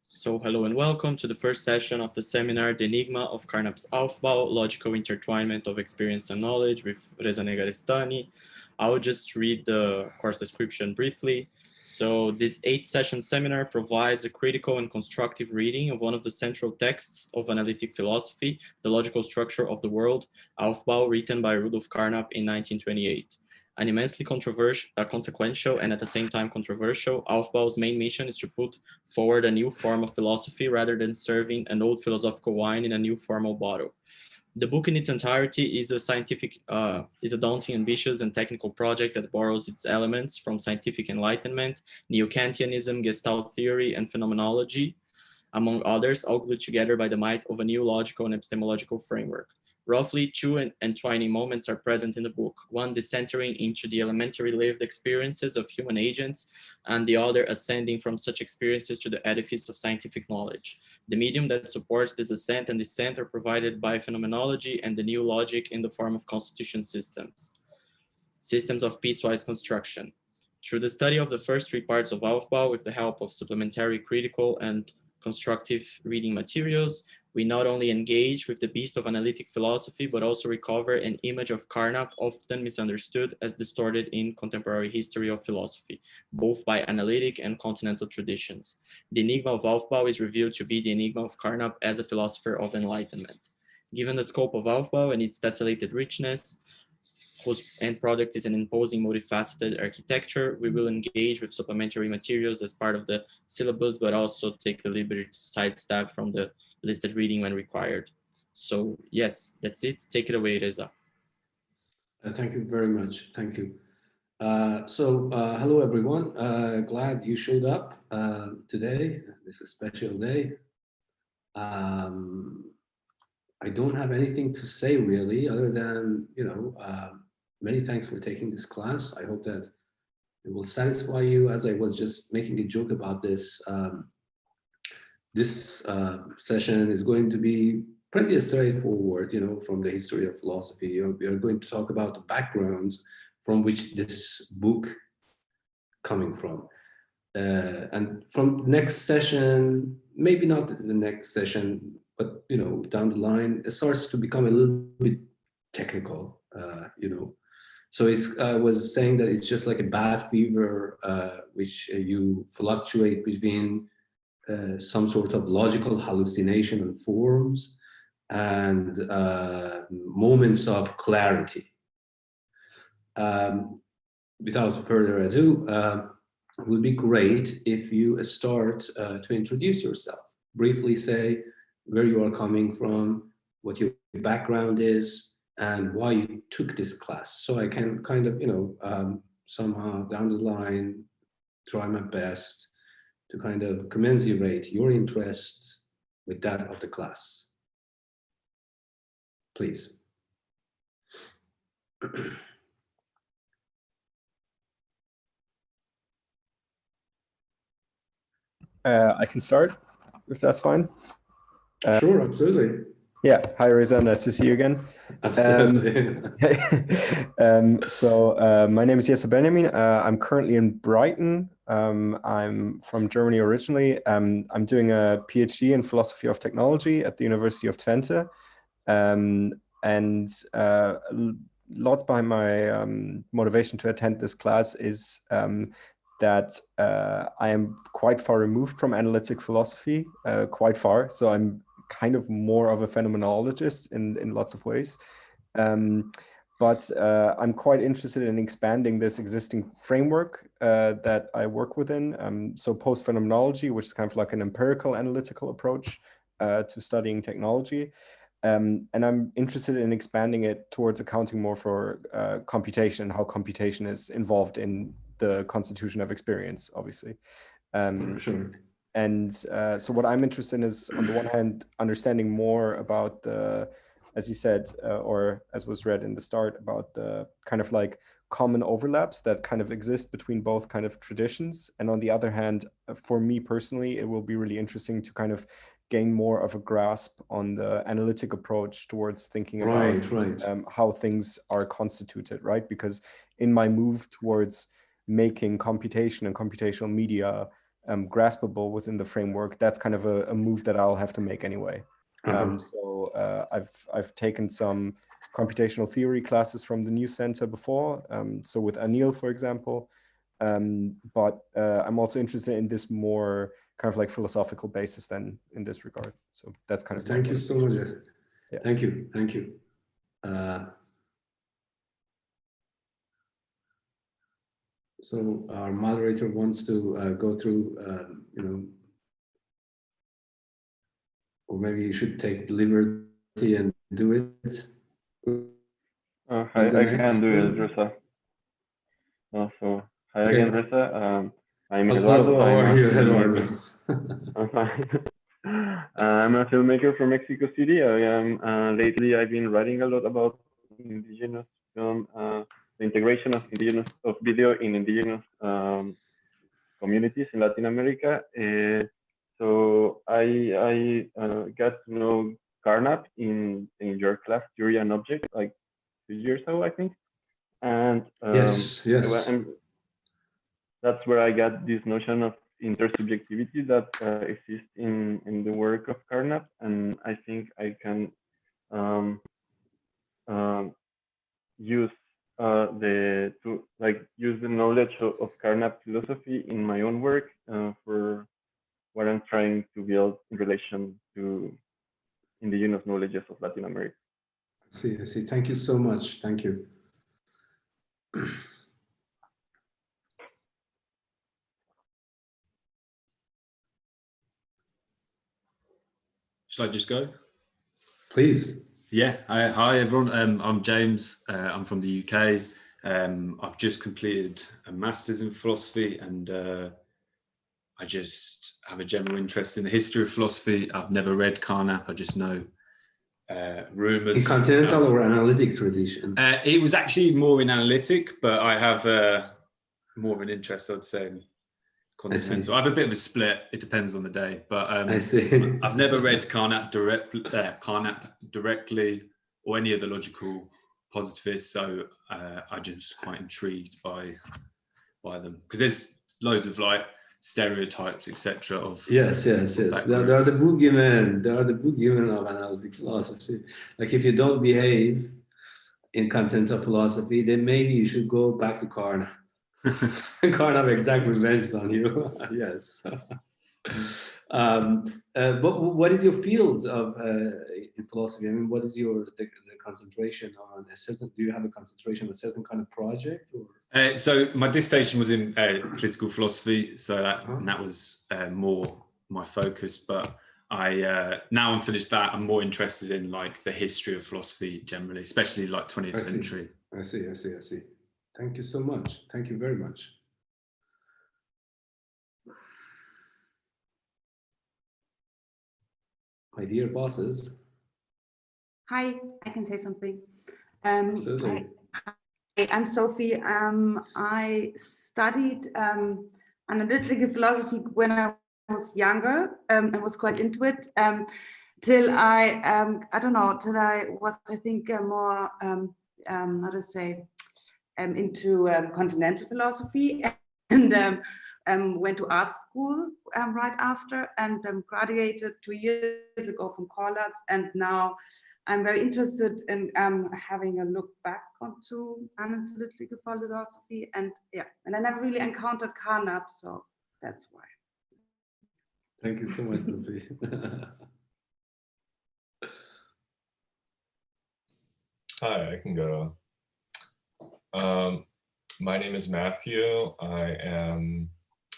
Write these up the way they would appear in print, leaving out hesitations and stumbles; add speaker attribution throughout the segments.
Speaker 1: So hello and welcome to the first session of the seminar, The Enigma of Carnap's Aufbau, Logical Intertwinement of Experience and Knowledge with Reza Negarestani. I will just read the course description briefly. So this 8-session seminar provides a critical and constructive reading of one of the central texts of analytic philosophy, The Logical Structure of the World, Aufbau, written by Rudolf Carnap in 1928. An immensely consequential and at the same time controversial, Aufbau's main mission is to put forward a new form of philosophy rather than serving an old philosophical wine in a new formal bottle. The book in its entirety is a daunting, ambitious, and technical project that borrows its elements from scientific enlightenment, neo-Kantianism, gestalt theory, and phenomenology, among others, all glued together by the might of a new logical and epistemological framework. Roughly 2 entwining moments are present in the book, one decentering into the elementary lived experiences of human agents, and the other ascending from such experiences to the edifice of scientific knowledge. The medium that supports this ascent and descent are provided by phenomenology and the new logic in the form of constitution systems of piecewise construction. Through the study of the first 3 parts of Aufbau with the help of supplementary critical and constructive reading materials, we not only engage with the beast of analytic philosophy, but also recover an image of Carnap often misunderstood as distorted in contemporary history of philosophy, both by analytic and continental traditions. The enigma of Aufbau is revealed to be the enigma of Carnap as a philosopher of enlightenment. Given the scope of Aufbau and its tessellated richness, whose end product is an imposing multifaceted architecture, we will engage with supplementary materials as part of the syllabus, but also take the liberty to sidestep from the listed reading when required. So yes, that's it. Take it away, Reza.
Speaker 2: Thank you very much. Thank you. Hello, everyone. Glad you showed up today. This is a special day. I don't have anything to say really, other than, many thanks for taking this class. I hope that it will satisfy you. As I was just making a joke about this, this session is going to be pretty straightforward, from the history of philosophy. We are going to talk about the background from which this book coming from. And from next session, maybe not the next session, but down the line, it starts to become a little bit technical, So I was saying that it's just like a bad fever, which you fluctuate between some sort of logical hallucination and forms and moments of clarity. Without further ado, it would be great if you start to introduce yourself. Briefly say where you are coming from, what your background is, and why you took this class. So I can kind of, somehow down the line, try my best to kind of commensurate your interest with that of the class. Please.
Speaker 3: I can start, if that's fine.
Speaker 2: Sure, absolutely.
Speaker 3: Yeah, hi Reza, nice to see you again.
Speaker 2: Absolutely.
Speaker 3: My name is Yesa Benjamin. I'm currently in Brighton. I'm from Germany originally. I'm doing a PhD in philosophy of technology at the University of Twente. Lots behind my motivation to attend this class is that I am quite far removed from analytic philosophy, quite far. So I'm kind of more of a phenomenologist in lots of ways. But I'm quite interested in expanding this existing framework that I work within. So post-phenomenology, which is kind of like an empirical analytical approach to studying technology. And I'm interested in expanding it towards accounting more for computation and how computation is involved in the constitution of experience, obviously.
Speaker 2: Sure.
Speaker 3: And so what I'm interested in is, on the one hand, understanding more about the, as you said, or as was read in the start, about the kind of like common overlaps that kind of exist between both kind of traditions. And on the other hand, for me personally, it will be really interesting to kind of gain more of a grasp on the analytic approach towards thinking about how things are constituted, right? Because in my move towards making computation and computational media graspable within the framework, that's kind of a move that I'll have to make anyway. So I've taken some computational theory classes from the New Center before, so with Anil, for example, but I'm also interested in this more kind of like philosophical basis than in this regard. So that's kind of
Speaker 2: thank you so much, Jesse.
Speaker 3: Yeah.
Speaker 2: Thank you. So our moderator wants to go through, or maybe you should take liberty and do it.
Speaker 4: I can do it, Reza. So hi again, Reza. I'm Eduardo.
Speaker 2: How are you, Eduardo?
Speaker 4: I'm fine. I'm a filmmaker from Mexico City. Lately I've been writing a lot about indigenous film, the integration of video in indigenous communities in Latin America. So I got to know Carnap in your class, Theory and Object, like 2 years ago, I think. And
Speaker 2: yes.
Speaker 4: That's where I got this notion of intersubjectivity that exists in the work of Carnap, and I think I can use use the knowledge of Carnap philosophy in my own work for what I'm trying to build in relation to indigenous knowledges of Latin America.
Speaker 2: I see. Thank you so much. Thank you.
Speaker 5: Shall I just go?
Speaker 2: Please.
Speaker 5: Yeah. Hi, everyone. I'm James. I'm from the UK. I've just completed a master's in philosophy, and I just have a general interest in the history of philosophy. I've never read Carnap. I just know rumors.
Speaker 2: In continental or analytic tradition?
Speaker 5: It was actually more in analytic, but I have more of an interest, I'd say, in continental. I have a bit of a split. It depends on the day, but
Speaker 2: I see.
Speaker 5: I've never read Carnap directly or any of the logical positivists, so I'm just quite intrigued by them, because there's loads of like stereotypes, etc. Of
Speaker 2: yes. There are the boogeymen. There are the boogeymen of analytic philosophy. Like if you don't behave in continental philosophy, then maybe you should go back to Carnap. Carnap exact revenge on you. Yes. But what is your field of in philosophy? I mean, what is the concentration on a certain? Do you have a concentration on a certain kind of project? Or?
Speaker 5: So my dissertation was in political philosophy, so that was more my focus. But now I'm finished that, I'm more interested in like the history of philosophy generally, especially like 20th century.
Speaker 2: I see. Thank you so much. Thank you very much. My dear bosses.
Speaker 6: Hi, I can say something.
Speaker 2: Certainly.
Speaker 6: I'm Sophie. I studied analytical philosophy when I was younger and was quite into it till I was, I think, more, into continental philosophy, and went to art school right after, and graduated 2 years ago from college, and now I'm very interested in having a look back onto analytical philosophy, and I never really encountered Carnap, so that's why.
Speaker 2: Thank you so much, Sophie.
Speaker 7: Hi, I can go. My name is Matthew. I am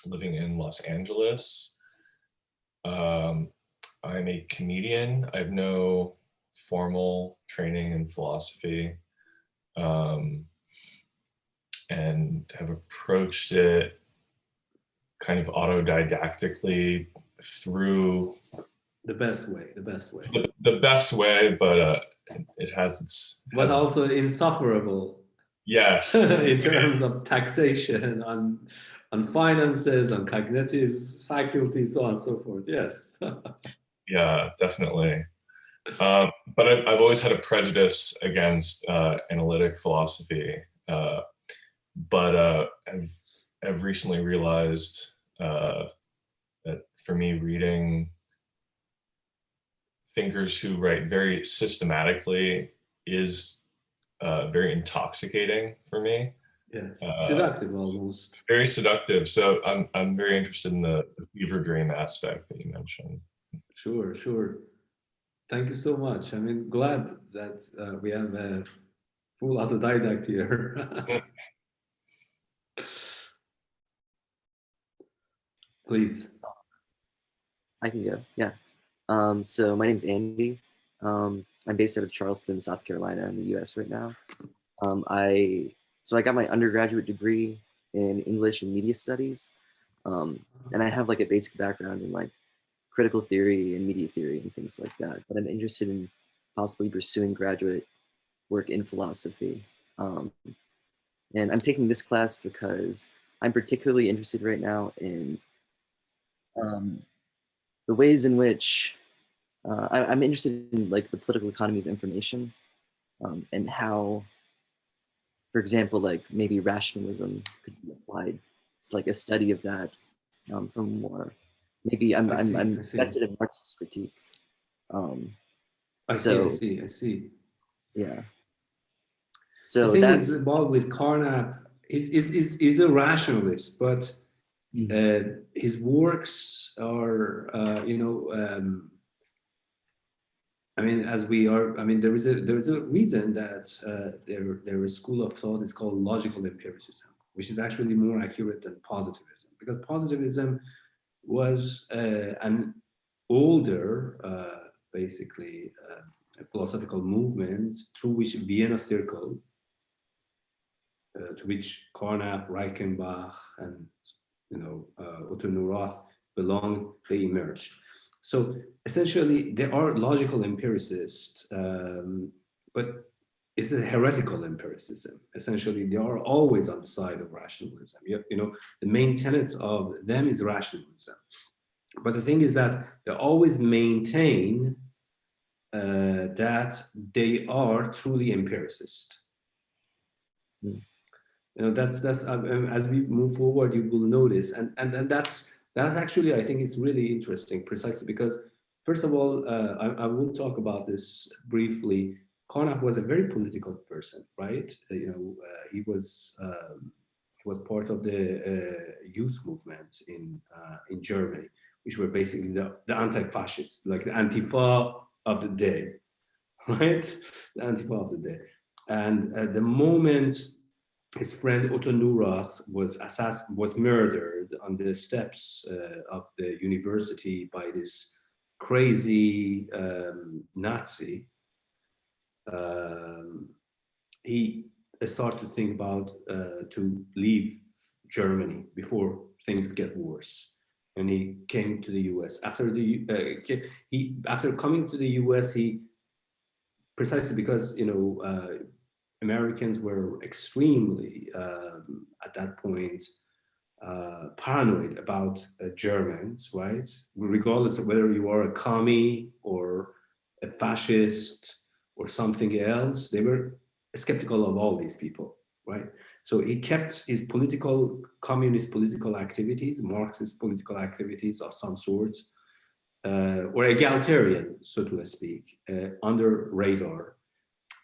Speaker 7: living in Los Angeles. I'm a comedian. I have no formal training in philosophy, and have approached it kind of autodidactically through
Speaker 2: the best way.
Speaker 7: The best way, but it has its.
Speaker 2: But also insufferable.
Speaker 7: Yes.
Speaker 2: In terms of taxation, on finances, on cognitive faculties, so on and so forth. Yes.
Speaker 7: Yeah, definitely. But I've always had a prejudice against analytic philosophy. But I've recently realized for me, reading thinkers who write very systematically is very intoxicating for me.
Speaker 2: Yes, seductive almost.
Speaker 7: Very seductive. So I'm very interested in the fever dream aspect that you mentioned.
Speaker 2: Sure, sure. Thank you so much. I mean, glad that we have a full autodidact here. Please.
Speaker 8: I can go, yeah. So my name's Andy. I'm based out of Charleston, South Carolina in the US right now. So I got my undergraduate degree in English and media studies. And I have like a basic background in like critical theory and media theory and things like that. But I'm interested in possibly pursuing graduate work in philosophy. And I'm taking this class because I'm particularly interested right now in the ways in which I'm interested in like the political economy of information and how, for example, like maybe rationalism could be applied to like a study of that from more, maybe I'm invested in Marxist critique.
Speaker 2: I see.
Speaker 8: Yeah. So
Speaker 2: the thing
Speaker 8: that's
Speaker 2: is about with Carnap is a rationalist, but his works are, I mean, there is a reason that their school of thought is called logical empiricism, which is actually more accurate than positivism, because positivism was an older, basically, philosophical movement through which Vienna Circle, to which Carnap, Reichenbach, and Otto Neurath belonged, they emerged. So essentially, they are logical empiricists, but it's a heretical empiricism. Essentially, they are always on the side of rationalism. The main tenets of them is rationalism. But the thing is that they always maintain that they are truly empiricist. That's as we move forward, you will notice, and that's actually, I think it's really interesting, precisely because, first of all, I will talk about this briefly. Carnap was a very political person, right? He was part of the youth movement in Germany, which were basically the anti-fascists, like the Antifa of the day, right? The Antifa of the day. And at the moment his friend Otto Neurath was murdered on the steps of the university by this crazy Nazi, he started to think about to leave Germany before things get worse. And he came to the US. After coming to the US, he, precisely because Americans were extremely at that point paranoid about Germans, right? Regardless of whether you are a commie or a fascist or something else, they were skeptical of all these people, right? So he kept his communist political activities, Marxist political activities of some sort, or egalitarian, so to speak, under radar.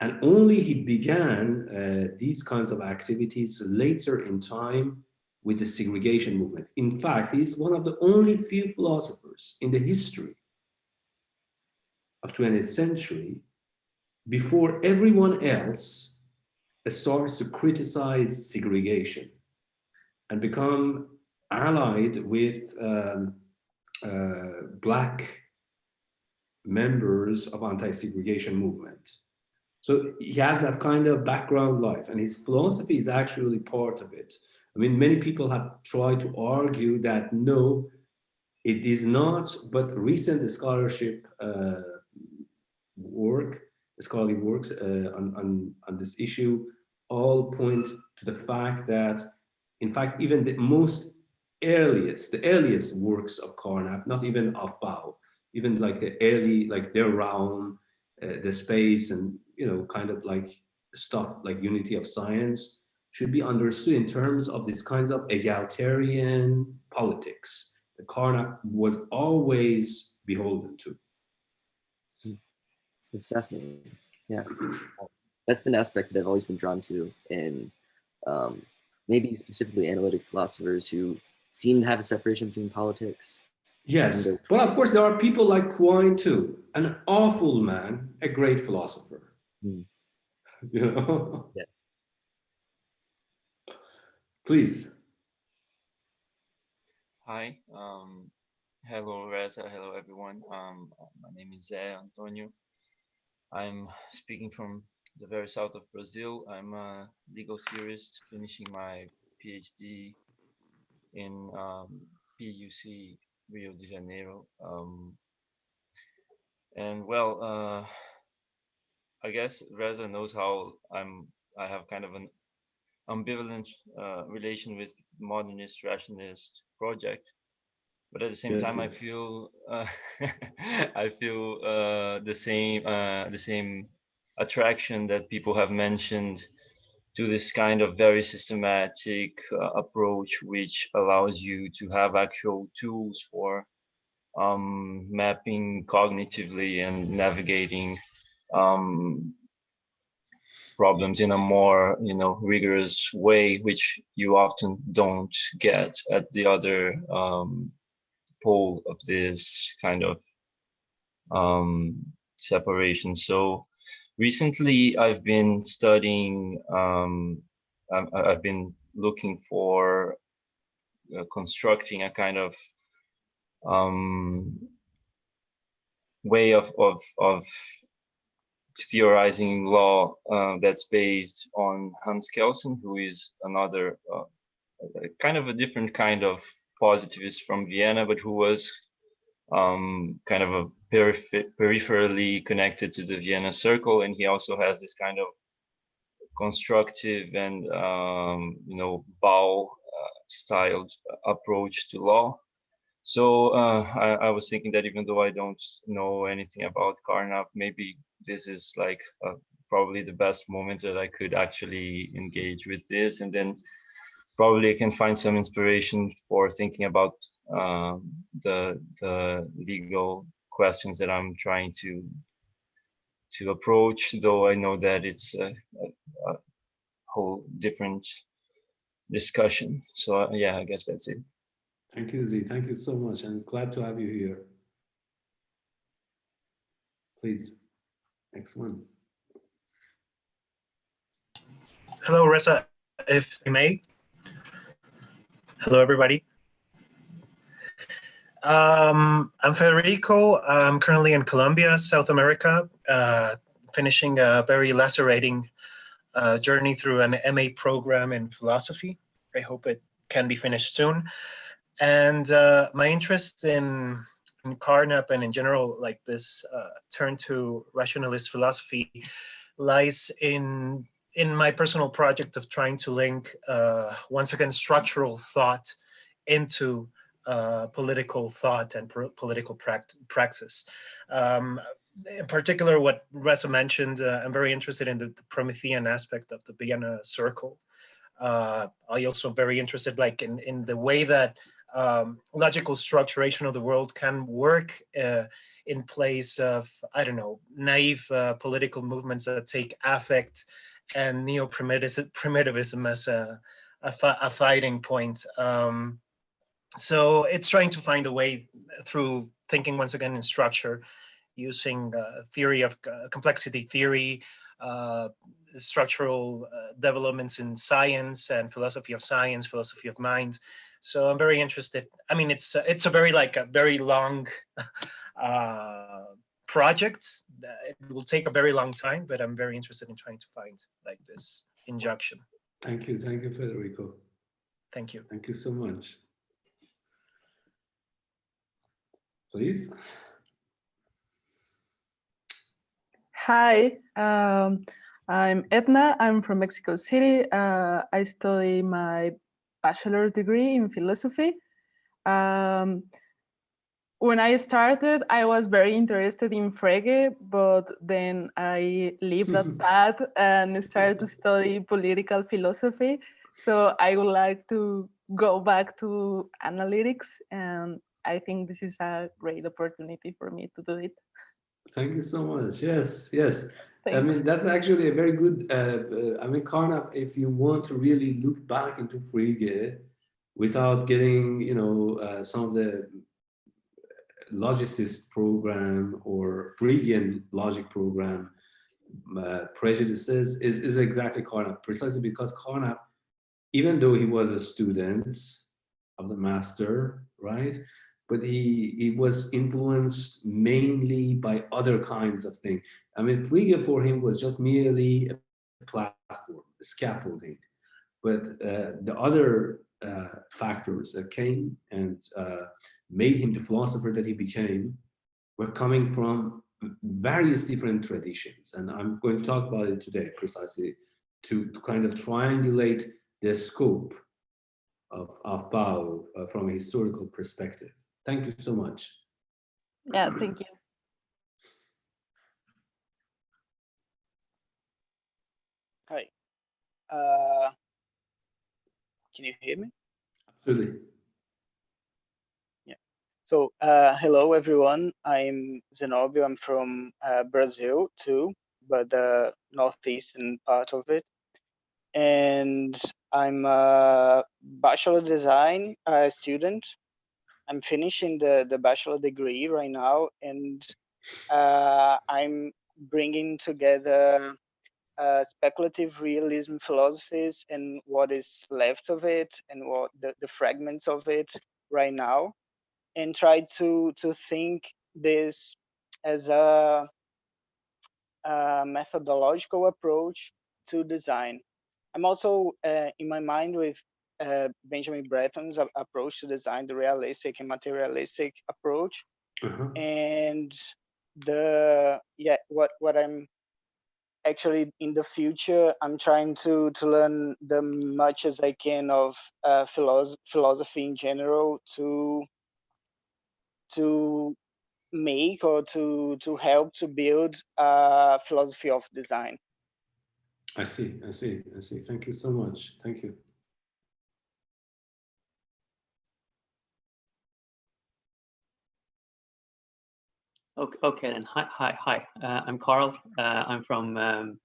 Speaker 2: And only he began these kinds of activities later in time with the segregation movement. In fact, he's one of the only few philosophers in the history of 20th century before everyone else starts to criticize segregation and become allied with Black members of anti-segregation movement. So he has that kind of background life, and his philosophy is actually part of it. I mean, many people have tried to argue that no, it is not, but recent scholarship scholarly works on this issue all point to the fact that, in fact, even the earliest works of Carnap, not even Aufbau, even like the early, like their realm, the space, and kind of like stuff like unity of science should be understood in terms of these kinds of egalitarian politics Carnap was always beholden to.
Speaker 8: It's fascinating. Yeah, that's an aspect that I've always been drawn to in maybe specifically analytic philosophers who seem to have a separation between politics.
Speaker 2: Yes, but of course there are people like Quine too, an awful man, a great philosopher.
Speaker 8: Hmm.
Speaker 2: You know?
Speaker 8: Yeah.
Speaker 2: Please.
Speaker 9: Hi, hello Reza, hello everyone. My name is Zé Antonio. I'm speaking from the very south of Brazil. I'm a legal theorist finishing my PhD in PUC Rio de Janeiro. And well, I guess Reza knows how I have kind of an ambivalent relation with modernist rationalist project. But at the same time, I feel I feel the same attraction that people have mentioned to this kind of very systematic approach, which allows you to have actual tools for mapping cognitively and navigating problems in a more rigorous way, which you often don't get at the other pole of this kind of separation. So recently I've been studying, I've been looking for constructing a kind of way of theorizing law that's based on Hans Kelsen, who is another kind of a different kind of positivist from Vienna, but who was kind of a peripherally connected to the Vienna circle, and he also has this kind of constructive and Bau styled approach to law. So I was thinking that even though I don't know anything about Carnap, maybe this is like probably the best moment that I could actually engage with this, and then probably I can find some inspiration for thinking about the legal questions that I'm trying to approach, though I know that it's a whole different discussion. So yeah, I guess that's it.
Speaker 2: Thank you, Z. Thank you so much. I'm glad to have you here. Please, next one.
Speaker 10: Hello, Reza, if I may. Hello, everybody. I'm Federico. I'm currently in Colombia, South America, finishing a very lacerating journey through an MA program in philosophy. I hope it can be finished soon. And my interest in Carnap and in general, like this turn to rationalist philosophy, lies in my personal project of trying to link, once again, structural thought into political thought and political praxis. In particular, what Reza mentioned, I'm very interested in the Promethean aspect of the Vienna Circle. I also very interested, like in the way that logical structuration of the world can work in place of, I don't know, naive political movements that take affect and neo-primitivism as a fighting point. So it's trying to find a way through thinking once again in structure, using theory of complexity theory, structural developments in science and philosophy of science, philosophy of mind. So I'm very interested. I mean, it's a very long project. It will take a very long time, but I'm very interested in trying to find like this injunction.
Speaker 2: Thank you, Federico.
Speaker 10: Thank you.
Speaker 2: Thank you so much. Please.
Speaker 11: Hi, I'm Edna. I'm from Mexico City. I study my bachelor's degree in philosophy. When I started, I was very interested in Frege, but then I left that path and started to study political philosophy. So I would like to go back to analytics and I think this is a great opportunity for me to do it.
Speaker 2: Thank you so much. Yes, yes.
Speaker 11: Thanks.
Speaker 2: I mean, that's actually a very good, I mean, Carnap, if you want to really look back into Frege without getting, you know, some of the logicist program or Fregean logic program prejudices, is exactly Carnap, precisely because Carnap, even though he was a student of the master, right? But he was influenced mainly by other kinds of things. I mean, Frege for him was just merely a platform, a scaffolding. But the other factors that came and made him the philosopher that he became were coming from various different traditions. And I'm going to talk about it today precisely to kind of triangulate the scope of Aufbau from a historical perspective. Thank you so much.
Speaker 11: Yeah, thank you.
Speaker 12: Hi. Can you hear me?
Speaker 2: Absolutely.
Speaker 12: Yeah. So, hello everyone. I'm Zenobio. I'm from Brazil too, but the northeastern part of it. And I'm a bachelor design student. I'm finishing the bachelor degree right now, and I'm bringing together speculative realism philosophies and what is left of it and what the fragments of it right now, and try to think this as a methodological approach to design. I'm also in my mind with Benjamin Bretton's approach to design, the realistic and materialistic approach. And what I'm actually in the future, I'm trying to learn the much as I can of philosophy in general to make or to help to build a philosophy of design.
Speaker 2: I see. Thank you so much. Thank you.
Speaker 13: Okay, then. Hi. I'm Carl. I'm from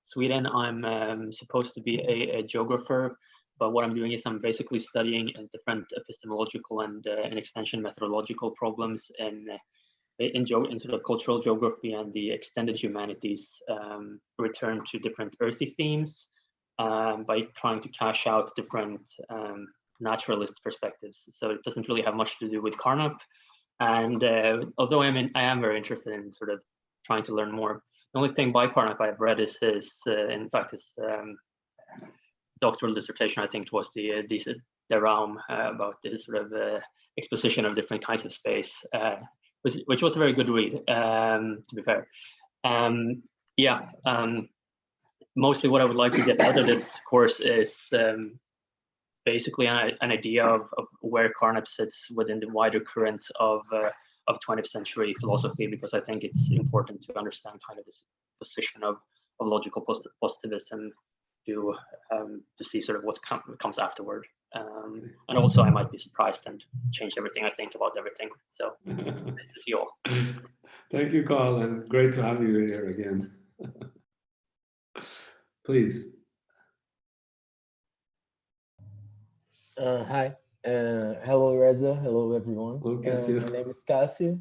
Speaker 13: Sweden. I'm supposed to be a geographer, but what I'm doing is I'm basically studying different epistemological and extension methodological problems in sort of cultural geography and the extended humanities, return to different earthy themes by trying to cash out different naturalist perspectives. So it doesn't really have much to do with Carnap. And although I am very interested in sort of trying to learn more, the only thing by Carnap I've read is his doctoral dissertation. I think it was the Raum about this sort of exposition of different kinds of space, which was a very good read, to be fair. Mostly what I would like to get out of this course is basically an idea of where Carnap sits within the wider currents of 20th century philosophy, because I think it's important to understand kind of this position of logical positivism to see sort of what comes afterward. And also I might be surprised and change everything I think about everything. So nice to see you all.
Speaker 2: Thank you, Carl, and great to have you here again. Please.
Speaker 14: Hi. Hello, Reza. Hello, everyone. My name is Cássio.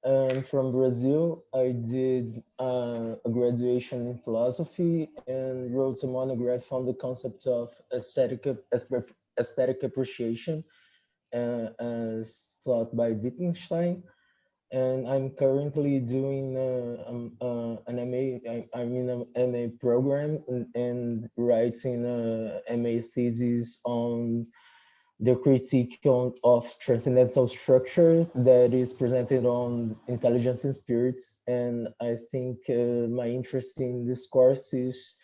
Speaker 14: I'm from Brazil. I did a graduation in philosophy and wrote a monograph on the concept of aesthetic appreciation as taught by Wittgenstein. And I'm currently doing an MA. I'm in an MA program and writing a MA thesis on the critique of transcendental structures that is presented on Intelligence and Spirit. And I think my interest in this course is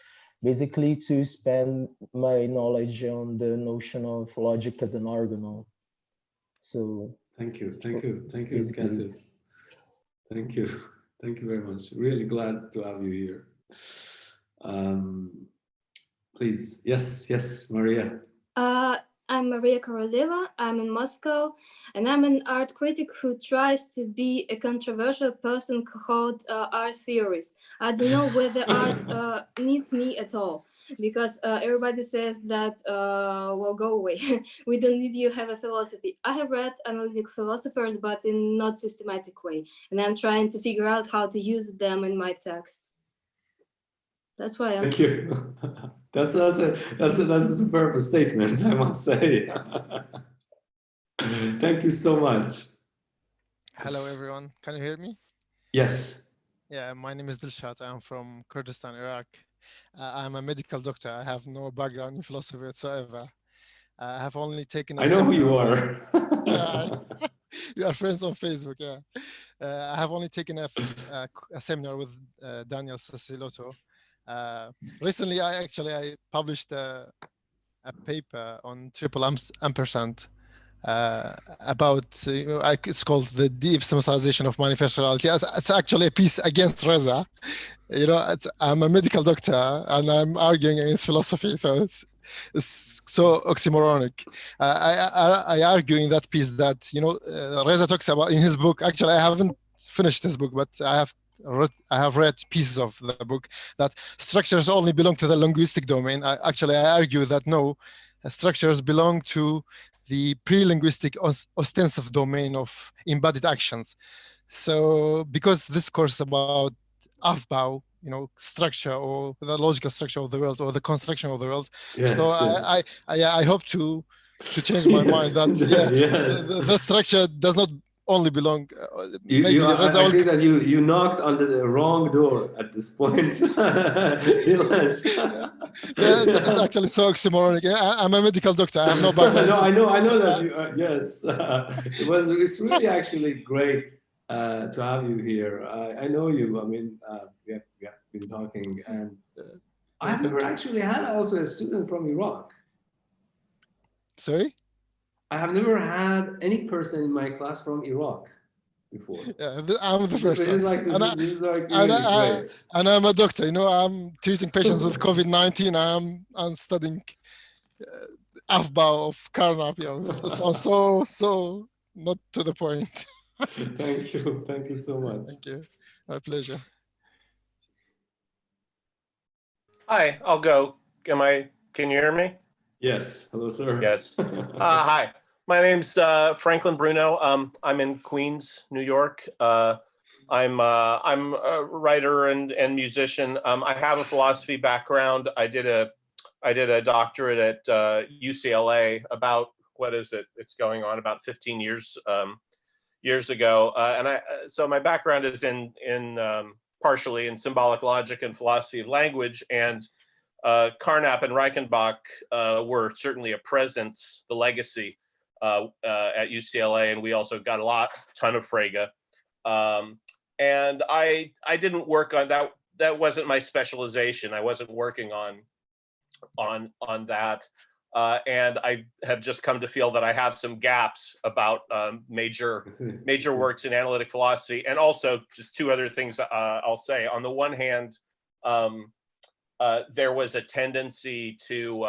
Speaker 14: basically to expand my knowledge on the notion of logic as an organelle. So
Speaker 2: thank you, Cássio. Thank you very much. Really glad to have you here. Please, yes, Maria.
Speaker 15: I'm Maria Koroleva. I'm in Moscow, and I'm an art critic who tries to be a controversial person called art theorist. I don't know whether art needs me at all, because everybody says that, well, go away. We don't need you have a philosophy. I have read analytic philosophers, but in not systematic way, and I'm trying to figure out how to use them in my text. That's why I'm.
Speaker 2: Thank you. That's a superb statement, I must say. Thank you so much.
Speaker 16: Hello, everyone. Can you hear me?
Speaker 2: Yes.
Speaker 16: Yeah, my name is Dilshat. I'm from Kurdistan, Iraq. I'm a medical doctor. I have no background in philosophy whatsoever. I have only taken a
Speaker 2: I know who you
Speaker 16: seminar
Speaker 2: are.
Speaker 16: Yeah, we are friends on Facebook. Yeah, I have only taken a seminar with Daniel Sassilotto. Recently, I published a paper on triple ampersand about it's called the de-epistemologization of manifest reality. It's actually a piece against Reza. You know, I'm a medical doctor and I'm arguing against philosophy, so it's so oxymoronic. I argue in that piece that, you know, Reza talks about in his book. Actually, I haven't finished his book, but I have read pieces of the book that structures only belong to the linguistic domain. I argue that no, structures belong to the pre-linguistic ostensive domain of embodied actions. So because this course is about Aufbau, you know, structure or the logical structure of the world or the construction of the world.
Speaker 2: Yes,
Speaker 16: so
Speaker 2: yes.
Speaker 16: I hope to change my mind that
Speaker 2: Yes.
Speaker 16: the structure does not only belong.
Speaker 2: I think that you knocked on the wrong door at this point.
Speaker 16: It's actually so oxymoronic. I'm a medical doctor. I have no background.
Speaker 2: No, I know that you. Yes, it's really actually great to have you here. I know you. I mean, we have been talking, and I've never actually had also a student from Iraq.
Speaker 16: Sorry?
Speaker 2: I have never had any person in my class from Iraq before.
Speaker 16: Yeah, I'm the first
Speaker 2: Which is
Speaker 16: one.
Speaker 2: like, this is like really great.
Speaker 16: And I'm a doctor. You know, I'm treating patients with COVID-19. I'm studying Aufbau of Carnap. You know, it sounds so not to the point.
Speaker 2: Thank you so much.
Speaker 16: Thank you, my pleasure.
Speaker 17: Hi, I'll go. Can you hear me?
Speaker 2: Yes. Hello, sir.
Speaker 17: Yes. Hi, my name's Franklin Bruno. I'm in Queens, New York. I'm a writer and musician. I have a philosophy background. I did a doctorate at UCLA about, what is it? It's going on about 15 years ago. So my background is in partially in symbolic logic and philosophy of language, and Carnap and Reichenbach were certainly a presence, the legacy at UCLA, and we also got a ton of Frege. And I didn't work on that. That wasn't my specialization. I wasn't working on that. And I have just come to feel that I have some gaps about major works in analytic philosophy. And also just two other things I'll say. On the one hand, there was a tendency to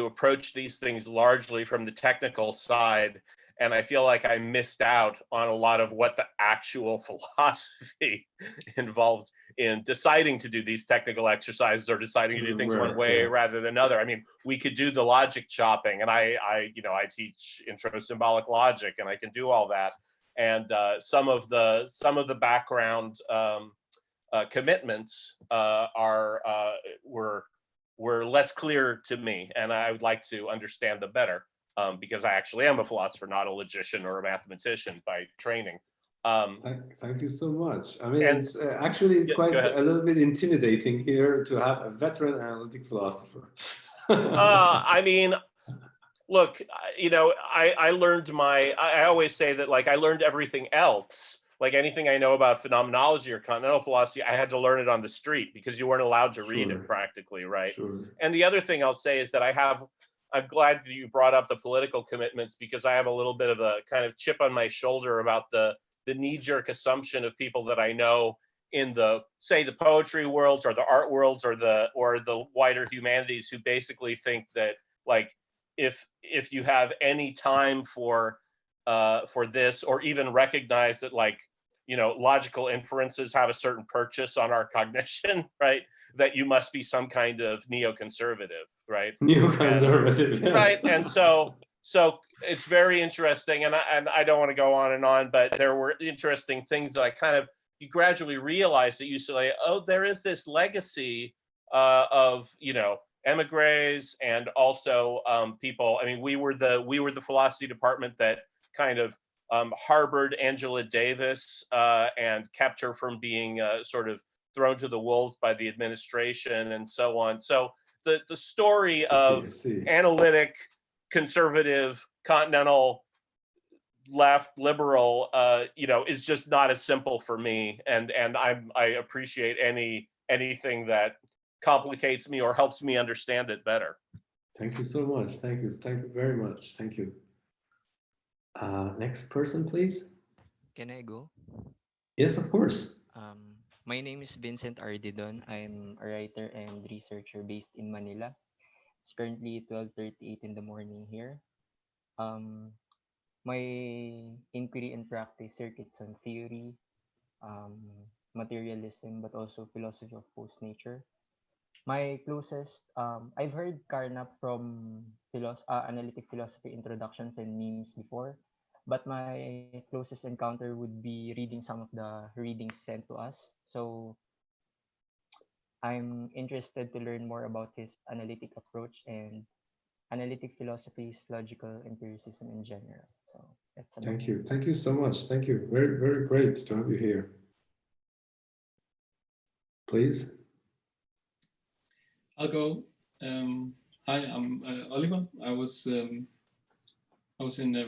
Speaker 17: approach these things largely from the technical side. And I feel like I missed out on a lot of what the actual philosophy involved in deciding to do these technical exercises or deciding to do things one way rather than another. I mean, we could do the logic chopping, and I teach intro symbolic logic, and I can do all that. And some of the background commitments were less clear to me, and I would like to understand them better. Because I actually am a philosopher, not a logician or a mathematician by training.
Speaker 2: Thank you so much. I mean, it's quite a little bit intimidating here to have a veteran analytic philosopher.
Speaker 17: I mean, look, you know, I learned I always say that, like, I learned everything else. Like anything I know about phenomenology or continental philosophy, I had to learn it on the street because you weren't allowed to read it practically, right?
Speaker 2: Sure.
Speaker 17: And the other thing I'll say is that I'm glad that you brought up the political commitments, because I have a little bit of a kind of chip on my shoulder about the knee-jerk assumption of people that I know in the, say, the poetry worlds or the art worlds or the wider humanities, who basically think that, like, if you have any time for this, or even recognize that, like, you know, logical inferences have a certain purchase on our cognition, right? That you must be some kind of neoconservative, right?
Speaker 2: Neo-conservative, yes.
Speaker 17: Right, and so it's very interesting, and I don't want to go on and on, but there were interesting things that I kind of, you gradually realize that you say, oh, there is this legacy of, you know, emigres, and also people. I mean, we were the philosophy department that kind of harbored Angela Davis and kept her from being sort of thrown to the wolves by the administration and so on. So the story of analytic, conservative, continental, left, liberal, you know, is just not as simple for me. And I appreciate anything that complicates me or helps me understand it better.
Speaker 2: Thank you so much. Thank you very much. Thank you. Next person, please.
Speaker 18: Can I go?
Speaker 2: Yes, of course.
Speaker 18: My name is Vincent Ardidon. I'm a writer and researcher based in Manila. It's currently 12:38 in the morning here. My inquiry and practice circuits on theory, materialism, but also philosophy of post-nature. My closest, I've heard Carnap from analytic philosophy introductions and memes before, but my closest encounter would be reading some of the readings sent to us. So I'm interested to learn more about his analytic approach and analytic philosophy's logical empiricism in general. So that's
Speaker 2: Thank you. Thank you so much. Thank you. Very, very great to have you here. Please.
Speaker 19: I'll go. Hi, I'm Oliver. I was in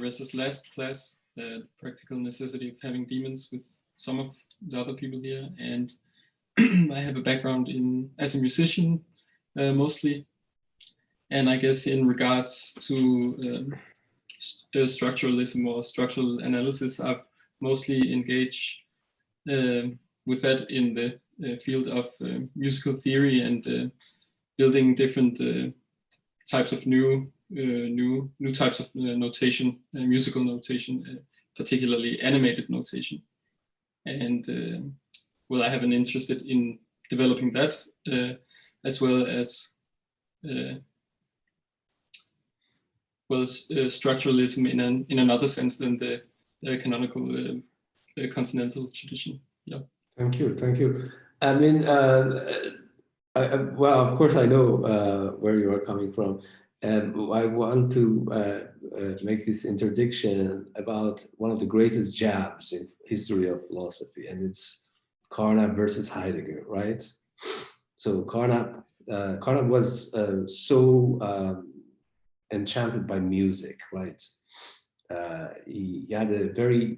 Speaker 19: Reza's last class, the practical necessity of having demons, with some of the other people here, and I have a background as a musician mostly, and I guess in regards to structuralism or structural analysis, I've mostly engaged with that in the field of musical theory and building different types of new types of notation, musical notation, particularly animated notation. And well, I have an interest in developing that as well as structuralism in another sense than the canonical continental tradition. Yeah.
Speaker 2: Thank you. Thank you. I mean, well, of course, I know where you are coming from. I want to make this interdiction about one of the greatest jabs in history of philosophy, and it's Carnap versus Heidegger, right? So Carnap was so enchanted by music, right? He had a very,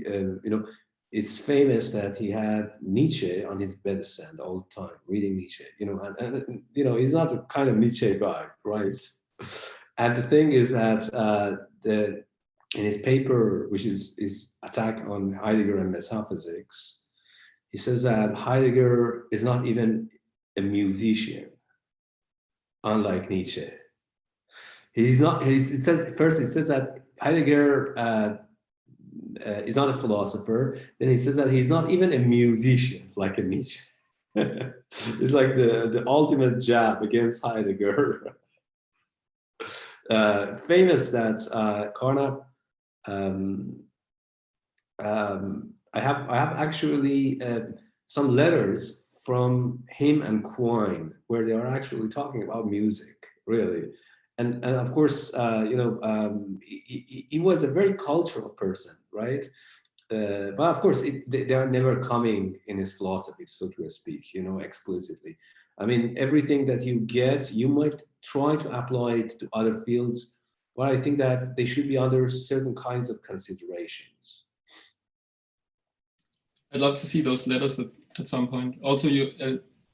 Speaker 2: it's famous that he had Nietzsche on his bedstand all the time, reading Nietzsche, and he's not the kind of Nietzsche guy, right? And the thing is that in his paper, which is his attack on Heidegger and metaphysics, he says that Heidegger is not even a musician, unlike Nietzsche. He's not. He says that Heidegger is not a philosopher. Then he says that he's not even a musician, like a Nietzsche. It's like the ultimate jab against Heidegger. Famous that Carnap. I have actually some letters from him and Quine where they are actually talking about music, really. And of course, he was a very cultural person, right? But of course, they are never coming in his philosophy, so to speak, explicitly. I mean, everything that you get, you might try to apply it to other fields, but I think that they should be under certain kinds of considerations.
Speaker 19: I'd love to see those letters at some point. Also, you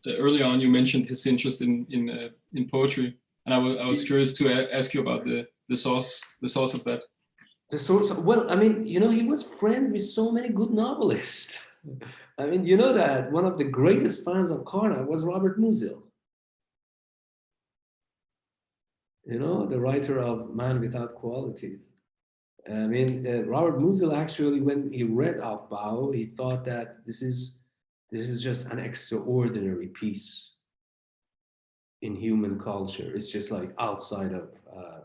Speaker 19: earlier on you mentioned his interest in poetry. And I was curious to ask you about the source of that.
Speaker 2: The source, well, I mean, he was friend with so many good novelists. I mean, you know that one of the greatest fans of Carnap was Robert Musil. You know, the writer of Man Without Qualities. I mean, Robert Musil actually, when he read Aufbau, he thought that this is just an extraordinary piece in human culture. It's just like outside of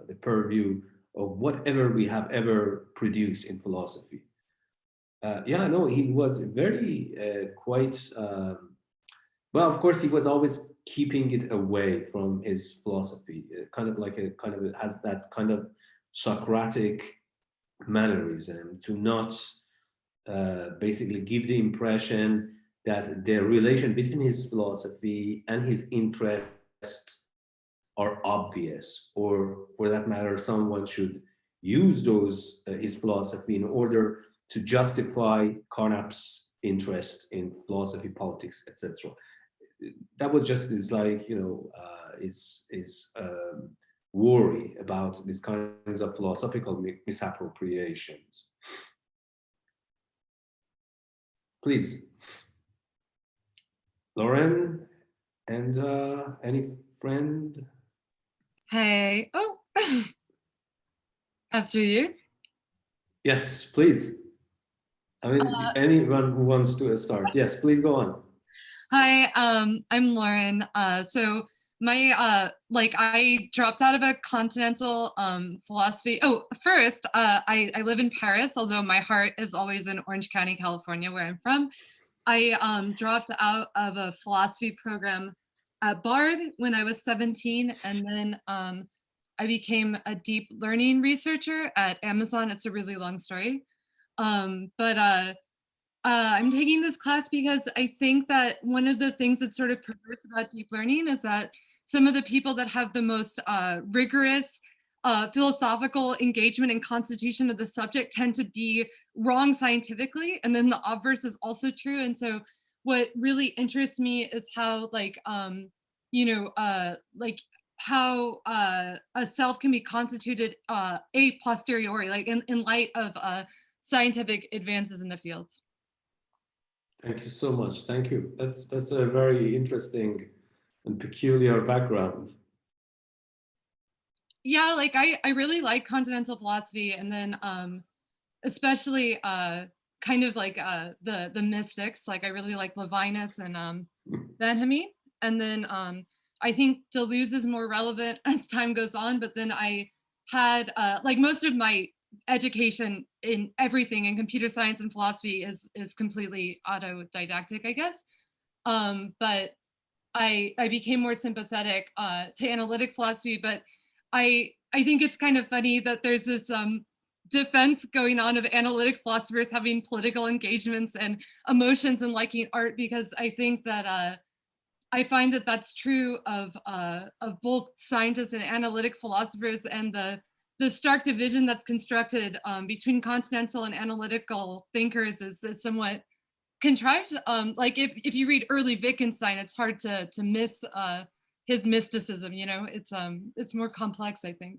Speaker 2: the purview of whatever we have ever produced in philosophy. Yeah, no, he was very quite, well, of course, he was always keeping it away from his philosophy, has that kind of Socratic mannerism to not basically give the impression that the relation between his philosophy and his interests are obvious, or for that matter, someone should use those his philosophy in order to justify Carnap's interest in philosophy, politics, etc. That was just his, like, you know, his worry about these kinds of philosophical misappropriations. Please, Lauren, and any friend?
Speaker 20: Hey, oh, after you.
Speaker 2: Yes, please. I mean, anyone who wants to start. Yes, please go on.
Speaker 20: Hi, I'm Lauren. So my I dropped out of a continental philosophy. Oh, first, I live in Paris, although my heart is always in Orange County, California, where I'm from. I dropped out of a philosophy program at Bard when I was 17, and then I became a deep learning researcher at Amazon. It's a really long story. I'm taking this class because I think that one of the things that's sort of perverse about deep learning is that some of the people that have the most rigorous philosophical engagement and constitution of the subject tend to be wrong scientifically, and then the obverse is also true. And so what really interests me is how how a self can be constituted a posteriori, like in light of scientific advances in the field.
Speaker 2: Thank you so much. Thank you. That's a very interesting and peculiar background.
Speaker 20: Yeah, like I really like continental philosophy, and then especially kind of like the mystics. Like I really like Levinas and Benjamin, and then I think Deleuze is more relevant as time goes on. But then I had like most of my education in everything in computer science and philosophy is completely autodidactic, I guess. But I became more sympathetic to analytic philosophy, but I think it's kind of funny that there's this defense going on of analytic philosophers having political engagements and emotions and liking art, because I think that I find that that's true of both scientists and analytic philosophers, and the stark division that's constructed between continental and analytical thinkers is somewhat contrived. Like if you read early Wittgenstein, it's hard to miss his mysticism. You know, it's more complex, I think.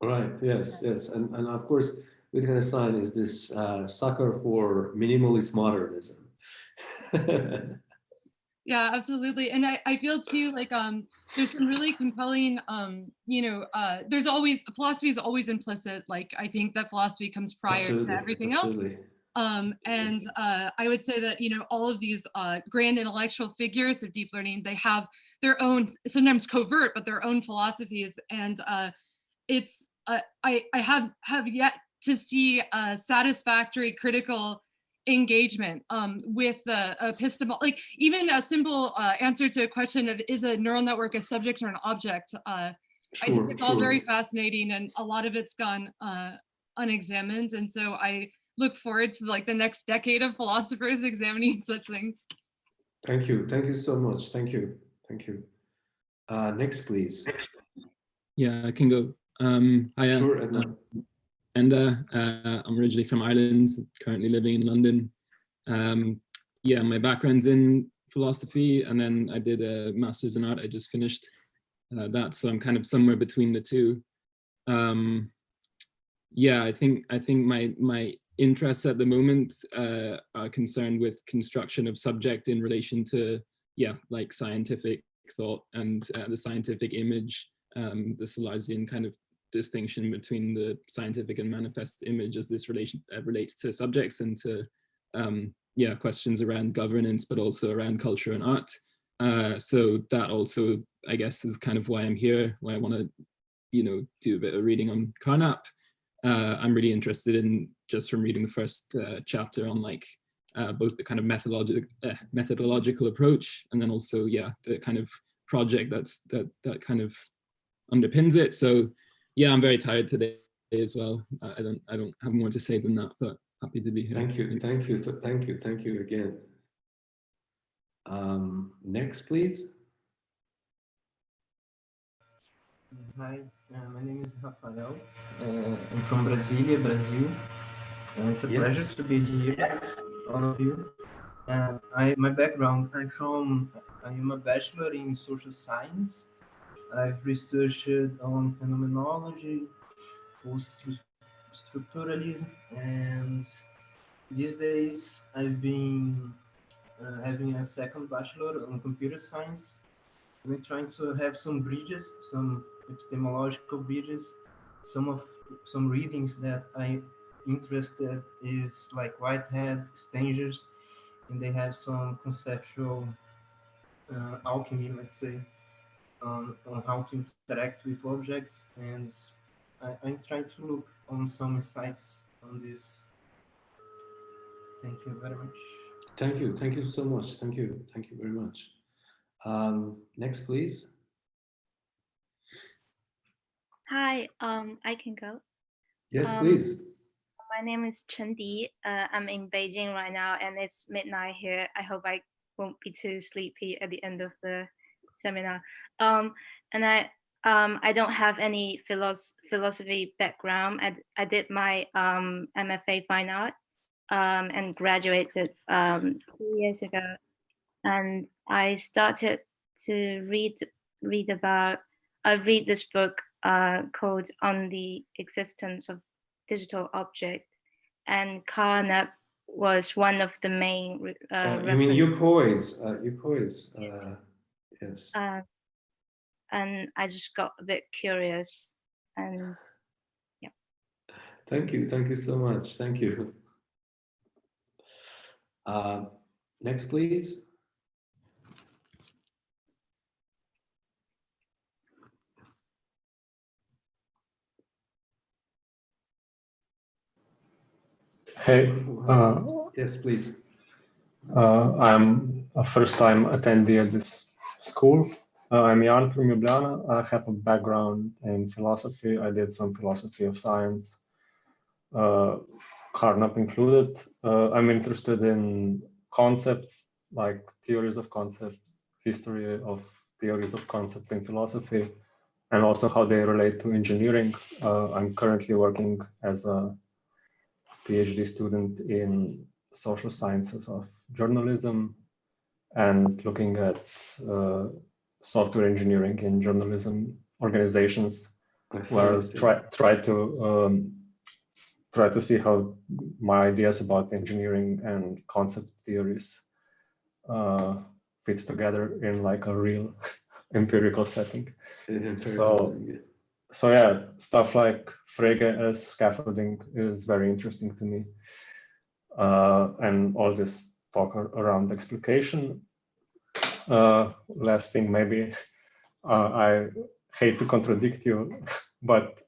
Speaker 2: Right. Yes. Yes. And of course, Wittgenstein is this sucker for minimalist modernism.
Speaker 20: Yeah, absolutely. And I feel too like there's some really compelling there's always, philosophy is always implicit. Like I think that philosophy comes prior to everything else. And I would say that, you know, all of these grand intellectual figures of deep learning, they have their own, sometimes covert, but their own philosophies. And it's I have yet to see a satisfactory critical engagement with the like even a simple answer to a question of, is a neural network a subject or an object? I think it's all very fascinating, and a lot of it's gone unexamined. And so I look forward to like the next decade of philosophers examining such things.
Speaker 2: Thank you. Thank you so much. Thank you. Thank you. Next, please.
Speaker 21: Yeah, I can go. Hiya.
Speaker 2: Sure, Edna.
Speaker 21: I'm originally from Ireland, currently living in London. Yeah, my background's in philosophy, and then I did a master's in art. I just finished that, so I'm kind of somewhere between the two. Yeah, I think my interests at the moment are concerned with construction of subject in relation to, like scientific thought and the scientific image, the Salesian kind of distinction between the scientific and manifest image as this relation relates to subjects and to questions around governance, but also around culture and art. So that also, I guess, is kind of why I'm here, why I want to, do a bit of reading on Carnap. I'm really interested in, just from reading the first chapter on like both the kind of methodological approach and then also, the kind of project that kind of underpins it. So I'm very tired today as well. I don't have more to say than that, but happy to be here.
Speaker 2: Thank you.
Speaker 21: Thanks.
Speaker 2: Thank you. So thank you again. Next, please.
Speaker 1: Hi, my name is Rafael. I'm from Brasília, Brazil. And it's a pleasure to be here, all of you. My background, I am a bachelor in social science. I've researched on phenomenology, post-structuralism, and these days I've been having a second bachelor on computer science. We're trying to have some bridges, some epistemological bridges. Some readings that I'm interested is like Whitehead, Stangers, and they have some conceptual alchemy, let's say, on how to interact with objects. And I'm trying to look on some insights on this. Thank you very much.
Speaker 2: Thank you. Thank you so much. Thank you. Thank you very much. Next, please.
Speaker 22: Hi, I can go.
Speaker 2: Yes, please.
Speaker 22: My name is Chen Di. I'm in Beijing right now, and it's midnight here. I hope I won't be too sleepy at the end of the seminar. And I don't have any philosophy background. I did my MFA Fine Art and graduated 2 years ago. And I started to read this book called On the Existence of Digital Object, and Carnap was one of the main
Speaker 2: You mean Yukois? Yes.
Speaker 22: And I just got a bit curious, and yeah.
Speaker 2: Thank you so much. Thank you. Next, please.
Speaker 23: Hey,
Speaker 2: yes, please.
Speaker 23: I'm a first-time attendee at this school. I'm Jan from Ljubljana. I have a background in philosophy. I did some philosophy of science, Carnap included. I'm interested in concepts like theories of concepts, history of theories of concepts in philosophy, and also how they relate to engineering. I'm currently working as a PhD student in social sciences of journalism and looking at software engineering in journalism organizations, where try to see how my ideas about engineering and concept theories fit together in like a real empirical setting. So yeah, stuff like Frege as scaffolding is very interesting to me. And all this talk around explication. Last thing, maybe I hate to contradict you, but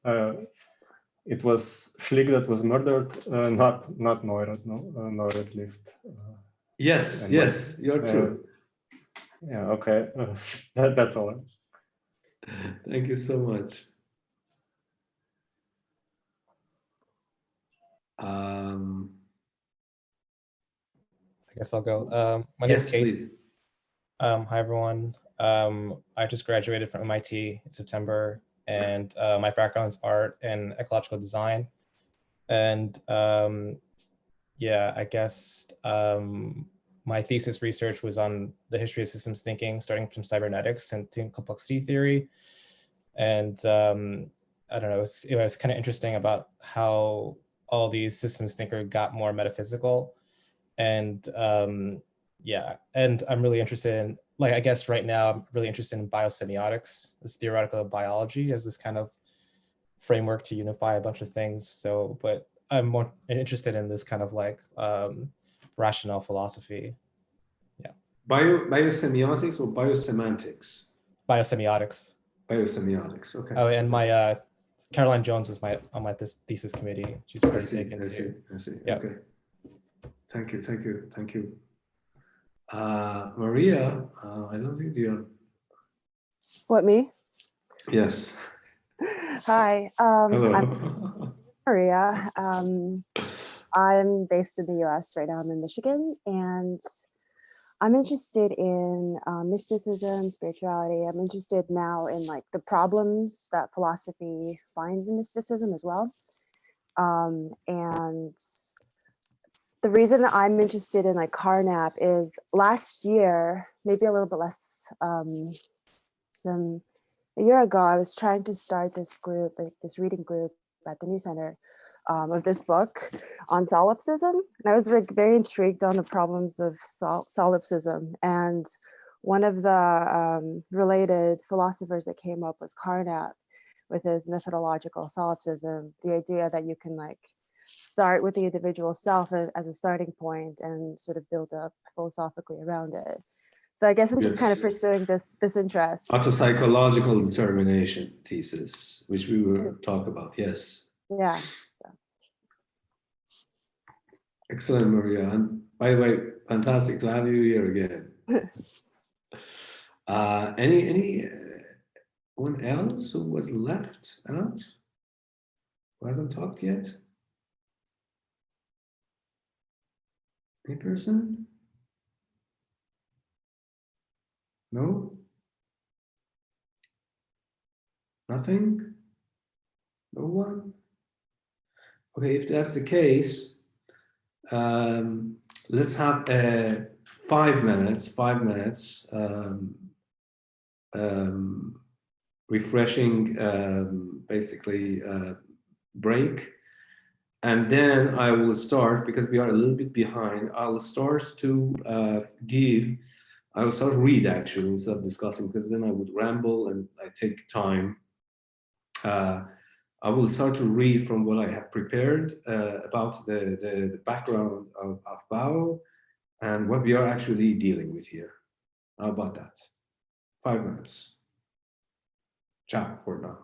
Speaker 23: it was Schlick that was murdered, not Neurath, no, Neurath lived.
Speaker 2: Yes, you're true.
Speaker 23: Yeah, okay, that's all.
Speaker 2: Thank you so much.
Speaker 24: I guess I'll go. My name is Casey. Hi, everyone. I just graduated from MIT in September, and my background is art and ecological design. And yeah, I guess my thesis research was on the history of systems thinking, starting from cybernetics and to complexity theory. And I don't know, it was kind of interesting about how all these systems thinkers got more metaphysical. And yeah, and I'm really interested in, like, I guess right now I'm really interested in biosemiotics, this theoretical biology as this kind of framework to unify a bunch of things. So, but I'm more interested in this kind of like rational philosophy. Yeah.
Speaker 2: Biosemiotics or biosemantics?
Speaker 24: Biosemiotics.
Speaker 2: Biosemiotics, okay.
Speaker 24: Oh, and my Caroline Jones was on my thesis committee. She's pretty big into.
Speaker 2: I see.
Speaker 24: Yeah.
Speaker 2: Okay. Thank you. Maria, I don't think you have.
Speaker 3: What, me?
Speaker 2: Yes.
Speaker 3: Hi.
Speaker 2: Hello.
Speaker 3: I'm Maria. I'm based in the US right now. I'm in Michigan, and I'm interested in mysticism, spirituality. I'm interested now in like the problems that philosophy finds in mysticism as well. And the reason that I'm interested in like Carnap is last year, maybe a little bit less than a year ago, I was trying to start this group, like this reading group at the New Center of this book on solipsism. And I was like very intrigued on the problems of solipsism. And one of the related philosophers that came up was Carnap with his methodological solipsism, the idea that you can like start with the individual self as a starting point and sort of build up philosophically around it. So I guess I'm just kind of pursuing this interest.
Speaker 2: Auto-psychological determination thesis, which we will talk about, yes.
Speaker 3: Yeah.
Speaker 2: Excellent, Maria. And by the way, fantastic to have you here again. Anyone else who was left out? Who hasn't talked yet? Any person? No? Nothing? No one? Okay, if that's the case, let's have 5 minutes, refreshing, basically break. And then I will start, because we are a little bit behind, I'll start to I will start to read actually instead of discussing, because then I would ramble and I take time. I will start to read from what I have prepared about the background of Aufbau and what we are actually dealing with here. How about that? 5 minutes. Ciao for now.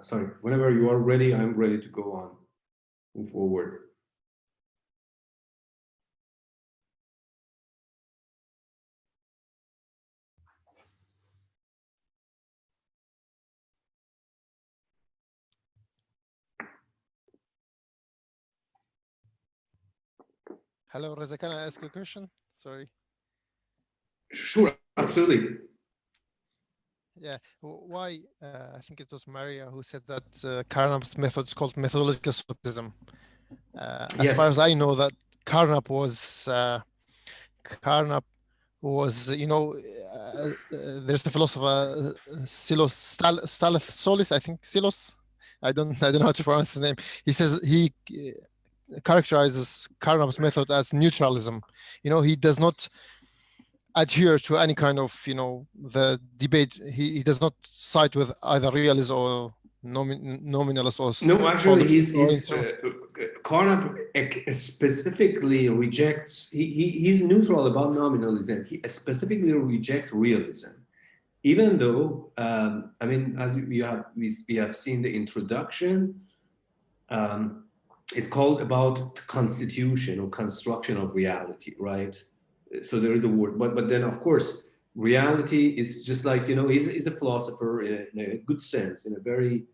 Speaker 2: sorry, whenever you are ready, I'm ready to go on, move forward.
Speaker 16: Hello, Reza, can I ask you a question? Sorry.
Speaker 2: Sure, absolutely.
Speaker 16: Yeah, why? I think it was Maria who said that Carnap's method is called methodological solipsism. As far as I know, that Carnap was, you know, there's the philosopher Stalis Solis, I think Silos. I don't know how to pronounce his name. He says he characterizes Carnap's method as neutralism. You know, he does not adhere to any kind of, you know, the debate. He does not side with either realist or nominalist or
Speaker 2: no. Actually, Carnap specifically rejects. He's neutral about nominalism. He specifically rejects realism, even though I mean, as we have seen the introduction. It's called about constitution or construction of reality, right? So there is a word, but then of course reality is just like, you know, he's a philosopher in a good sense, in a very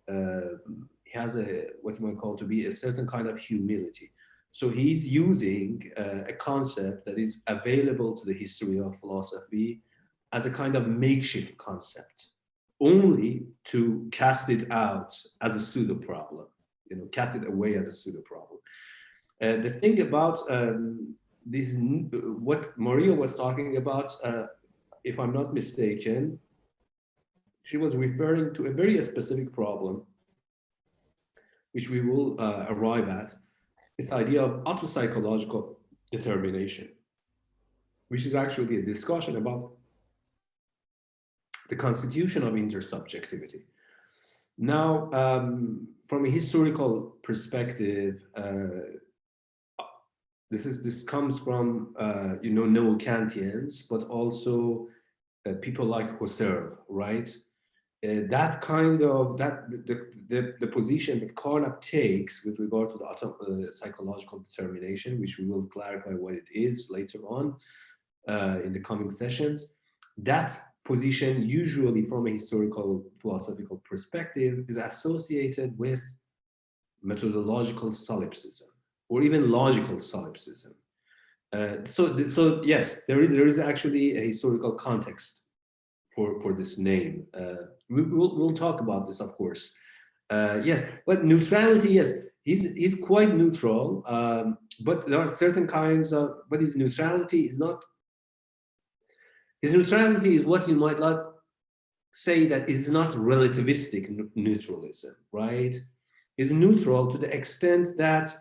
Speaker 2: he has a what you might call to be a certain kind of humility. So he's using a concept that is available to the history of philosophy as a kind of makeshift concept, only to cast it out as a pseudo problem. You know, cast it away as a pseudo problem. The thing about this, what Maria was talking about, if I'm not mistaken, she was referring to a very specific problem, which we will arrive at, this idea of autopsychological determination, which is actually a discussion about the constitution of intersubjectivity. Now, from a historical perspective, this comes from you know, neo-Kantians, but also people like Husserl, right? That kind of the position that Carnap takes with regard to the psychological determination, which we will clarify what it is later on in the coming sessions. That position, usually from a historical philosophical perspective, is associated with methodological solipsism or even logical solipsism. So yes, there is actually a historical context for this name. We'll talk about this, of course. Yes, but neutrality, yes, he's quite neutral, but there are certain kinds of, but his neutrality is not. His neutrality is what you might like say that is not relativistic neutralism, right? Is neutral to the extent that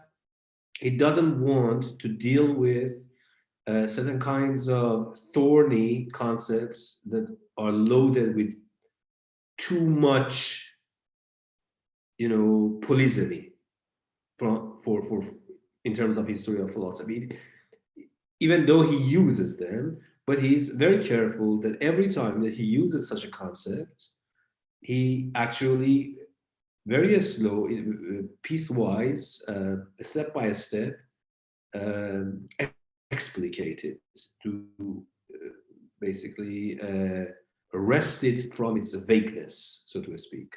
Speaker 2: it doesn't want to deal with certain kinds of thorny concepts that are loaded with too much, you know, polysemy for in terms of history of philosophy. Even though he uses them, but he's very careful that every time that he uses such a concept, he actually very slow, piecewise, step by step, explicate it to basically arrest it from its vagueness, so to speak.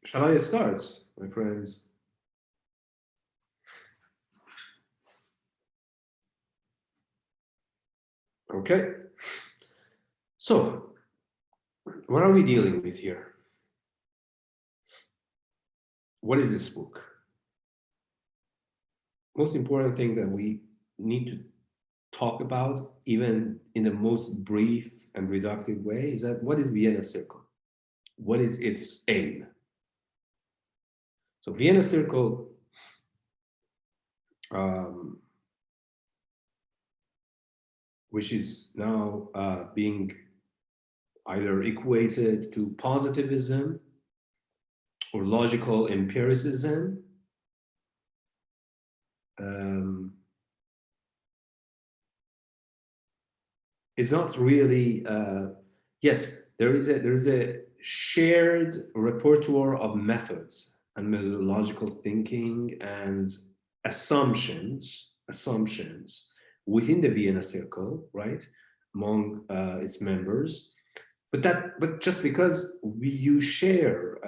Speaker 2: Shall I start, my friends? Okay. So, what are we dealing with here? What is this book? Most important thing that we need to talk about, even in the most brief and reductive way, is that what is Vienna Circle? What is its aim? So Vienna Circle which is now being either equated to positivism or logical empiricism. is not really, yes, there is a shared repertoire of methods and methodological thinking and assumptions within the Vienna Circle, right, among its members. But just because you share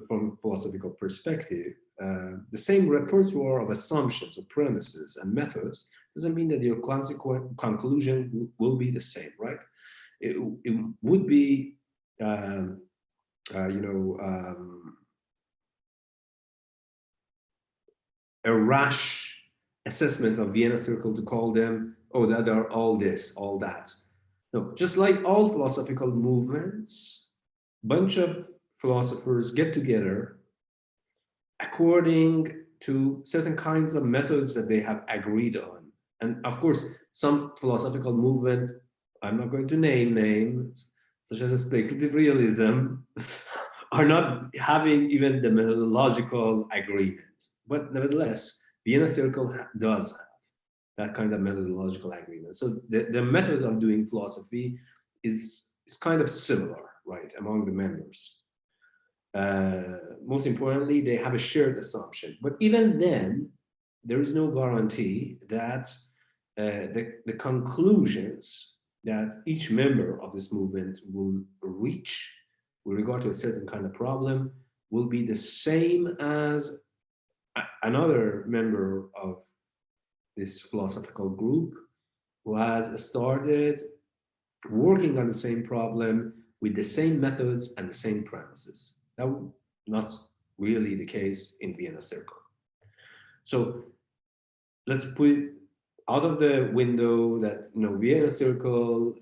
Speaker 2: from philosophical perspective the same repertoire of assumptions or premises and methods doesn't mean that your consequent conclusion will be the same, right? It would be, a rash assessment of Vienna Circle to call them, oh, that are all this, all that. No, just like all philosophical movements, bunch of philosophers get together according to certain kinds of methods that they have agreed on. And of course, some philosophical movement, I'm not going to name names, such as speculative realism, are not having even the methodological agreement. But nevertheless, Vienna Circle does have that kind of methodological agreement. So the method of doing philosophy is kind of similar, right, among the members. Most importantly, they have a shared assumption. But even then, there is no guarantee that the conclusions that each member of this movement will reach with regard to a certain kind of problem will be the same as another member of this philosophical group who has started working on the same problem with the same methods and the same premises. That was not really the case in Vienna Circle. So let's put out of the window that, Vienna Circle,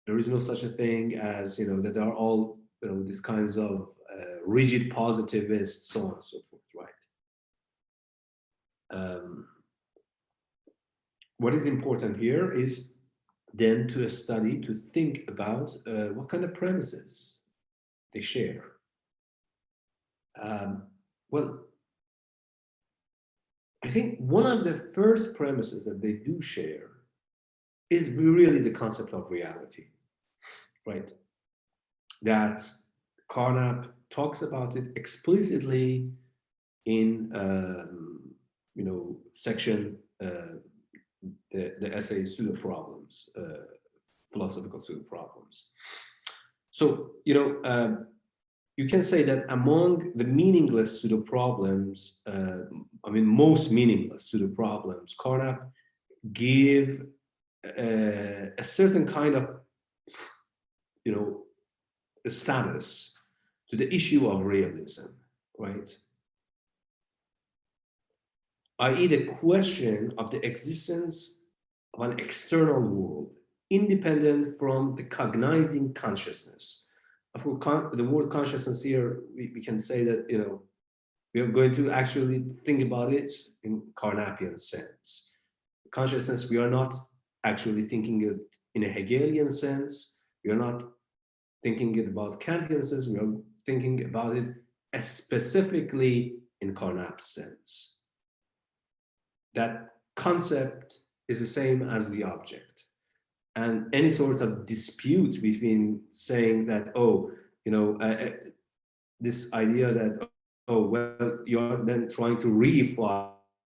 Speaker 2: there is no such a thing as, that are all, these kinds of rigid positivists, so on and so forth, right? What is important here is then to study, to think about what kind of premises they share. Well, I think one of the first premises that they do share is really the concept of reality, right? That Carnap talks about it explicitly in, section, the essay Pseudo Problems, philosophical pseudo problems. So, you can say that among the meaningless pseudo problems, most meaningless pseudo problems, Carnap give a certain kind of, a status to the issue of realism, right? i.e. the question of the existence of an external world, independent from the cognizing consciousness. Of course, the word consciousness here, we can say that, we are going to actually think about it in Carnapian sense. Consciousness, we are not actually thinking it in a Hegelian sense. We are not thinking it about Kantian sense. We are thinking about it specifically in Carnap's sense. That concept is the same as the object. And any sort of dispute between saying that, this idea that, you're then trying to reify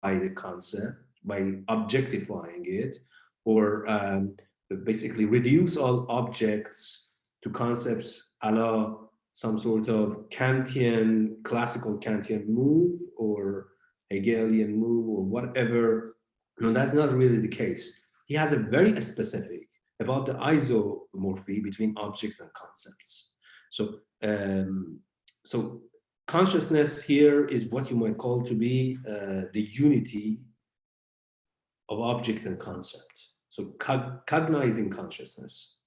Speaker 2: the concept by objectifying it, or basically reduce all objects to concepts a la some sort of Kantian, classical Kantian move, or Hegelian move, or whatever. No, that's not really the case. He has a very specific about the isomorphy between objects and concepts. So, so consciousness here is what you might call to be the unity of object and concept. So cognizing consciousness.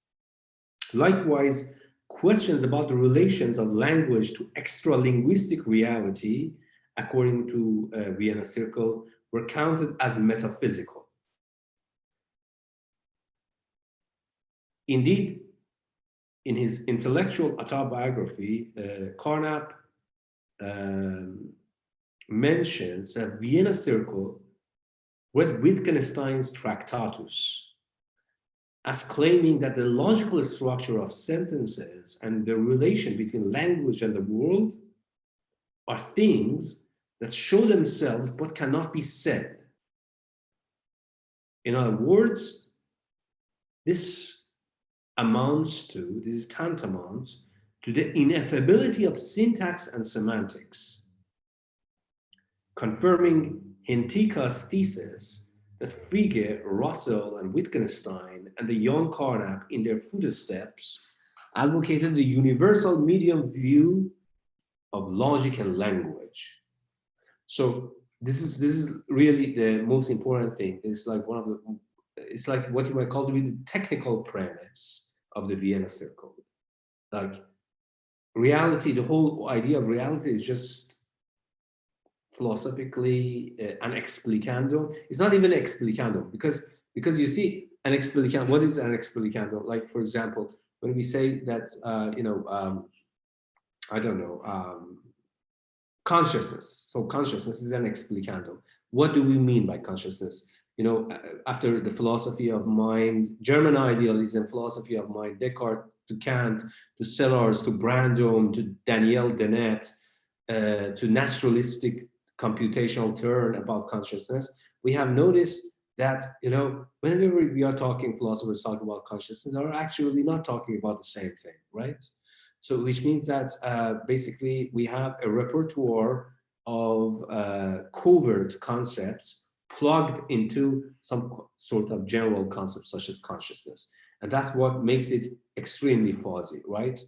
Speaker 2: Likewise, questions about the relations of language to extra-linguistic reality, according to Vienna Circle, were counted as metaphysical. Indeed, in his intellectual autobiography, Carnap mentions that Vienna Circle read Wittgenstein's Tractatus as claiming that the logical structure of sentences and the relation between language and the world are things that show themselves but cannot be said. In other words, this is tantamount to the ineffability of syntax and semantics, confirming Hintika's thesis that Frege, Russell, and Wittgenstein and the young Carnap in their footsteps advocated the universal medium view of logic and language. So this is really the most important thing. It's like it's like what you might call to be the technical premise of the Vienna Circle. Like reality, the whole idea of reality is just philosophically an explicando. It's not even explicando because you see an explicando. What is an explicando? Like, for example, when we say that I don't know, consciousness. So consciousness is an explicando. What do we mean by consciousness? You know, after the philosophy of mind, German idealism, philosophy of mind, Descartes to Kant, to Sellars, to Brandom, to Daniel Dennett, to naturalistic computational turn about consciousness, we have noticed that, you know, whenever we are talking, philosophers talk about consciousness, they're actually not talking about the same thing, right? So which means that basically we have a repertoire of covert concepts plugged into some sort of general concept such as consciousness. And that's what makes it extremely fuzzy, right?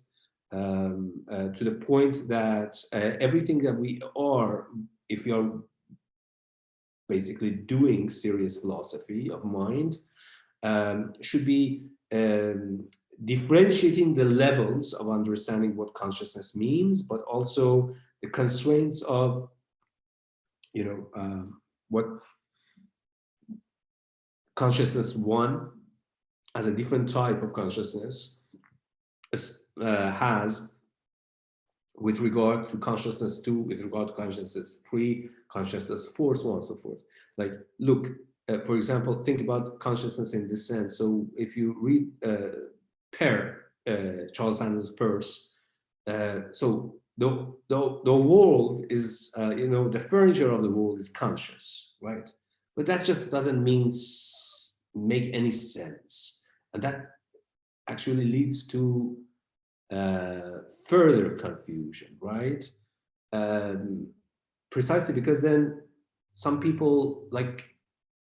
Speaker 2: To the point that everything that we are, if we are basically doing serious philosophy of mind, should be differentiating the levels of understanding what consciousness means, but also the constraints of, you know, what consciousness one as a different type of consciousness has with regard to consciousness 2, with regard to consciousness 3, consciousness 4, so on and so forth. Like, look, for example, think about consciousness in this sense. So if you read Charles Sanders Peirce, so the world is, you know, the furniture of the world is conscious, right? But that just doesn't make any sense. And that actually leads to further confusion, right? Precisely because then some people, like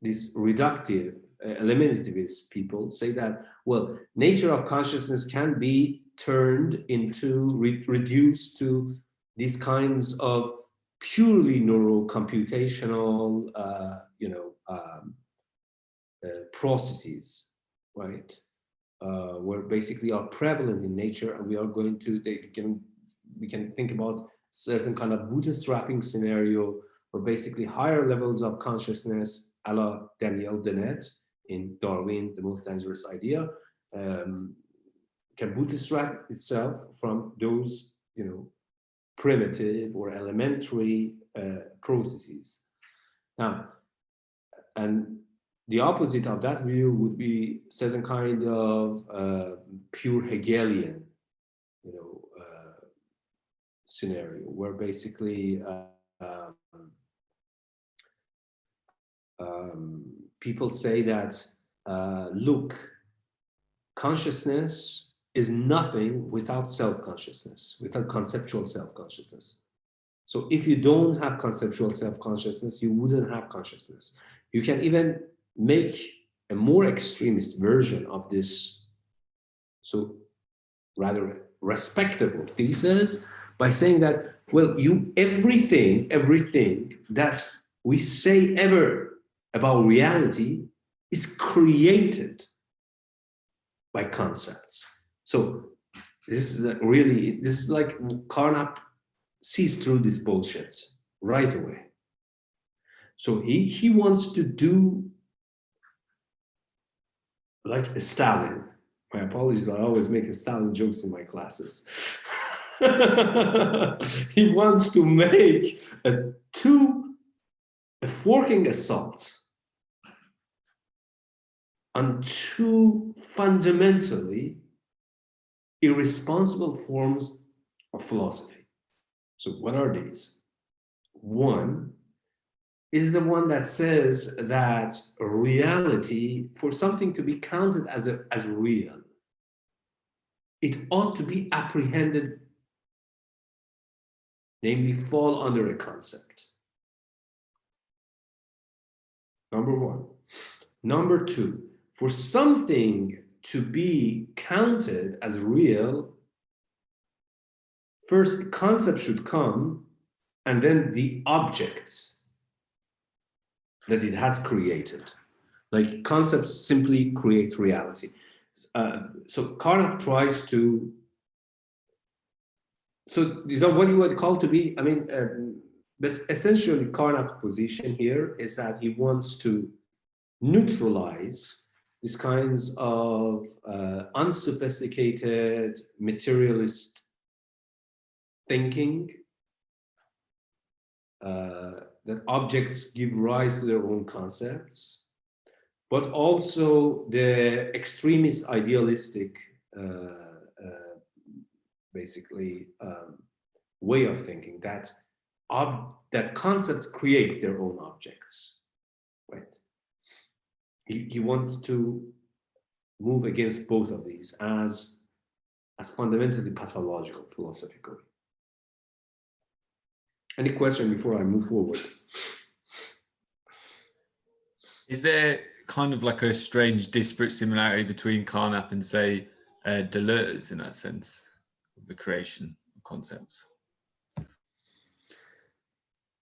Speaker 2: these reductive, eliminativist people, say that, well, nature of consciousness can be turned into, reduced to these kinds of purely neurocomputational, you know, processes, right? Where basically are prevalent in nature, and we are going to, we can think about certain kind of bootstrapping scenario where basically higher levels of consciousness, a la Daniel Dennett in Darwin, The Most Dangerous Idea, can bootstrap itself from those, you know, primitive or elementary processes. Now, and the opposite of that view would be certain kind of pure Hegelian, you know, scenario where basically people say that, look, consciousness is nothing without self-consciousness, without conceptual self-consciousness. So if you don't have conceptual self-consciousness, you wouldn't have consciousness. You can even make a more extremist version of this, so rather respectable thesis, by saying that, well, everything that we say ever about reality is created by concepts. So this is really, this is like Carnap sees through this bullshit right away. So he wants to do like a Stalin. My apologies, I always make Stalin jokes in my classes. He wants to make a forking assault on two fundamentally irresponsible forms of philosophy. So what are these? One is the one that says that reality, for something to be counted as real, it ought to be apprehended, namely fall under a concept. Number one. Number two, for something to be counted as real, first a concept should come, and then the objects that it has created. Like concepts simply create reality. So Carnap tries to, so is that what you would call to be, I mean, that's essentially Carnap's position here is that he wants to neutralize these kinds of unsophisticated materialist thinking, that objects give rise to their own concepts, but also the extremist idealistic basically way of thinking that that concepts create their own objects, right? He wants to move against both of these as fundamentally pathological philosophically. Any question before I move forward?
Speaker 4: Is there kind of like a strange disparate similarity between Carnap and, say, Deleuze in that sense of the creation of concepts?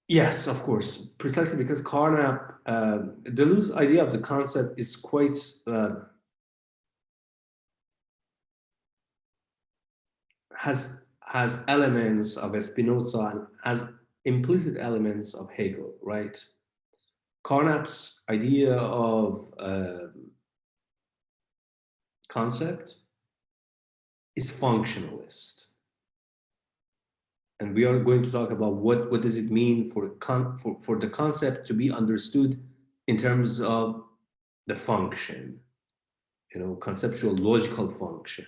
Speaker 2: Yes, of course, precisely because Carnap, Deleuze's idea of the concept is quite has elements of Spinoza and has implicit elements of Hegel, right? Carnap's idea of concept is functionalist. And we are going to talk about what does it mean for the concept to be understood in terms of the function, conceptual logical function.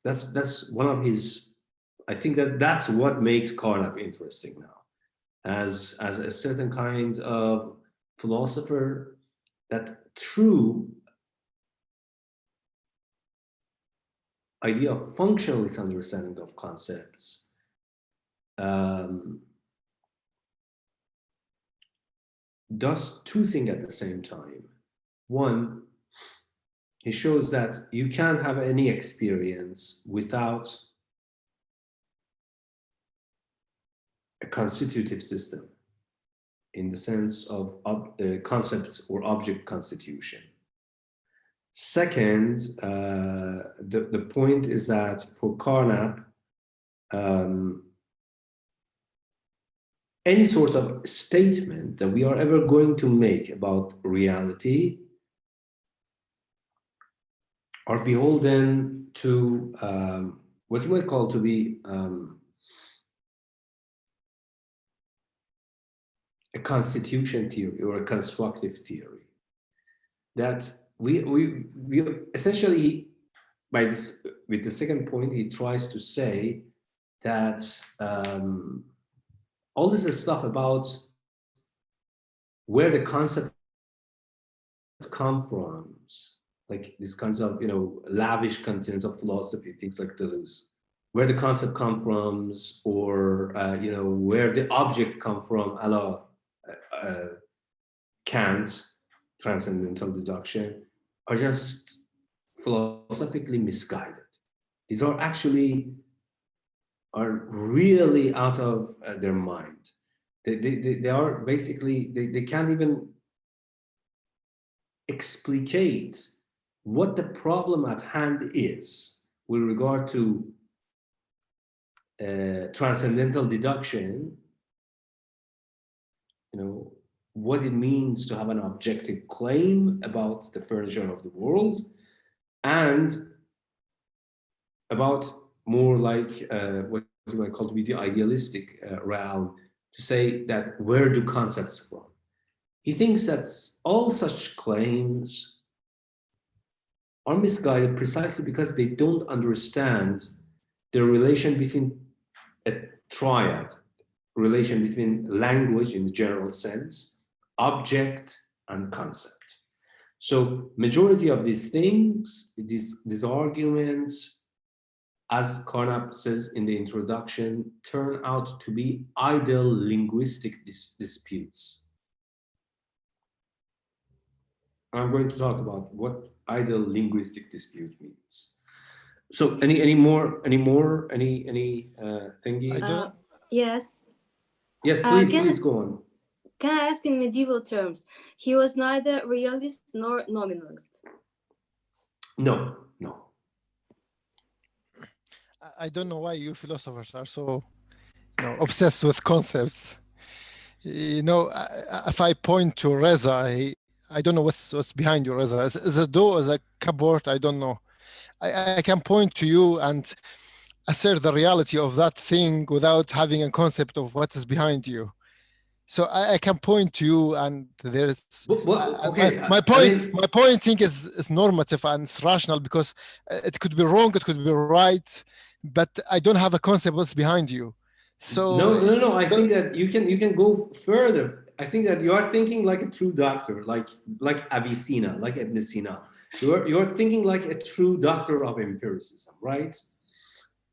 Speaker 2: That's one of his, I think that's what makes Carnap interesting now, as a certain kind of philosopher that through idea of functionalist understanding of concepts does two things at the same time. One, he shows that you can't have any experience without a constitutive system in the sense of concept or object constitution. Second, the point is that for Carnap, any sort of statement that we are ever going to make about reality are beholden to what you might call to be a constitution theory or a constructive theory. That we essentially, with the second point, he tries to say that all this stuff about where the concept come from, like these kinds of lavish continental philosophy, things like Deleuze, where the concept come from, or where the object come from, a la Kant, transcendental deduction, are just philosophically misguided. These are really out of their mind. They are basically, they can't even explicate what the problem at hand is with regard to transcendental deduction, what it means to have an objective claim about the furniture of the world, and about more like what you might call to be the idealistic realm, to say that where do concepts from? He thinks that all such claims are misguided precisely because they don't understand the relation between a triad, relation between language in the general sense, object, and concept. So majority of these things, these arguments, as Carnap says in the introduction, turn out to be idle linguistic disputes. I'm going to talk about what idle linguistic dispute means. So any more thingy?
Speaker 15: Yes.
Speaker 2: Yes, please go on.
Speaker 15: Can I ask in medieval terms? He was neither realist nor nominalist.
Speaker 2: No.
Speaker 16: I don't know why you philosophers are so, obsessed with concepts. If I point to Reza, I don't know what's behind you, Reza. Is a door, is a cupboard? I don't know. I can point to you and assert the reality of that thing without having a concept of what is behind you. So I can point to you, and there's
Speaker 2: okay.
Speaker 16: My pointing is normative and it's rational because it could be wrong, it could be right, but I don't have a concept what's behind you. So
Speaker 2: no. I think that you can go further. I think that you are thinking like a true doctor, like Avicenna, like Ibn Sina. You're thinking like a true doctor of empiricism, right?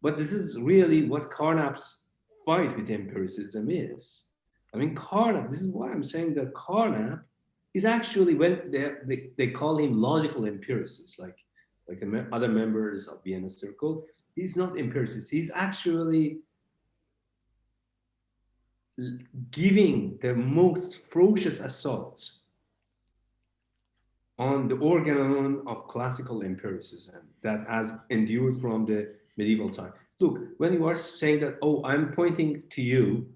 Speaker 2: But this is really what Carnap's fight with empiricism is. I mean, Carnap, this is why I'm saying that Carnap is actually, when they call him logical empiricist, like the other members of Vienna Circle, he's not empiricist. He's actually giving the most ferocious assault on the organon of classical empiricism that has endured from the medieval time. Look, when you are saying that, oh, I'm pointing to you,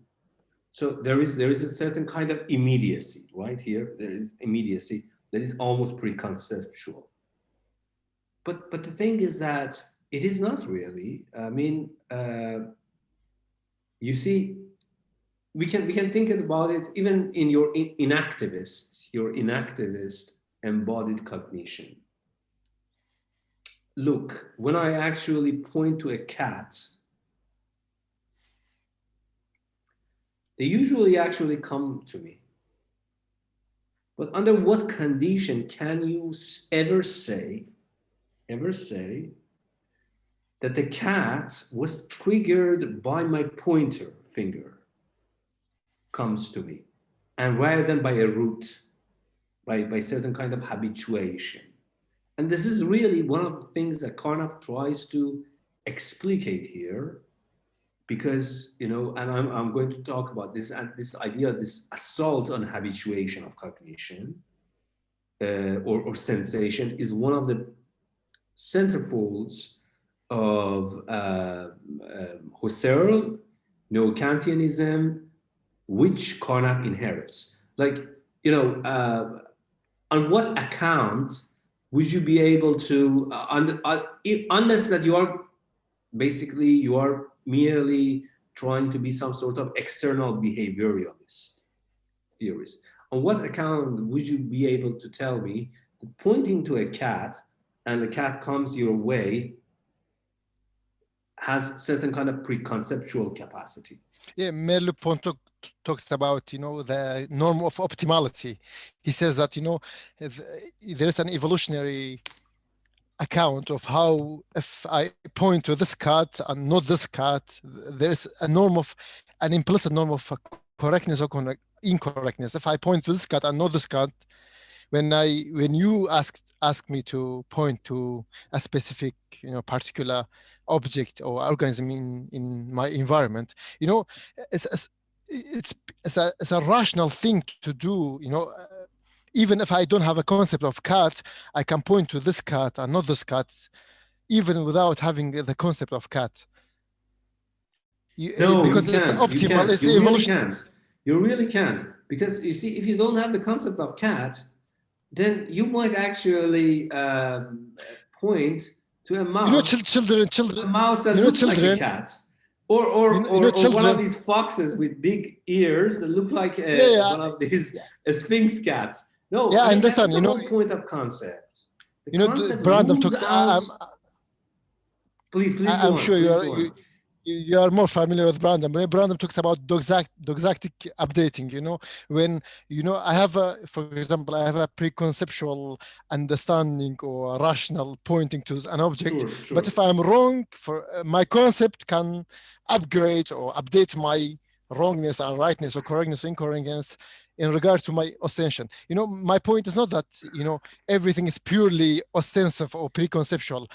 Speaker 2: so there is a certain kind of immediacy right here. There is immediacy that is almost preconceptual. But the thing is that it is not really. I mean, you see, we can think about it even in your inactivist embodied cognition. Look, when I actually point to a cat, they usually actually come to me. But under what condition can you ever say that the cat was triggered by my pointer finger comes to me, and rather than by a root, by certain kind of habituation? And this is really one of the things that Carnap tries to explicate here, because, and I'm going to talk about this, and this idea, this assault on habituation of cognition or sensation is one of the centerfolds of Husserl, neo-Kantianism, which Carnap inherits. Like, on what account would you be able to, unless that you are merely trying to be some sort of external behavioralist theorist, on what account would you be able to tell me that pointing to a cat and the cat comes your way has certain kind of preconceptual capacity?
Speaker 16: Yeah, Merleau-Ponty talks about, the norm of optimality. He says that, there is an evolutionary account of how, if I point to this cat and not this cat, there's an implicit norm of correctness or incorrectness. If I point to this cat and not this cat, when you ask me to point to a specific, particular object or organism in my environment, it's a rational thing to do. Even if I don't have a concept of cat, I can point to this cat and not this cat, even without having the concept of cat. Because it's optimal. It's evolution.
Speaker 2: You really can't. Because you see, if you don't have the concept of cat, then you might actually point to a mouse.
Speaker 16: Children.
Speaker 2: A mouse that looks like a cat. Or one of these foxes with big ears that look like one of these sphinx cats. No,
Speaker 16: I understand.
Speaker 2: That's the whole point of concept.
Speaker 16: You know, Brandon talks.
Speaker 2: Please go
Speaker 16: I'm
Speaker 2: on.
Speaker 16: sure
Speaker 2: Please
Speaker 16: you are more familiar with Brandon. Brandon talks about doxastic updating. You know, when I have for example, I have a preconceptual understanding or a rational pointing to an object.
Speaker 2: Sure.
Speaker 16: But if I'm wrong, for my concept can upgrade or update my wrongness or rightness or correctness or incorrectness in regard to my ostension. You know, my point is not that everything is purely ostensive or preconceptual.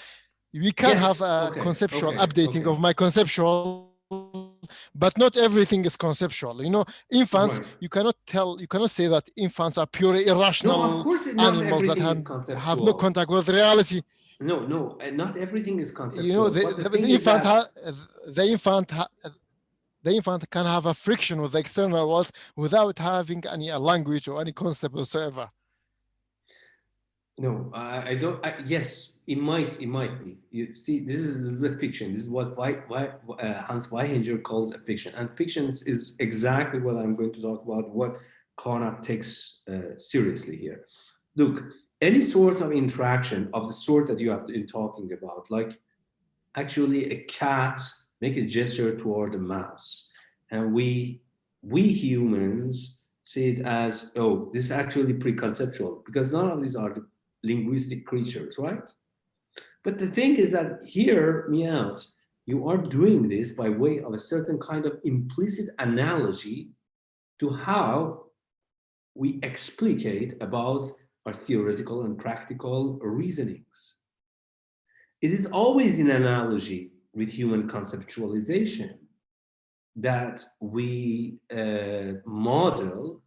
Speaker 16: We can have a conceptual updating of my conceptual, but not everything is conceptual. You know, infants, you cannot say that infants are purely irrational animals that have no contact with reality.
Speaker 2: No, not everything is conceptual.
Speaker 16: You know, the infant can have a friction with the external world without having any language or any concept whatsoever.
Speaker 2: No, I don't. Yes, it might be. You see, this is a fiction. This is what Hans Weihinger calls a fiction, and fiction is exactly what I'm going to talk about. What Carnap takes seriously here. Look, any sort of interaction of the sort that you have been talking about, like actually a cat make a gesture toward a mouse, and we humans see it as, oh, this is actually preconceptual, because none of these are linguistic creatures, right? But the thing is that, hear me out, you are doing this by way of a certain kind of implicit analogy to how we explicate about our theoretical and practical reasonings. It is always in analogy with human conceptualization that we model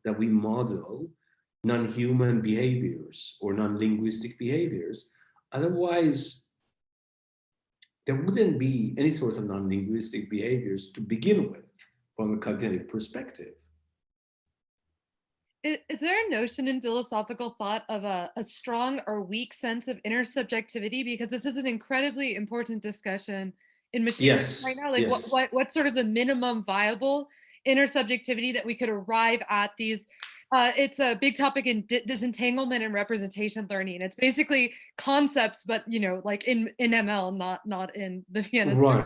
Speaker 2: non-human behaviors or non-linguistic behaviors. Otherwise, there wouldn't be any sort of non-linguistic behaviors to begin with from a cognitive perspective.
Speaker 20: Is there a notion in philosophical thought of a strong or weak sense of intersubjectivity? Because this is an incredibly important discussion in machine learning right now. Like what's sort of the minimum viable intersubjectivity that we could arrive at these? It's a big topic in disentanglement and representation learning. It's basically concepts, but like in ML, not in the Vienna.
Speaker 2: Right.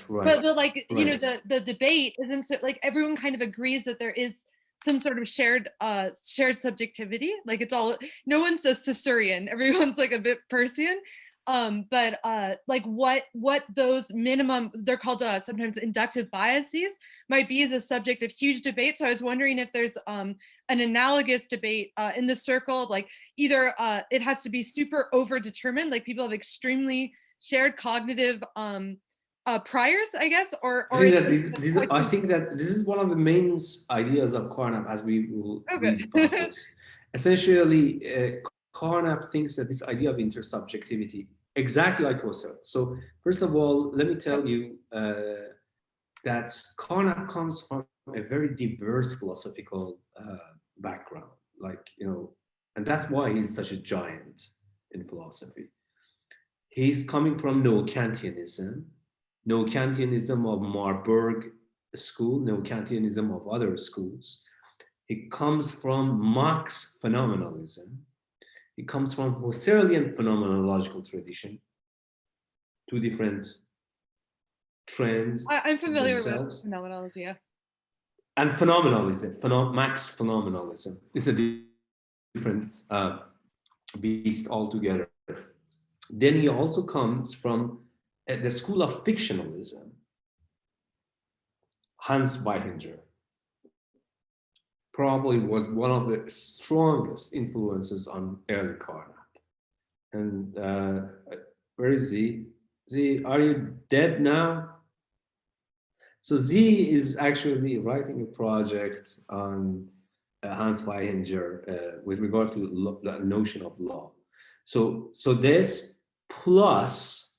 Speaker 20: But like the debate isn't so, like everyone kind of agrees that there is some sort of shared subjectivity. Like it's all, no one says Caesarean, everyone's like a bit Persian. But like what those minimum, they're called sometimes inductive biases, might be as a subject of huge debate. So I was wondering if there's an analogous debate in the circle of like either it has to be super over-determined, like people have extremely shared cognitive priors, I guess, or
Speaker 2: I think that this is one of the main ideas of Carnap, as we will read about this. Essentially, Carnap thinks that this idea of intersubjectivity, exactly like Husserl. So first of all, let me tell you that Carnap comes from a very diverse philosophical background, and that's why he's such a giant in philosophy. He's coming from neo-Kantianism of Marburg school, neo-Kantianism of other schools. He comes from Marx phenomenalism. He comes from Husserlian phenomenological tradition, two different trends.
Speaker 20: I'm familiar with phenomenology, yeah.
Speaker 2: And phenomenalism, Marx phenomenalism is a different beast altogether. Then he also comes from the school of fictionalism, Hans Weihinger probably was one of the strongest influences on early Carnap. And where is Z? Z, are you dead now? So Z is actually writing a project on Hans Weihinger with regard to the notion of law. So this plus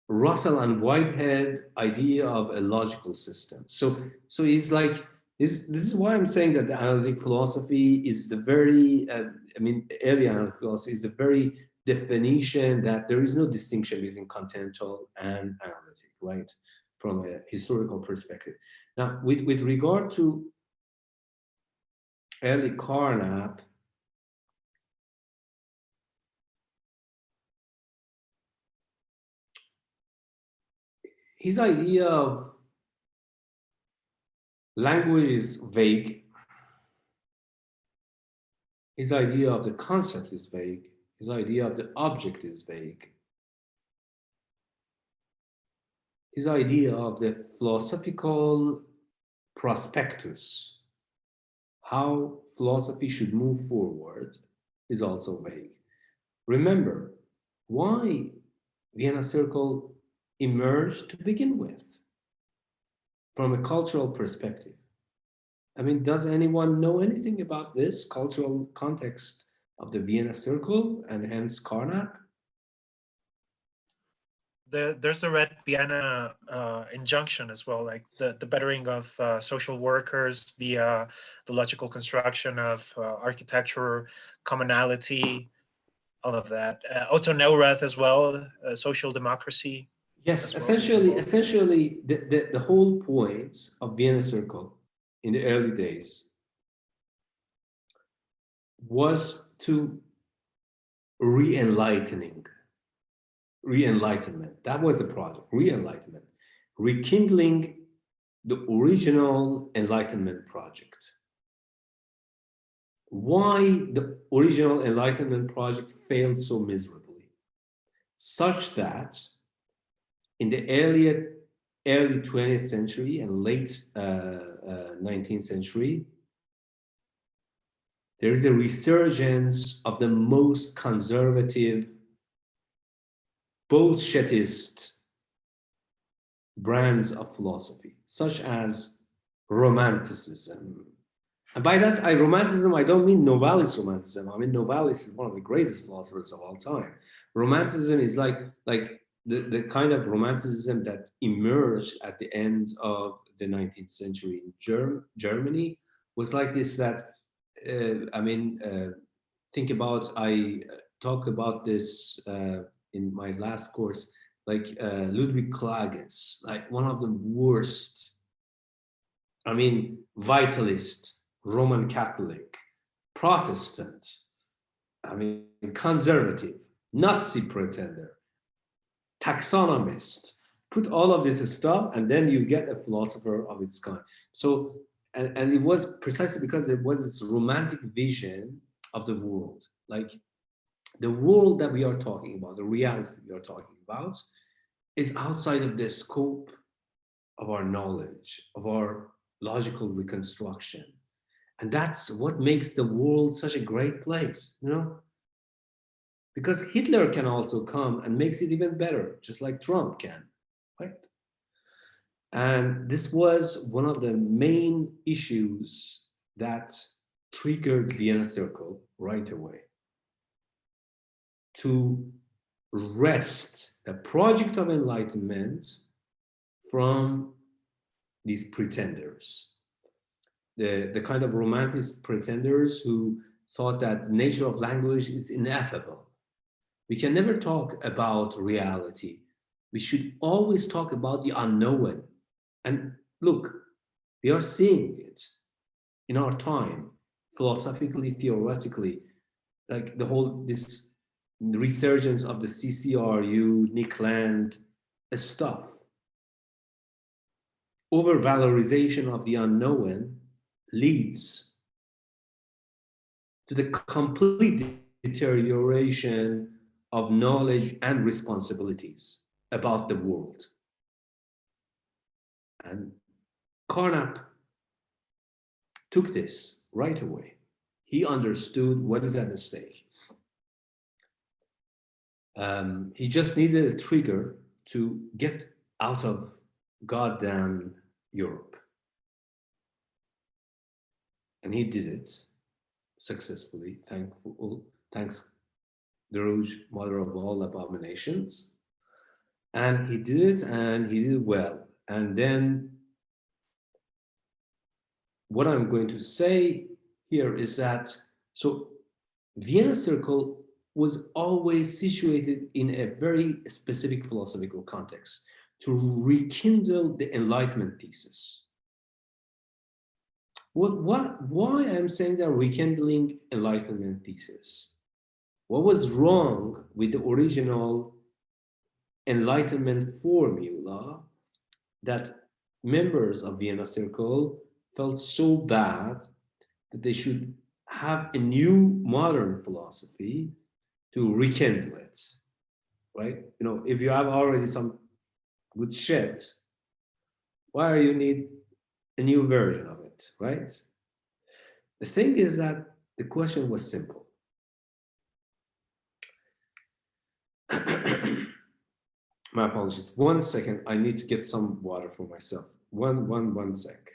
Speaker 2: Russell and Whitehead idea of a logical system. So he's like, this is why I'm saying that the analytic philosophy is the very, early analytic philosophy is a very definition that there is no distinction between continental and analytic, right? From a historical perspective. Now, with regard to early Carnap, his idea of language is vague. His idea of the concept is vague. His idea of the object is vague. His idea of the philosophical prospectus, how philosophy should move forward, is also vague. Remember, why Vienna Circle emerged to begin with from a cultural perspective? I mean, does anyone know anything about this cultural context of the Vienna Circle and hence Carnap?
Speaker 10: There's a Red Vienna injunction as well, like the bettering of social workers via the logical construction of architecture, commonality, all of that. Otto Neurath as well, social democracy.
Speaker 2: Yes,
Speaker 10: as well.
Speaker 2: essentially the whole point of Vienna Circle in the early days was to re-enlightenment. That was the project, re-enlightenment, rekindling the original Enlightenment project. Why the original Enlightenment project failed so miserably, such that in the early 20th century and late 19th century, there is a resurgence of the most conservative, Bolshevist brands of philosophy, such as Romanticism. And by that, Romanticism, I don't mean Novalis Romanticism. I mean, Novalis is one of the greatest philosophers of all time. Romanticism is like the kind of Romanticism that emerged at the end of the 19th century in Germany was like this, that, think about, I talked about this in my last course, like Ludwig Klages, like one of the worst, vitalist, Roman Catholic, Protestant, conservative, Nazi pretender, taxonomist, put all of this stuff, and then you get a philosopher of its kind. So, and it was precisely because it was this romantic vision of the world, like the world that we are talking about, the reality we are talking about, is outside of the scope of our knowledge, of our logical reconstruction. And that's what makes the world such a great place, Because Hitler can also come and makes it even better, just like Trump can, right? And this was one of the main issues that triggered Vienna Circle right away, to wrest the project of enlightenment from these pretenders, the kind of romantic pretenders who thought that the nature of language is ineffable. We can never talk about reality. We should always talk about the unknown. And look, we are seeing it in our time, philosophically, theoretically, like this resurgence of the CCRU, Nick Land stuff. Overvalorization of the unknown leads to the complete deterioration of knowledge and responsibilities about the world. And Carnap took this right away. He understood what is at stake. He just needed a trigger to get out of goddamn Europe. And he did it successfully, thanks the Rouge, mother of all abominations. And he did it, and he did it well. And then what I'm going to say here is that, so Vienna Circle was always situated in a very specific philosophical context, to rekindle the Enlightenment thesis. Why I'm saying that rekindling Enlightenment thesis? What was wrong with the original Enlightenment formula that members of Vienna Circle felt so bad that they should have a new modern philosophy to rekindle it, right? You know, if you have already some good shit, why you need a new version of it, right? The thing is that the question was simple. My apologies. 1 second. I need to get some water for myself. One sec.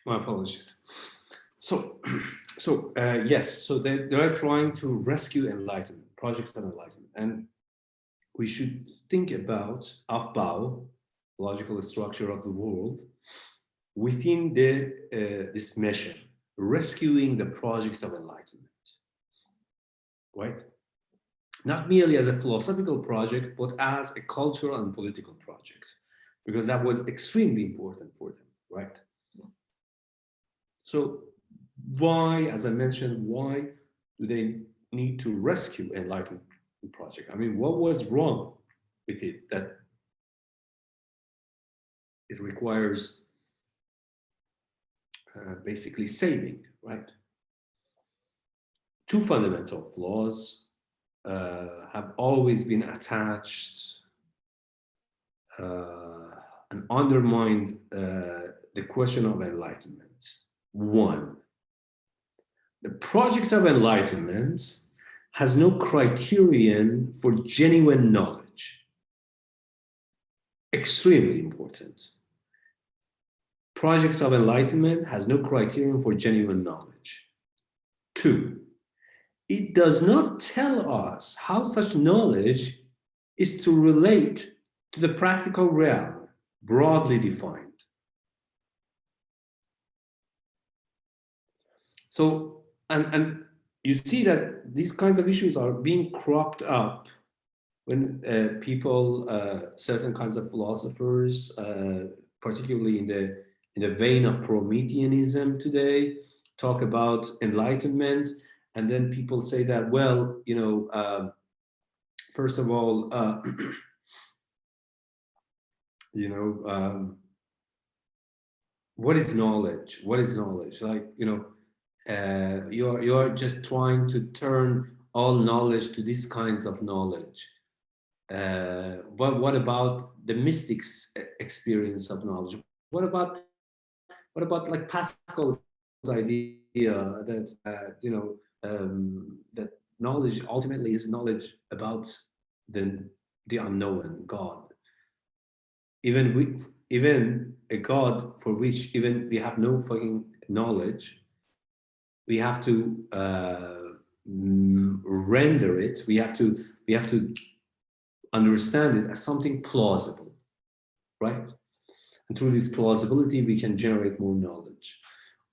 Speaker 2: My apologies. So yes, so they are trying to rescue enlightenment, project of enlightenment, and we should think about Aufbau, logical structure of the world, within this mission, rescuing the project of enlightenment, right? Not merely as a philosophical project, but as a cultural and political project, because that was extremely important for them, right? So why, as I mentioned, why do they need to rescue enlightenment project? I mean, what was wrong with it that it requires basically saving, right? Two fundamental flaws have always been attached and undermined the question of enlightenment. One, the project of enlightenment has no criterion for genuine knowledge. Extremely important. Project of enlightenment has no criterion for genuine knowledge. Two, it does not tell us how such knowledge is to relate to the practical realm, broadly defined. So, and you see that these kinds of issues are being cropped up when people, certain kinds of philosophers, particularly in the vein of Prometheanism today, talk about enlightenment, and then people say that, well, you know, first of all, you know, what is knowledge? What is knowledge? Like, you know, you're just trying to turn all knowledge to these kinds of knowledge. But what about the mystics' experience of knowledge? What about like Pascal's idea that you know, that knowledge ultimately is knowledge about the unknown, God. Even a God for which even we have no fucking knowledge, we have to render it. We have to understand it as something plausible, right? And through this plausibility, we can generate more knowledge.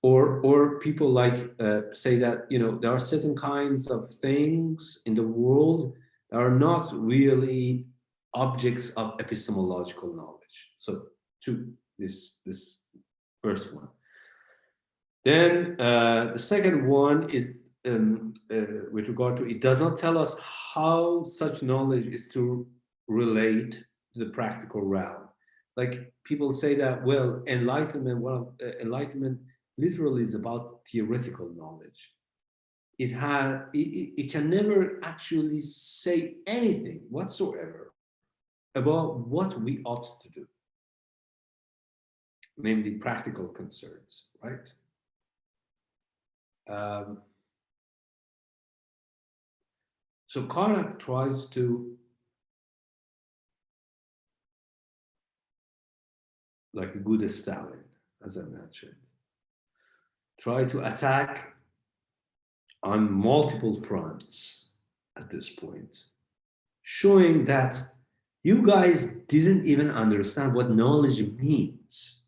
Speaker 2: Or people like say that, you know, there are certain kinds of things in the world that are not really objects of epistemological knowledge. So to this first one. Then the second one is with regard to, it does not tell us how such knowledge is to relate to the practical realm. Like people say that, well, enlightenment literally is about theoretical knowledge. it can never actually say anything whatsoever about what we ought to do, namely practical concerns, right? So Carnap tries to, like a good Stalin, as I mentioned, try to attack on multiple fronts at this point, showing that you guys didn't even understand what knowledge means.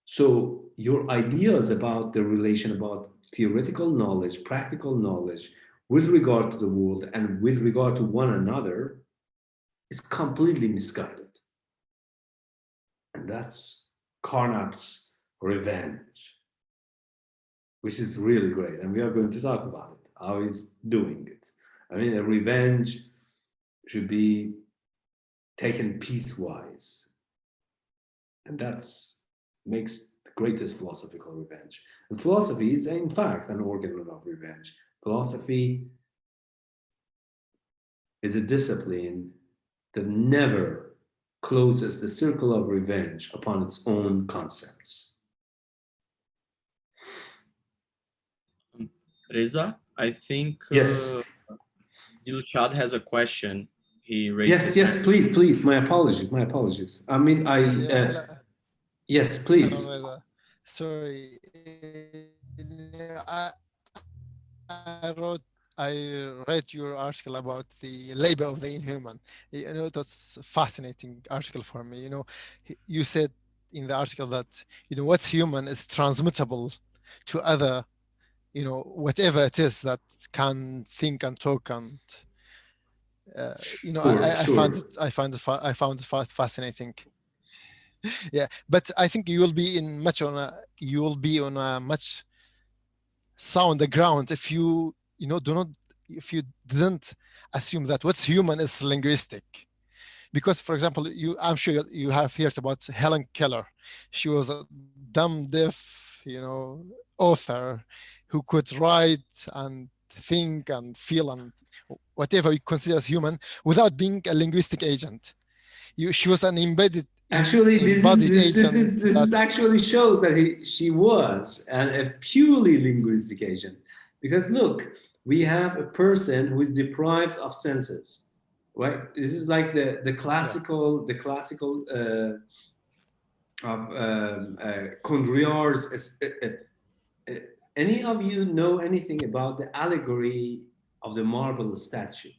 Speaker 2: So your ideas about the relation about theoretical knowledge, practical knowledge, with regard to the world and with regard to one another is completely misguided. And that's Carnap's revenge, which is really great. And we are going to talk about it, how he's doing it. I mean, a revenge should be taken piecewise. And that's makes the greatest philosophical revenge. And philosophy is, in fact, an organ of revenge. Philosophy is a discipline that never closes the circle of revenge upon its own concepts.
Speaker 5: Reza, I think
Speaker 2: yes.
Speaker 5: Dilshad has a question. He raised
Speaker 2: yes, please. My apologies. I mean, yes, please.
Speaker 16: Sorry. I read your article about the labor of the inhuman. You know, that's a fascinating article for me. You know, you said in the article that, you know, what's human is transmittable to other, you know, whatever it is that can think and talk and, you know, I found it fascinating. Yeah, but I think you will be on a much sound ground if you didn't assume that what's human is linguistic. Because, for example, I'm sure you have heard about Helen Keller. She was a dumb, deaf, you know, author who could write and think and feel and whatever we consider as human without being a linguistic agent. She was an embedded.
Speaker 2: Actually, this actually shows that she was a purely linguistic agent. Because look, we have a person who is deprived of senses, right? This is like the classical of Condriar's. Any of you know anything about the allegory of the marble statue?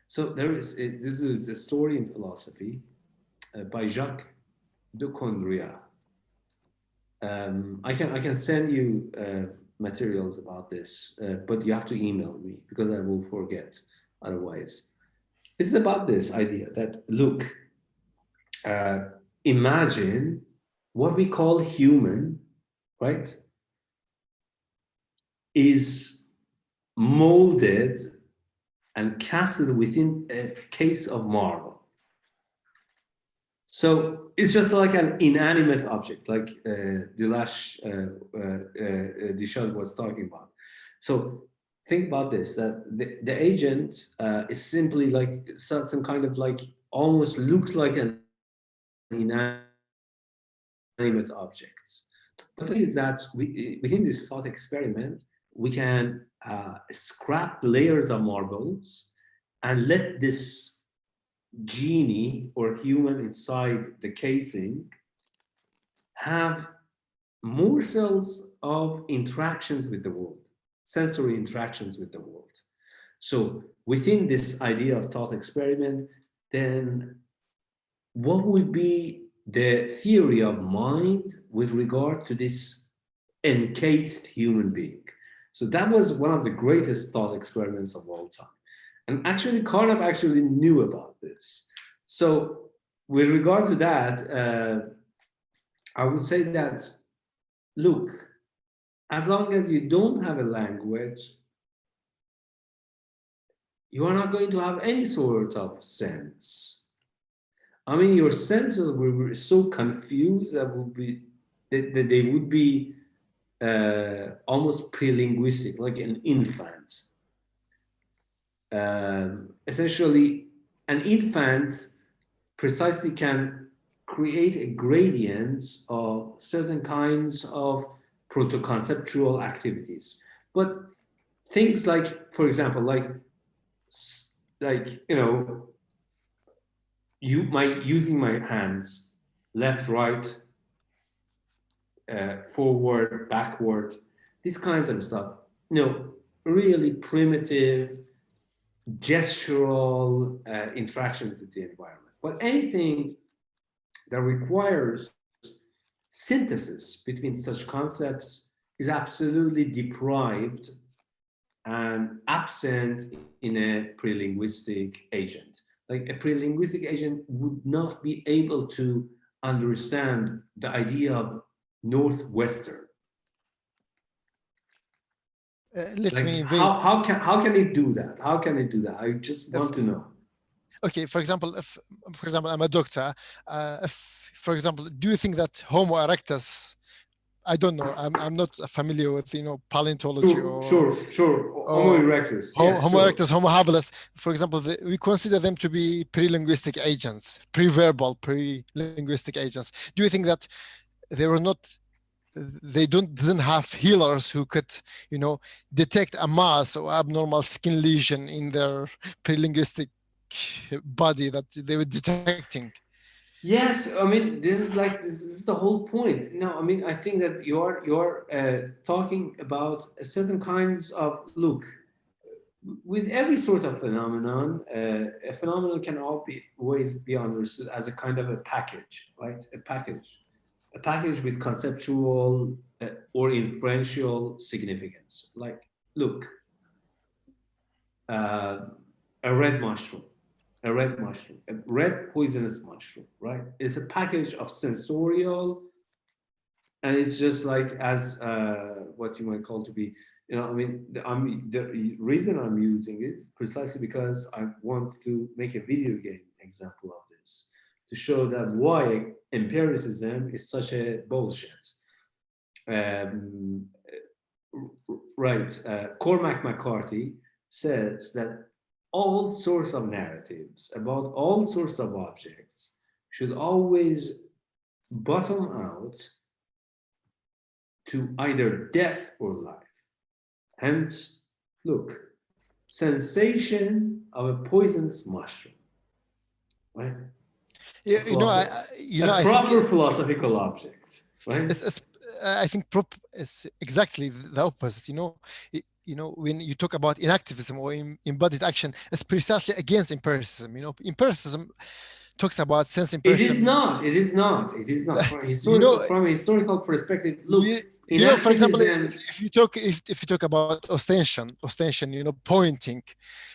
Speaker 2: So this is a story in philosophy by Jacques de Condriar. I can send you materials about this, but you have to email me because I will forget otherwise. It's about this idea that, look, imagine what we call human, right, is molded and casted within a case of marble. So it's just like an inanimate object, like Dilshad was talking about. So think about this, that the agent is simply like something kind of like, almost looks like an inanimate object. But the thing is that within this thought experiment, we can scrap layers of marbles and let this genie or human inside the casing have morsels of interactions with the world, sensory interactions with the world. So within this idea of thought experiment, then what would be the theory of mind with regard to this encased human being? So that was one of the greatest thought experiments of all time. And actually, Carnap actually knew about this. So with regard to that, I would say that, look, as long as you don't have a language, you are not going to have any sort of sense. I mean, your senses will be so confused that will be they would be almost pre-linguistic, like an infant. Essentially, an infant precisely can create a gradient of certain kinds of proto-conceptual activities. But things like, for example, like you know, using my hands, left, right, forward, backward, these kinds of stuff. Really primitive, gestural interaction with the environment. But anything that requires synthesis between such concepts is absolutely deprived and absent in a pre-linguistic agent. Like a pre-linguistic agent would not be able to understand the idea of Northwestern. How can it do that? How can it do that? I just want to know.
Speaker 16: Okay, for example, if I'm a doctor, for example, do you think that Homo erectus, I don't know, I'm not familiar with paleontology
Speaker 2: Sure. Homo erectus. Yes,
Speaker 16: Homo erectus, Homo habilis, for example, we consider them to be pre-linguistic agents, pre-verbal, pre-linguistic agents. Do you think that they didn't have healers who could, detect a mass or abnormal skin lesion in their pre-linguistic body that they were detecting?
Speaker 2: Yes, I mean, this is the whole point. No, I mean, I think that you're talking about certain kinds of, look, with every sort of phenomenon, a phenomenon can always be understood as a kind of a package, right? A package with conceptual or inferential significance. Like, look, a red mushroom, a red poisonous mushroom, right? It's a package of sensorial, and it's just like as what you might call to be, I mean, the reason I'm using it precisely because I want to make a video game example of this to show that why empiricism is such a bullshit. Cormac McCarthy says that all sorts of narratives about all sorts of objects should always bottom out to either death or life. Hence, look, sensation of a poisonous mushroom, right?
Speaker 16: I
Speaker 2: proper
Speaker 16: think
Speaker 2: philosophical object, right?
Speaker 16: I think it's exactly the opposite. When you talk about inactivism or embodied action, it's precisely against empiricism. Empiricism talks about sense impression.
Speaker 2: It is not. From a historical perspective, look.
Speaker 16: For example, if you talk about ostension, pointing.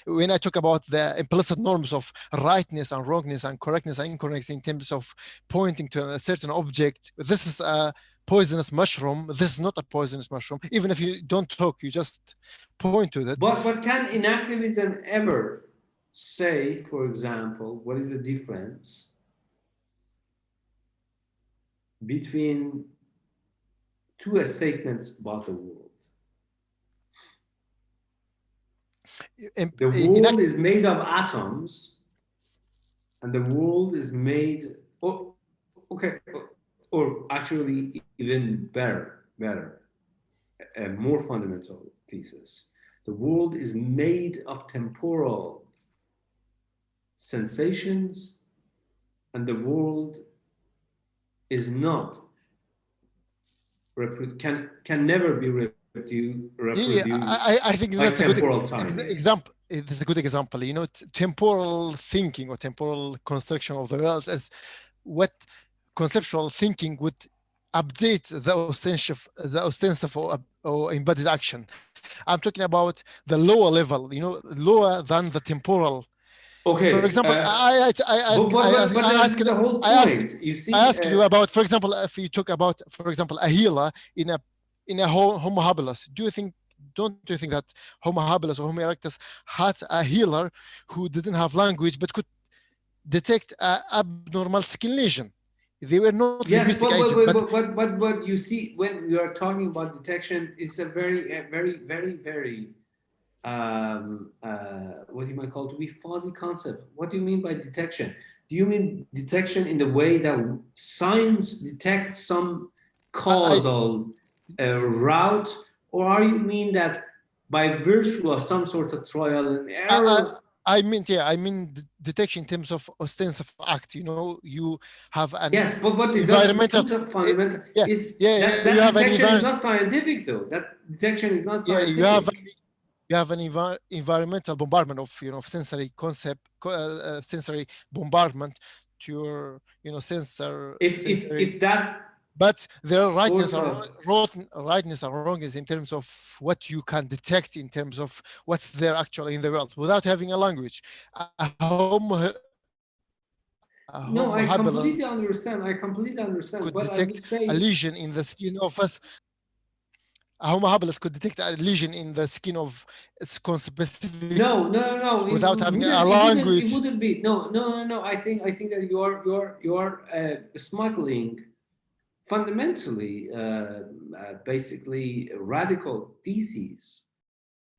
Speaker 16: When I talk about the implicit norms of rightness and wrongness and correctness and incorrectness in terms of pointing to a certain object, this is a poisonous mushroom. This is not a poisonous mushroom. Even if you don't talk, you just point to that.
Speaker 2: But can inactivism ever say, for example, what is the difference between two statements about the world? The world is made of atoms, and the world is made, or actually even better, a more fundamental thesis. The world is made of temporal sensations, and the world is not can never be reproduced.
Speaker 16: I think that's a good example. This is a good example. Temporal thinking or temporal construction of the world is what conceptual thinking would update the ostensive or embodied action. I'm talking about the lower level, lower than the temporal.
Speaker 2: Okay.
Speaker 16: For example, I asked you about, for example, if you talk about, for example, a healer in a Homo habilis. Don't you think that Homo habilis or Homo erectus had a healer who didn't have language but could detect an abnormal skin lesion They were not
Speaker 2: Yes,
Speaker 16: linguistic agents,
Speaker 2: but you see, when we are talking about detection, it's a very what you might call to be fuzzy concept. What do you mean by detection? Do you mean detection in the way that science detects some causal route, or are you mean that by virtue of some sort of trial and error?
Speaker 16: I mean detection in terms of ostensive act. You know, you have an
Speaker 2: but
Speaker 16: environmental
Speaker 2: fundamental. That detection is not scientific, though. That detection is not scientific.
Speaker 16: You have an environmental bombardment of, you know, sensory concept, sensory bombardment to your, you know, sensor.
Speaker 2: If that.
Speaker 16: But their rightness or wrongness in terms of what you can detect in terms of what's there actually in the world without having a language.
Speaker 2: No, I completely understand.
Speaker 16: Could
Speaker 2: but
Speaker 16: detect
Speaker 2: I would say
Speaker 16: a lesion in the skin of us. A Homo habilis could detect a lesion in the skin of its conspecific.
Speaker 2: No.
Speaker 16: Without having a language.
Speaker 2: It wouldn't be. No. I think that you're smuggling fundamentally, basically radical theses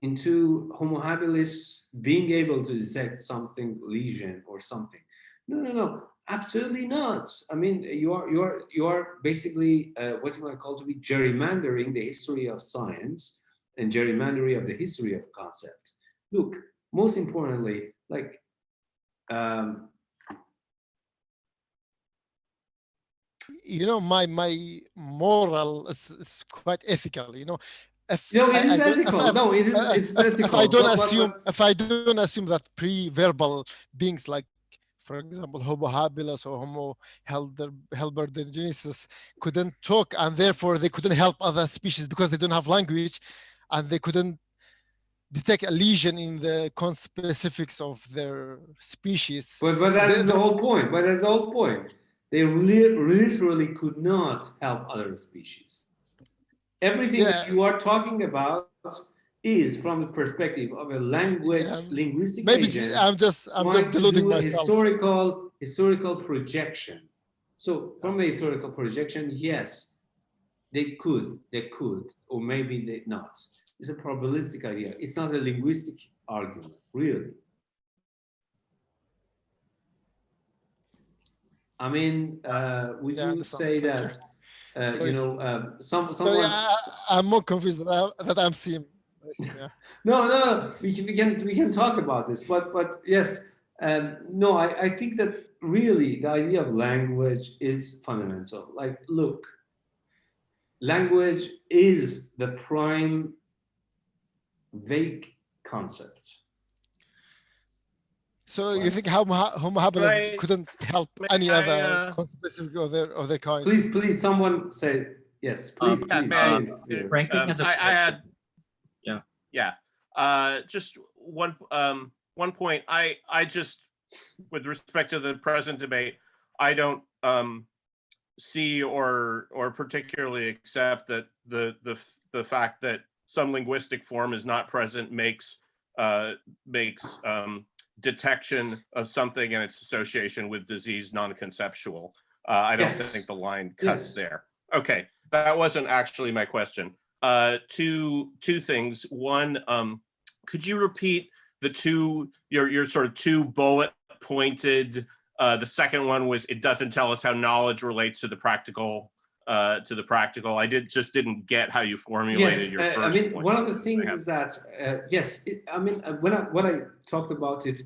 Speaker 2: into Homo habilis being able to detect something, lesion or something. No, absolutely not. I mean, you are basically what you might call to be gerrymandering the history of science and gerrymandering of the history of concept. Look, most importantly, like.
Speaker 16: You know, my moral is quite ethical. You know, if I don't assume that pre-verbal beings like, for example, Homo habilis or Homo heidelbergensis couldn't talk, and therefore they couldn't help other species because they don't have language, and they couldn't detect a lesion in the conspecifics of their species.
Speaker 2: But that's the whole point. They literally could not help other species. Everything that you are talking about is from the perspective of a linguistic
Speaker 16: maybe
Speaker 2: agent.
Speaker 16: I'm just deluding myself.
Speaker 2: Historical projection. So from a historical projection, yes, they could, or maybe they not. It's a probabilistic idea. It's not a linguistic argument, really. I mean, would you say that, you know, someone...
Speaker 16: Sorry, I'm more confused that I'm seeing. Yeah.
Speaker 2: No, we can talk about this, but yes, no, I think that really the idea of language is fundamental. Like, look, language is the prime vague concept.
Speaker 16: So you think Homo habilis couldn't help any other specific of their kind?
Speaker 2: Please, someone say yes. Please.
Speaker 5: Franklin has a question.
Speaker 17: Just one point. I just, with respect to the present debate, I don't see or particularly accept that the fact that some linguistic form is not present makes detection of something and its association with disease non-conceptual. I don't think the line cuts there. Okay, that wasn't actually my question. Two things. One, could you repeat your sort of two bullet pointed? The second one was, it doesn't tell us how knowledge relates to the practical. I didn't get how you formulated your first
Speaker 2: I mean,
Speaker 17: point.
Speaker 2: one of the things is that what I talked about it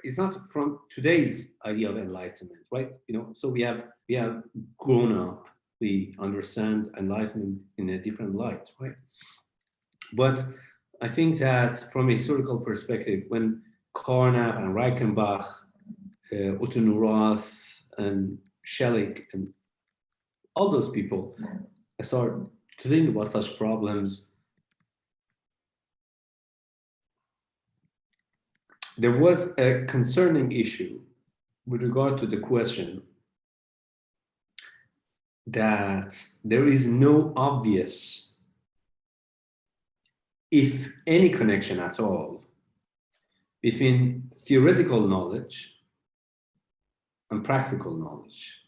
Speaker 2: is not from today's idea of enlightenment, right? You know, so we have grown up, we understand enlightenment in a different light, right? But I think that from a historical perspective, when Carnap and Reichenbach, Otto Neurath and Schelling and all those people start to think about such problems, there was a concerning issue with regard to the question that there is no obvious, if any connection at all, between theoretical knowledge and practical knowledge.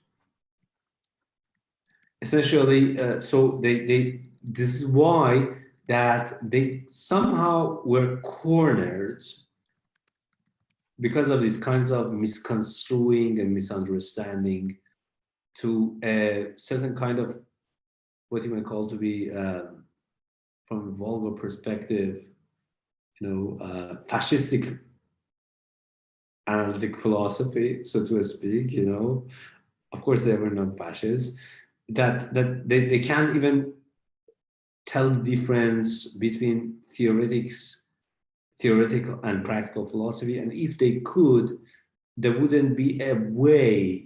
Speaker 2: essentially, so this is why that they somehow were cornered because of these kinds of misconstruing and misunderstanding to a certain kind of what you might call to be, from a vulgar perspective, fascistic analytic philosophy, so to speak. Of course they were not fascists. That they can't even tell the difference between theoretical and practical philosophy, and if they could, there wouldn't be a way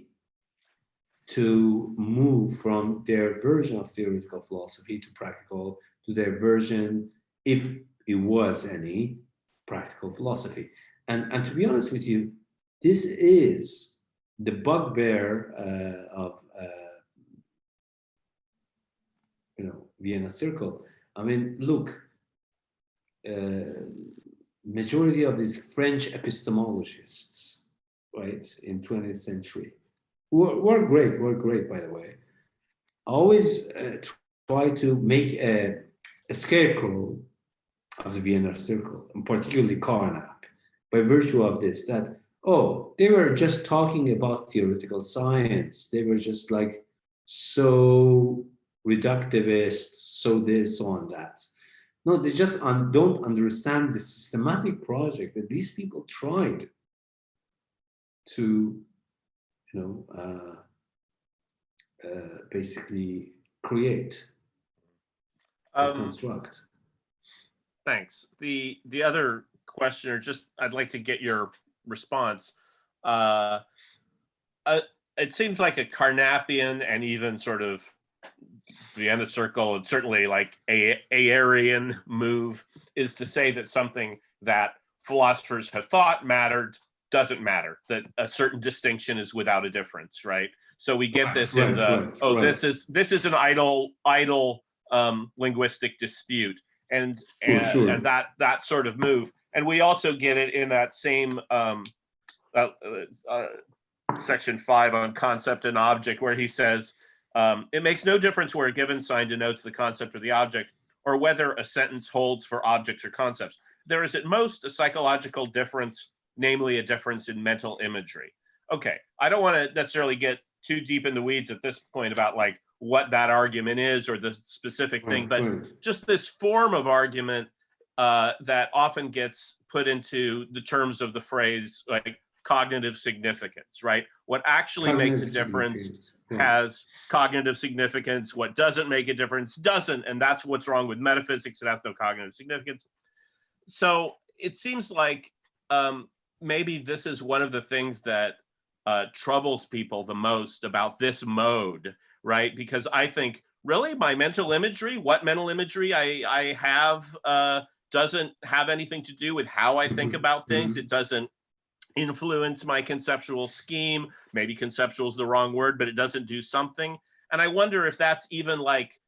Speaker 2: to move from their version of theoretical philosophy to practical, to their version, if it was any practical philosophy. And to be honest with you, this is the bugbear of Vienna Circle. I mean, look, majority of these French epistemologists, right, in 20th century, were great, by the way, always try to make a scarecrow of the Vienna Circle, and particularly Carnap, by virtue of this, that, they were just talking about theoretical science. They were just like so reductivist, so this, so on that. No, they just don't understand the systematic project that these people tried to, basically create or construct.
Speaker 17: Thanks. The other question, or just I'd like to get your response. It seems like a Carnapian and even sort of Vienna Circle, and certainly like a Aryan move, is to say that something that philosophers have thought mattered doesn't matter, that a certain distinction is without a difference, right? So we get this in the this is an idle linguistic dispute, and that sort of move, and we also get it in that same section 5 on concept and object, where he says it makes no difference where a given sign denotes the concept or the object, or whether a sentence holds for objects or concepts. There is at most a psychological difference, namely a difference in mental imagery. Okay, I don't want to necessarily get too deep in the weeds at this point about like what that argument is or the specific thing, but just this form of argument that often gets put into the terms of the phrase like cognitive significance, right? What actually makes a difference has cognitive significance. What doesn't make a difference doesn't, and that's what's wrong with metaphysics. It has no cognitive significance. So it seems like maybe this is one of the things that troubles people the most about this mode, right? Because I think, really, my mental imagery, what mental imagery I have doesn't have anything to do with how I think about things. It doesn't influence my conceptual scheme. Maybe conceptual is the wrong word, but it doesn't do something. And I wonder if that's even like,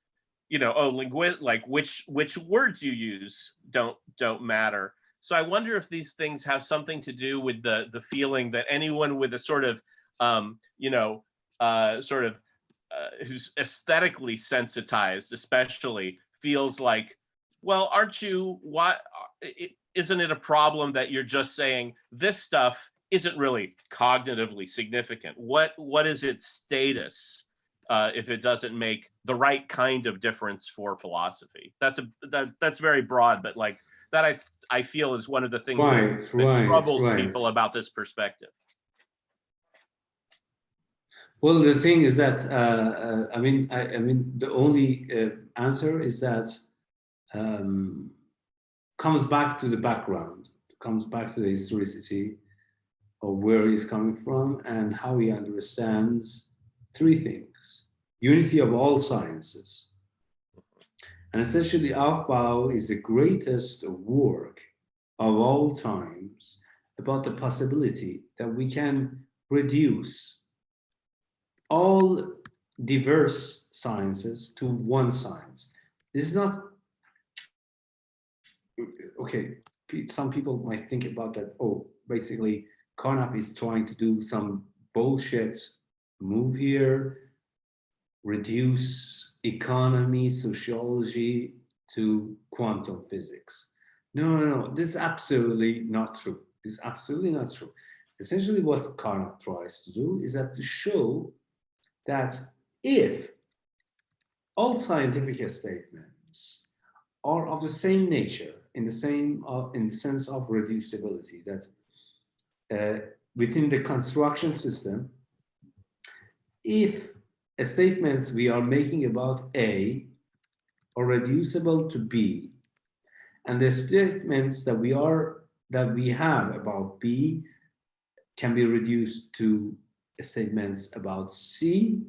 Speaker 17: like which words you use don't matter. So I wonder if these things have something to do with the feeling that anyone with a sort of who's aesthetically sensitized, especially, feels like, well, aren't you? Isn't it a problem that you're just saying this stuff isn't really cognitively significant? What is its status if it doesn't make the right kind of difference for philosophy? That's very broad, but like that I feel is one of the things that troubles people about this perspective.
Speaker 2: Well, the thing is that I mean the only answer is that comes back to the background, comes back to the historicity of where he's coming from and how he understands three things: unity of all sciences. And essentially, Aufbau is the greatest work of all times about the possibility that we can reduce all diverse sciences to one science. This is not, okay, some people might think about that, basically Carnap is trying to do some bullshit move here. reduce economy, sociology to quantum physics. No, this is absolutely not true. This is absolutely not true. Essentially what Carnap tries to do is that to show that if all scientific statements are of the same nature, in the sense of reducibility, that within the construction system, if statements we are making about A are reducible to B, and the statements that we have about B can be reduced to statements about C,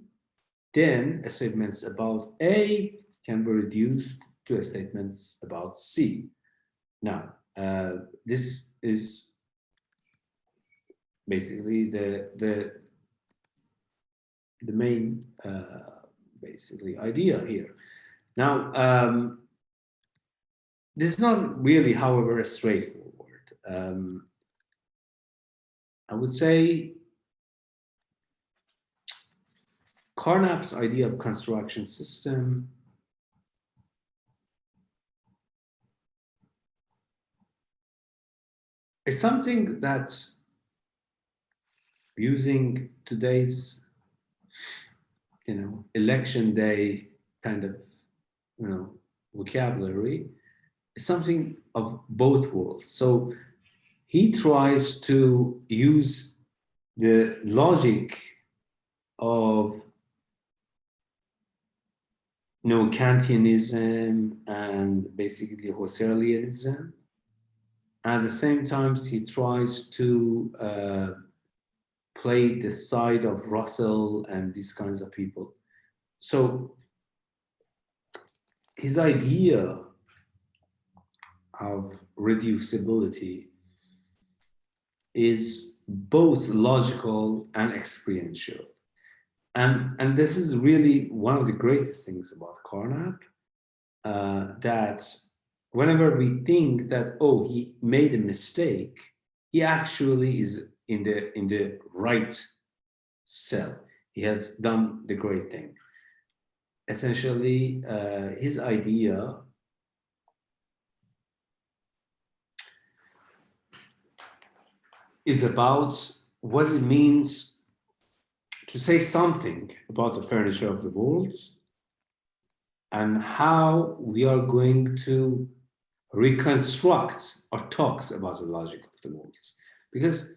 Speaker 2: then statements about A can be reduced to statements about C. Now, this is basically the main basically idea here. Now, this is not really, however, straightforward. I would say Carnap's idea of construction system is something that, using today's election day kind of vocabulary, is something of both worlds. So he tries to use the logic of neo-Kantianism and basically Husserlianism. At the same time, he tries to play the side of Russell and these kinds of people. So his idea of reducibility is both logical and experiential. And this is really one of the greatest things about Carnap, that whenever we think that, oh, he made a mistake, he actually is in the right cell. He has done the great thing. Essentially, his idea is about what it means to say something about the furniture of the world and how we are going to reconstruct our talks about the logic of the world. Because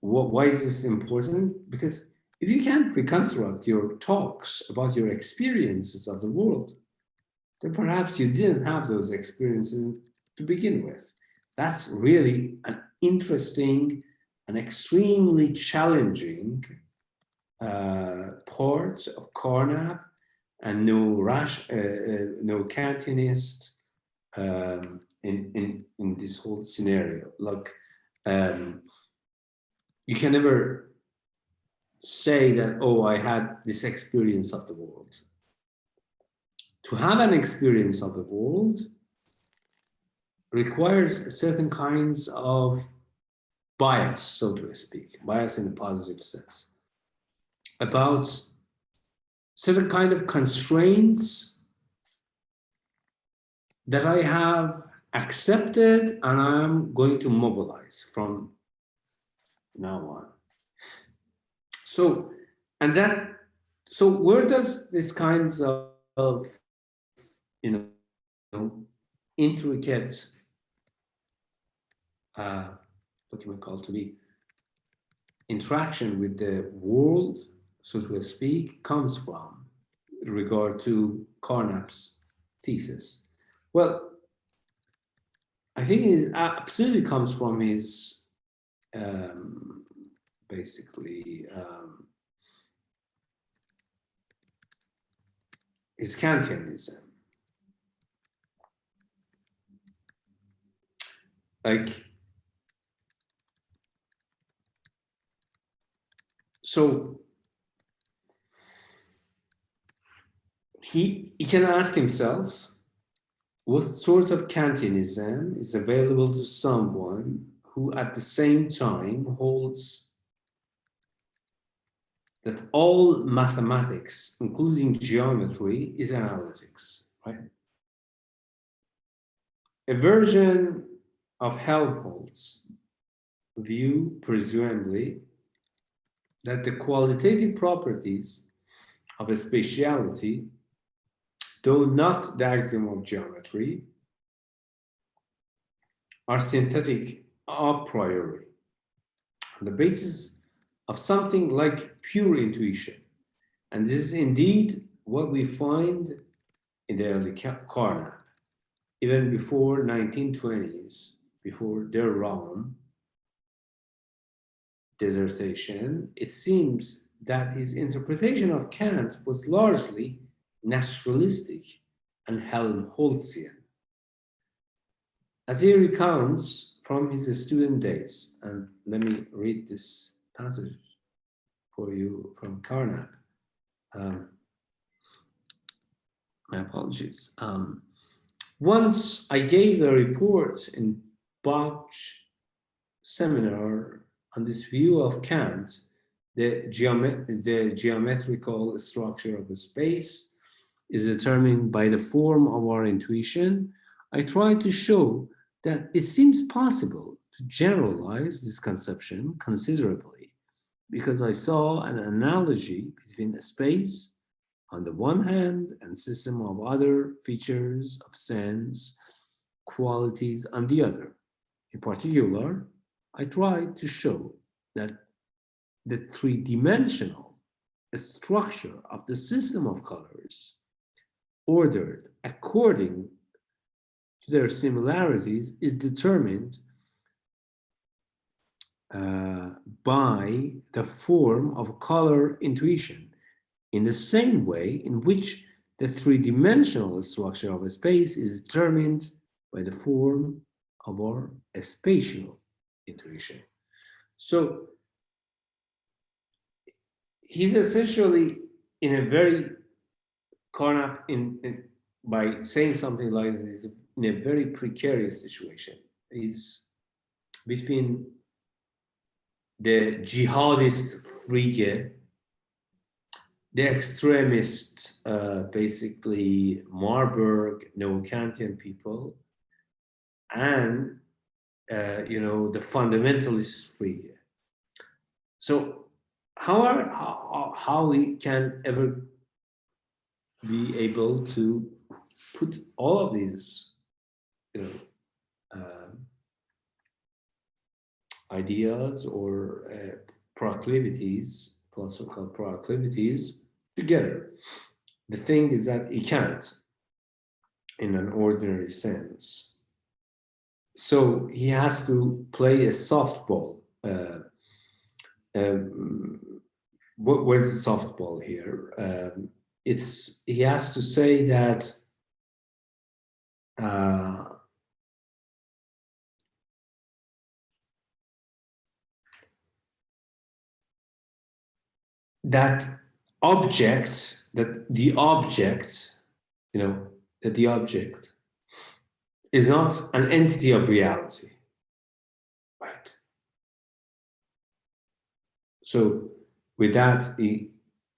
Speaker 2: why is this important? Because if you can't reconstruct your talks about your experiences of the world, then perhaps you didn't have those experiences to begin with. That's really an interesting and extremely challenging part of Carnap and neo-Kantianist in this whole scenario. Like, you can never say that, oh, I had this experience of the world. To have an experience of the world requires certain kinds of bias, so to speak, bias in a positive sense, about certain kind of constraints that I have accepted and I'm going to mobilize from now on. So, where does this kinds of intricate, what you would call to be, interaction with the world, so to speak, comes from in regard to Carnap's thesis? Well, I think it absolutely comes from his basically his Kantianism. Like, so he can ask himself, what sort of Kantianism is available to someone who at the same time holds that all mathematics, including geometry, is analytics, right? A version of Helmholtz's view, presumably, that the qualitative properties of a spatiality, though not the axiom of geometry, are synthetic a priori, on the basis of something like pure intuition. And this is indeed what we find in the early Carnap, even before 1920s, before their Rome dissertation. It seems that his interpretation of Kant was largely naturalistic and Helmholtzian, as he recounts from his student days. And let me read this passage for you from Carnap. My apologies. Once I gave a report in Boch's seminar on this view of Kant, the geometrical structure of a space is determined by the form of our intuition. I tried to show that it seems possible to generalize this conception considerably, because I saw an analogy between a space on the one hand and system of other features of sense, qualities on the other. In particular, I tried to show that the three-dimensional structure of the system of colors, ordered according to their similarities, is determined by the form of color intuition, in the same way in which the three-dimensional structure of a space is determined by the form of our spatial intuition. So he's essentially in a very Carnap by saying something like this, in a very precarious situation. He's between the jihadist Frege, the extremist, basically Marburg, neo-Kantian people, and the fundamentalist Frege. So how we can ever be able to put all of these, ideas or proclivities, philosophical proclivities, together? The thing is that he can't, in an ordinary sense. So he has to play a softball. Where's the softball here? He has to say that that the object is not an entity of reality, right? So with that, he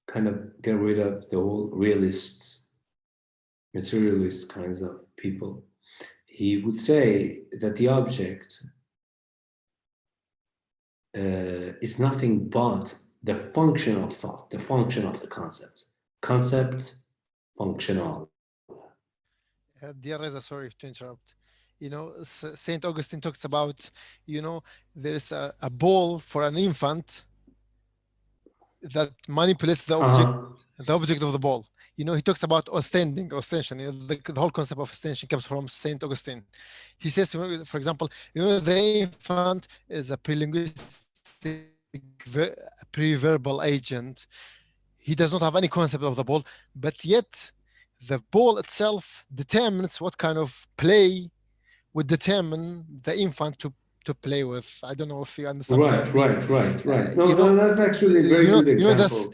Speaker 2: kind of get rid of the whole realist, materialist kinds of people. He would say that the object is nothing but the function of thought, the function of the concept. Concept, functional.
Speaker 16: Dear Reza, sorry to interrupt. Saint Augustine talks about, there's a ball for an infant that manipulates the object of the ball. He talks about ostension. The whole concept of ostension comes from Saint Augustine. He says, for example, the infant is a pre-verbal agent. He does not have any concept of the ball, but yet the ball itself determines what kind of play would determine the infant to play with. I don't know if you understand.
Speaker 2: Right. No, that's actually a very good example.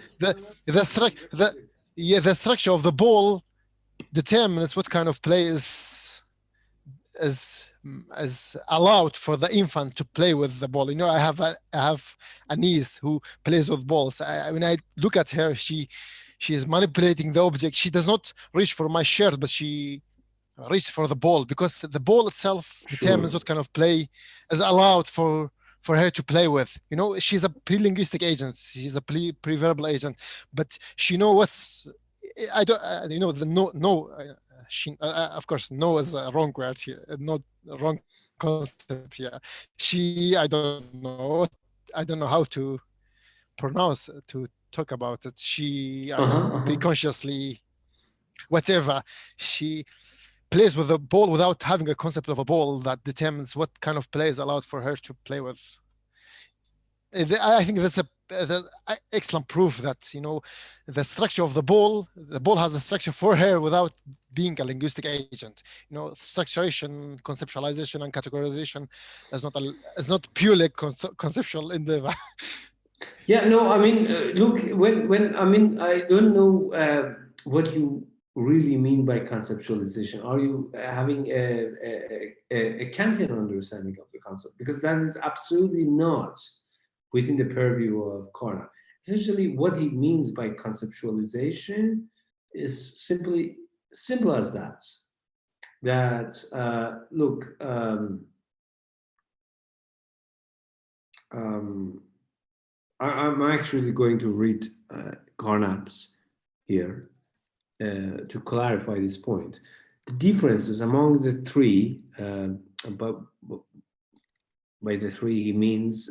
Speaker 16: The structure of the ball determines what kind of play is is allowed for the infant to play with the ball. You know, I have a niece who plays with balls. When I look at her, she is manipulating the object. She does not reach for my shirt, but she reaches for the ball, because the ball itself determines what kind of play is allowed for her to play with. You know, she's a pre-linguistic agent. She's a pre-verbal agent, but she knows what's. I don't. You know, the no. She, of course, no is a wrong word here, not a wrong concept here. I don't know how to pronounce, to talk about it. She, consciously, whatever, she plays with the ball without having a concept of a ball that determines what kind of play is allowed for her to play with. I think that's the excellent proof that, you know, the structure of the ball has a structure for her without being a linguistic agent. You know, structuration, conceptualization, and categorization is not purely conceptual endeavor.
Speaker 2: Yeah, no, I mean, look, when I mean, I don't know what you really mean by conceptualization. Are you having a Kantian understanding of the concept? Because that is absolutely not within the purview of Carnap. Essentially, what he means by conceptualization is simple as that. That look, I'm actually going to read Carnap's here to clarify this point. The differences among the three, but by the three he means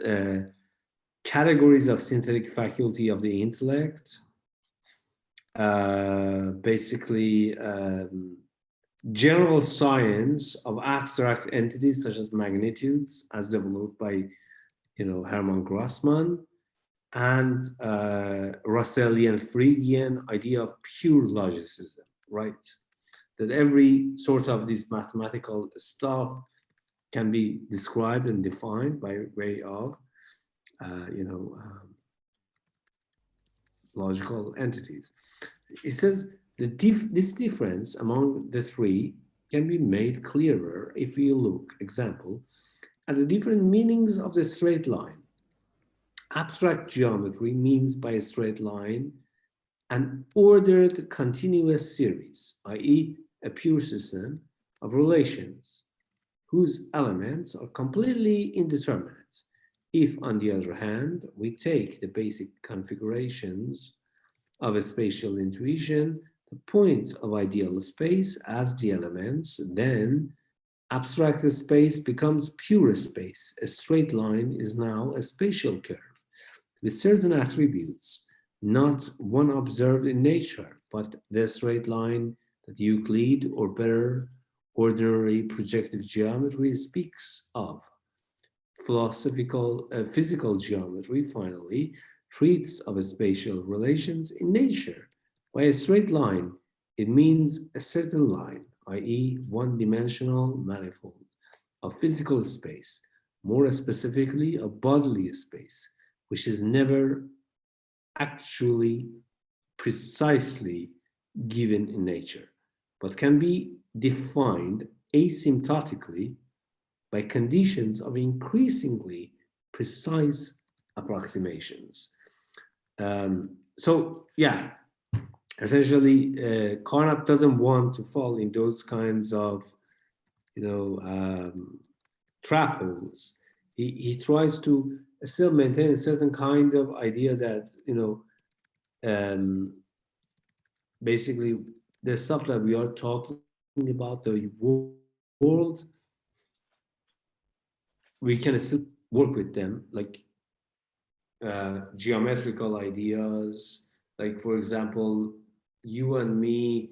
Speaker 2: categories of synthetic faculty of the intellect, basically general science of abstract entities such as magnitudes, as developed by, you know, Hermann Grossman, and Russellian Phrygian idea of pure logicism, right? That every sort of this mathematical stuff can be described and defined by way of logical entities. It says this difference among the three can be made clearer if we look, example, at the different meanings of the straight line. Abstract geometry means by a straight line an ordered continuous series, i.e. a pure system of relations whose elements are completely indeterminate. If, on the other hand, we take the basic configurations of a spatial intuition, the point of ideal space as the elements, then abstract space becomes pure space. A straight line is now a spatial curve with certain attributes, not one observed in nature, but the straight line that Euclid, or better, ordinary projective geometry speaks of. Physical geometry, finally, treats of spatial relations in nature. By a straight line, it means a certain line, i.e. one-dimensional manifold of physical space, more specifically a bodily space, which is never actually precisely given in nature, but can be defined asymptotically by conditions of increasingly precise approximations. So yeah, essentially, Carnap doesn't want to fall in those kinds of, trap holes. He tries to still maintain a certain kind of idea that, basically the stuff that we are talking about, the world, we can still work with them, like geometrical ideas, like, for example, you and me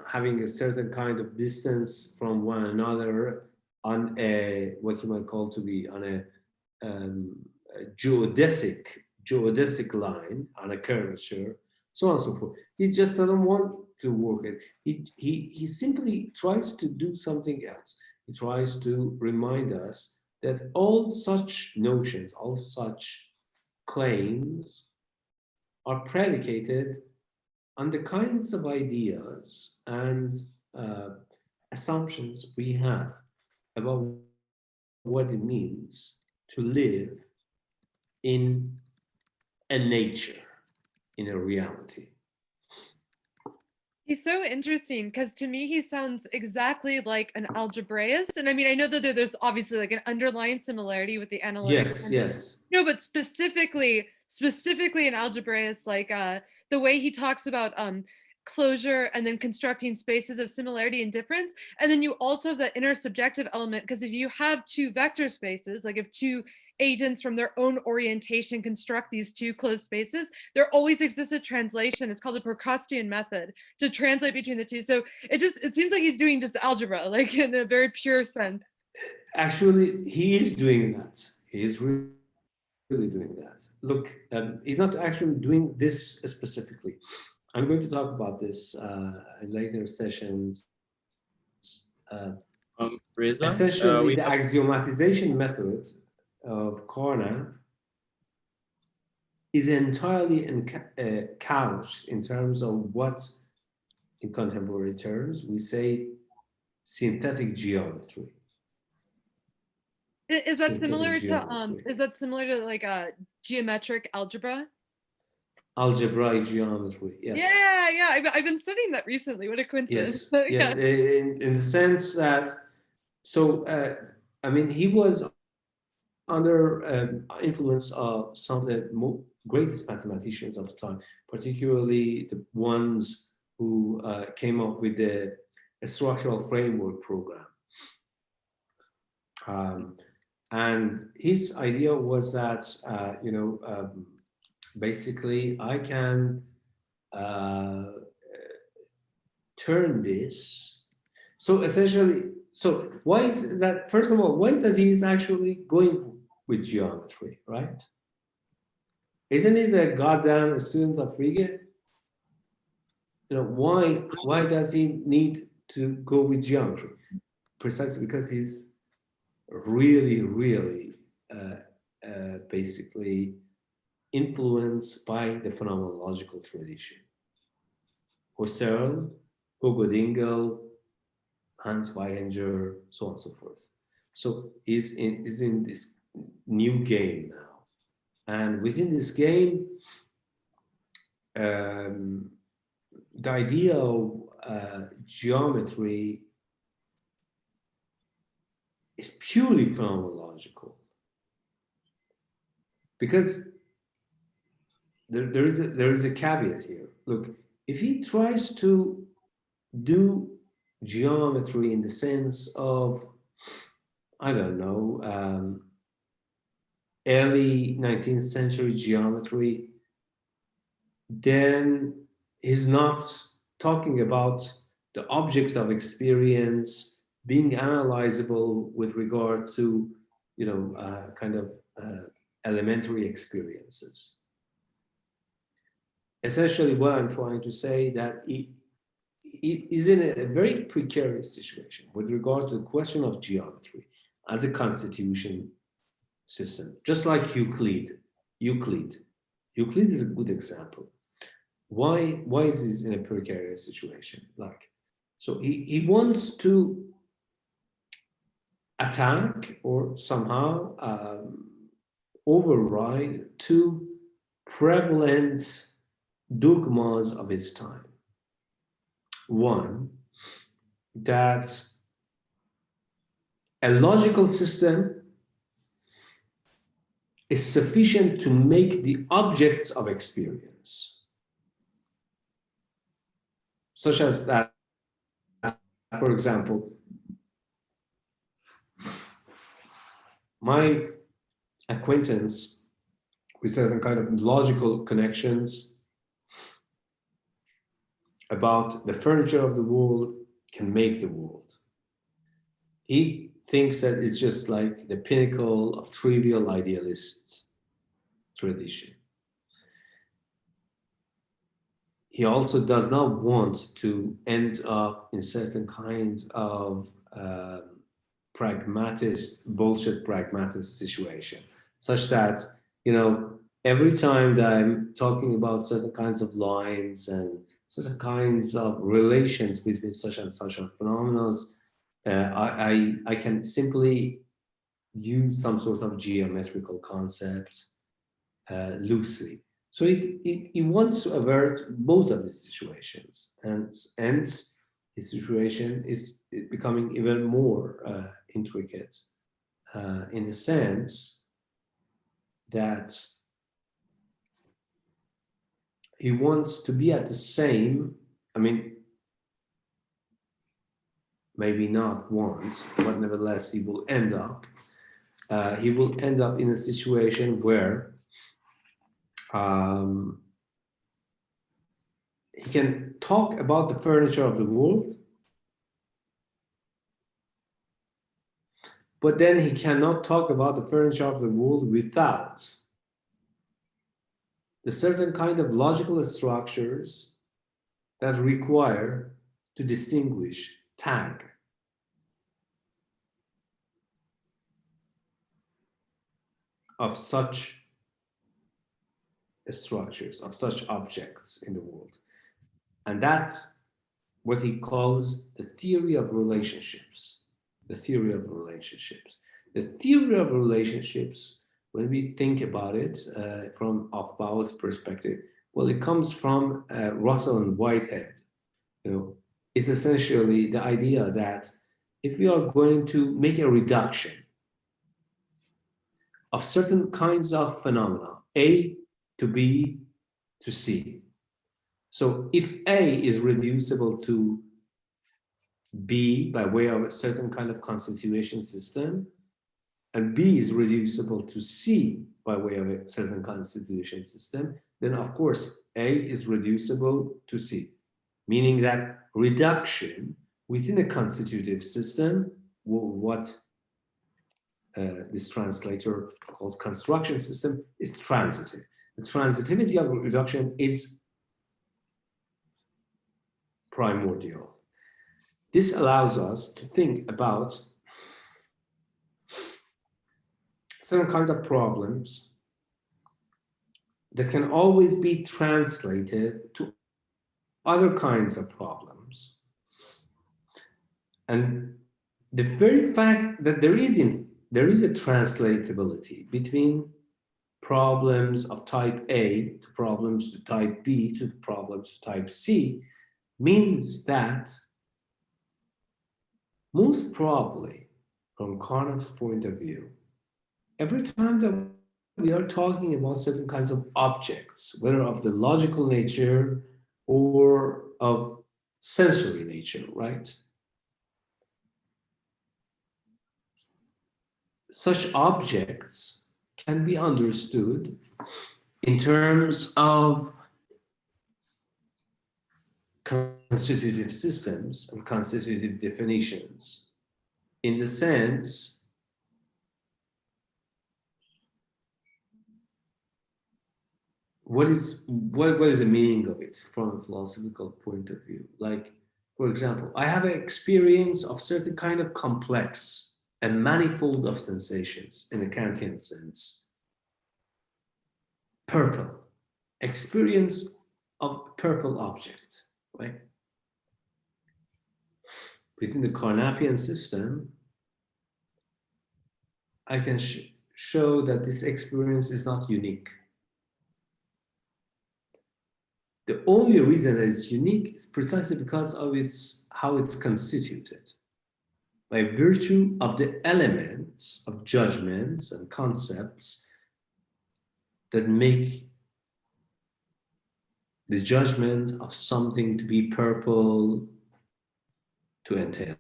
Speaker 2: having a certain kind of distance from one another on a, what you might call to be on a geodesic line, on a curvature, so on and so forth. He just doesn't want to work it. He simply tries to do something else. He tries to remind us that all such notions, all such claims are predicated on the kinds of ideas and assumptions we have about what it means to live in a nature, in a reality.
Speaker 20: He's so interesting because to me he sounds exactly like an algebraist, and I mean I know that there's obviously like an underlying similarity with the analytic.
Speaker 2: Yes, yes.
Speaker 20: No, but specifically an algebraist, like the way he talks about closure and then constructing spaces of similarity and difference, and then you also have the intersubjective element, because if you have two vector spaces, like if two agents from their own orientation construct these two closed spaces, there always exists a translation. It's called the Procrustean method to translate between the two. So it seems like he's doing just algebra, like in a very pure sense.
Speaker 2: Actually, he is doing that. He is really doing that. Look, he's not actually doing this specifically. I'm going to talk about this in later sessions.
Speaker 5: Reza,
Speaker 2: essentially, the axiomatization method of Carnap is entirely couched in terms of what, in contemporary terms, we say synthetic geometry.
Speaker 20: Is that similar to like a geometric algebra?
Speaker 2: Algebraic geometry, yes.
Speaker 20: Yeah. I've been studying that recently. What a coincidence.
Speaker 2: Yes. In the sense that, I mean, he was under influence of some of the greatest mathematicians of the time, particularly the ones who came up with the structural framework program. And his idea was that, basically I can turn this. So essentially, why is that, first of all, why is that he's actually going with geometry, right? Isn't he a goddamn student of Frege? Why does he need to go with geometry? Precisely because he's really basically influenced by the phenomenological tradition. Husserl, Hugo Dingel, Hans Weininger, so on and so forth. So he's in this new game now. And within this game, the idea of geometry is purely phenomenological. Because there is a caveat here. Look, if he tries to do geometry in the sense of, I don't know, early 19th century geometry, then he's not talking about the object of experience being analyzable with regard to, elementary experiences. Essentially, what I'm trying to say that he is in a very precarious situation with regard to the question of geometry as a constitution system, just like Euclid. Euclid is a good example. Why is he in a precarious situation? So he wants to attack or somehow override two prevalent dogmas of his time. One, that a logical system is sufficient to make the objects of experience, such as that, for example, my acquaintance with certain kind of logical connections about the furniture of the world can make the world. He thinks that it's just like the pinnacle of trivial idealist tradition. He also does not want to end up in certain kinds of bullshit pragmatist situation, such that, every time that I'm talking about certain kinds of lines and certain kinds of relations between such and such phenomena, I can simply use some sort of geometrical concept loosely. So it wants to avert both of these situations, and hence the situation is becoming even more intricate in the sense that he wants to be at the same, I mean, maybe not want, but nevertheless he will end up in a situation where he can talk about the furniture of the world, but then he cannot talk about the furniture of the world without the certain kind of logical structures that require to distinguish, tag of such structures, of such objects in the world. And that's what he calls the theory of relationships. The theory of relationships. The theory of relationships, when we think about it from Aufbau's perspective, well, it comes from Russell and Whitehead. You know, it's essentially the idea that if we are going to make a reduction of certain kinds of phenomena, A to B to C. So if A is reducible to B by way of a certain kind of constitution system, and B is reducible to C by way of a certain constitution system, then of course A is reducible to C, meaning that reduction within a constitutive system, what this translator calls construction system, is transitive. The transitivity of reduction is primordial. This allows us to think about certain kinds of problems that can always be translated to other kinds of problems. And the very fact that there is a translatability between problems of type A to problems to type B to problems to type C means that most probably, from Carnap's point of view, every time that we are talking about certain kinds of objects, whether of the logical nature or of sensory nature, right? Such objects can be understood in terms of constitutive systems and constitutive definitions, in the sense what is the meaning of it from a philosophical point of view? Like, for example, I have an experience of certain kind of complex and manifold of sensations in a Kantian sense. Purple, experience of purple object, right? Within the Carnapian system, I can show that this experience is not unique. The only reason that it's unique is precisely because of how it's constituted, by virtue of the elements of judgments and concepts that make the judgment of something to be purple to entail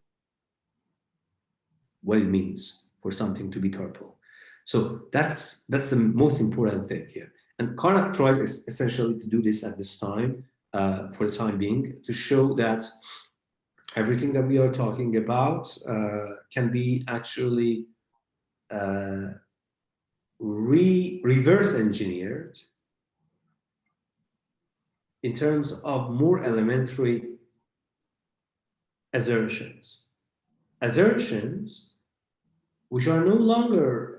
Speaker 2: what it means for something to be purple. So that's the most important thing here. And Carnap tries essentially to do this at this time, for the time being, to show that everything that we are talking about can be actually reverse engineered in terms of more elementary assertions. Assertions which are no longer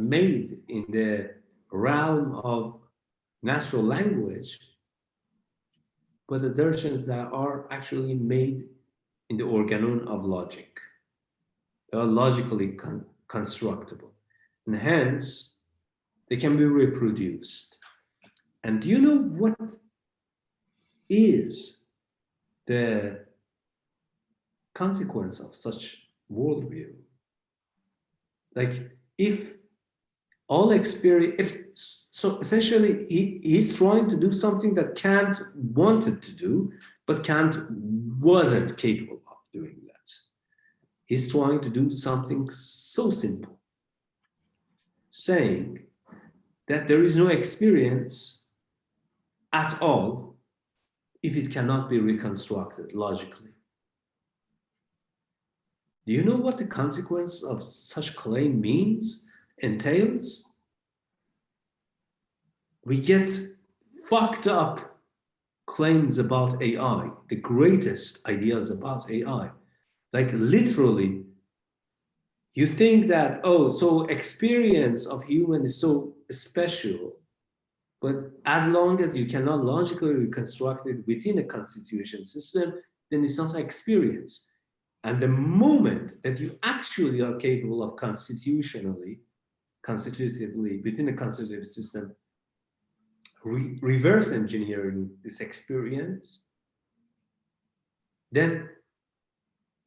Speaker 2: made in the realm of natural language, but assertions that are actually made in the organon of logic. They are logically constructible. And hence, they can be reproduced. And do you know what is the consequence of such worldview? Like, if all experience, so essentially he's trying to do something that Kant wanted to do, but Kant wasn't capable of doing that. He's trying to do something so simple, saying that there is no experience at all if it cannot be reconstructed logically. Do you know what the consequence of such claim means, entails? We get fucked up claims about AI, the greatest ideas about AI. Like literally, you think that, oh, so experience of human is so special, but as long as you cannot logically reconstruct it within a constitution system, then it's not an experience. And the moment that you actually are capable of constitutively, within a constitutive system, reverse engineering this experience, then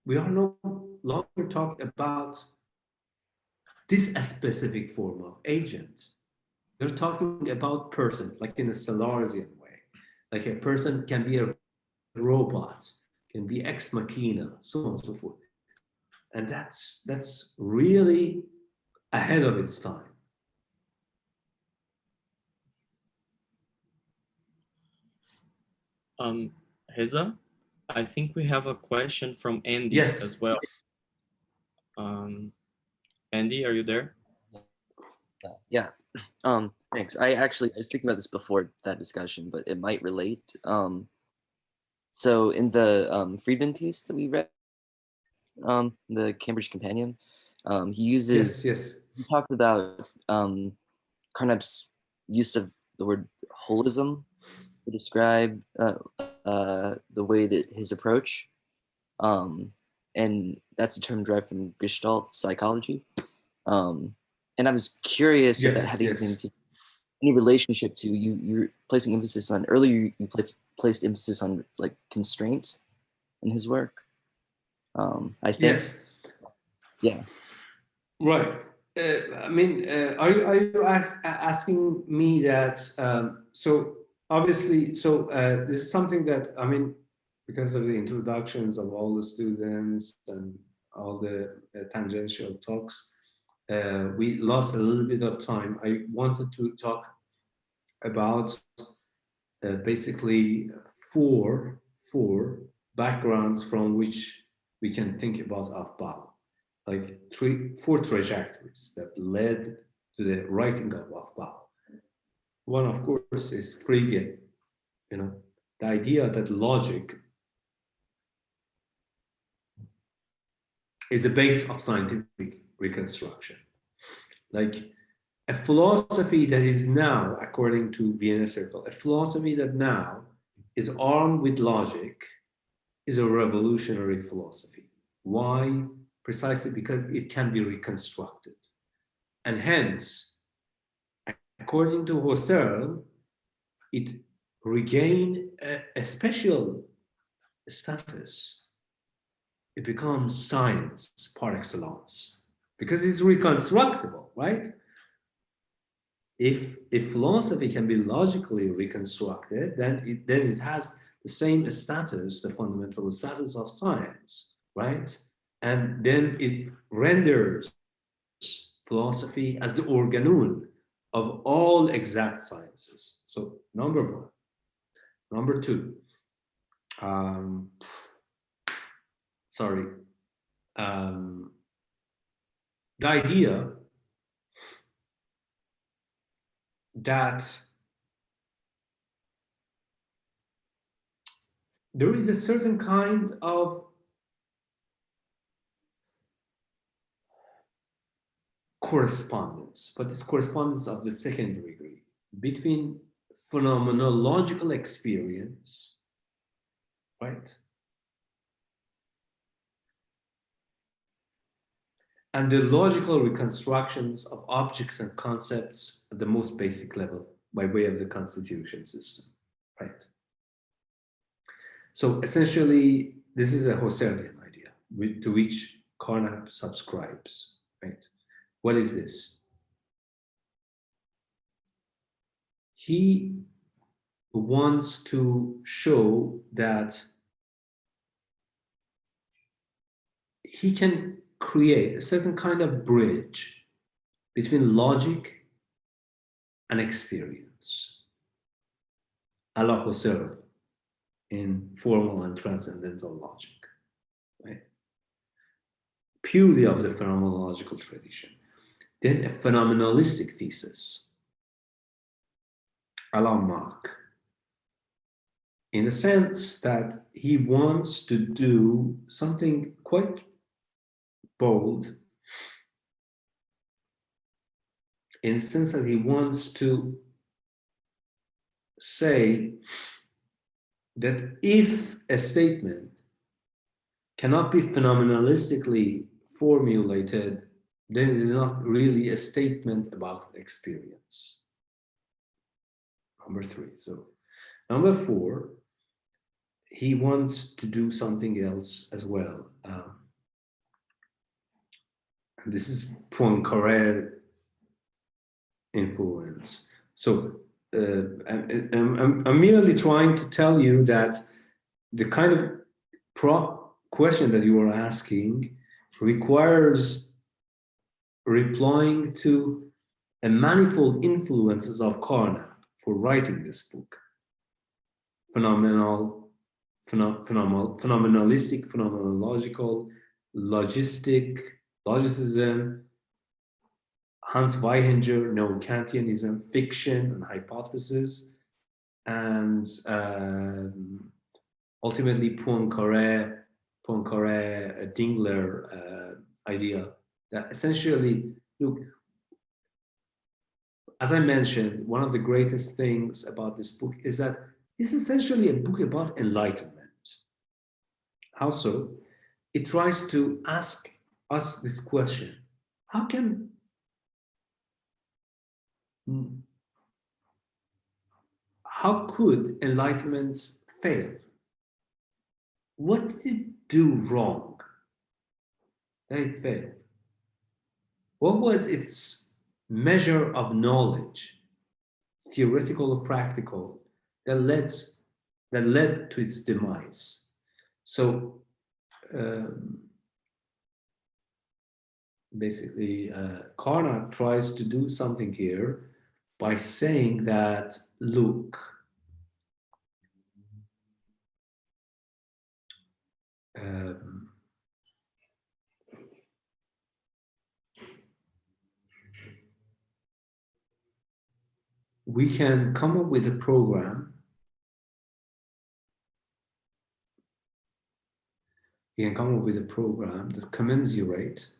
Speaker 2: we are no longer talking about this specific form of agent. We're talking about person, like in a Salesian way. Like a person can be a robot, can be ex machina, so on and so forth. And that's really ahead of its time.
Speaker 5: Reza, I think we have a question from Andy
Speaker 2: Yes.
Speaker 5: as well. Andy, are you there?
Speaker 6: Yeah. Thanks. I was thinking about this before that discussion, but it might relate. So in the Friedman piece that we read, the Cambridge Companion, he uses, he talked about Carnap's use of the word holism to describe the way that his approach, and that's a term derived from gestalt psychology. And I was curious about having any relationship to you're placing emphasis on, earlier you placed emphasis on like constraint in his work. I think.
Speaker 2: Yes.
Speaker 6: Yeah.
Speaker 2: Right. I mean, are you asking me that? So obviously, so this is something that, I mean, because of the introductions of all the students and all the tangential talks, we lost a little bit of time. I wanted to talk about basically four backgrounds from which we can think about Aufbau, like four trajectories that led to the writing of Aufbau. One, of course, is Frege, you know, the idea that logic is the base of scientific reconstruction. Like a philosophy that is now, according to Vienna Circle, a philosophy that now is armed with logic is a revolutionary philosophy. Why? Precisely because it can be reconstructed. And hence, according to Husserl, it regained a special status. It becomes science par excellence because it's reconstructible, right? If philosophy can be logically reconstructed, then it has the same status, the fundamental status of science, right? And then it renders philosophy as the organon of all exact sciences. So number one. Number two, the idea that there is a certain kind of correspondence, but it's correspondence of the second degree between phenomenological experience, right, and the logical reconstructions of objects and concepts at the most basic level by way of the constitution system, right? So essentially, this is a Husserlian idea to which Carnap subscribes, right? What is this? He wants to show that he can create a certain kind of bridge between logic and experience, a la Husserl in formal and transcendental logic, right? Purely of the phenomenological tradition. Then a phenomenalistic thesis, a la Mach, in the sense that he wants to do something quite bold, in the sense that he wants to say that if a statement cannot be phenomenalistically formulated, then it is not really a statement about experience. Number 3. So, number 4, he wants to do something else as well. And this is Poincaré influence. So I'm merely trying to tell you that the kind of question that you are asking requires replying to a manifold influences of Carnap for writing this book. Phenomenalistic, phenomenological, logicism, Hans Weihinger, neo-Kantianism, fiction and hypothesis, and ultimately Poincaré Dingler idea that essentially, look, as I mentioned, one of the greatest things about this book is that it's essentially a book about enlightenment. How so? It tries to ask us this question: how could enlightenment fail? What did it do wrong that it failed? What was its measure of knowledge, theoretical or practical, that led to its demise? So basically, Carnap tries to do something here by saying that, look, we can come up with a program. We can come up with a program that commensurate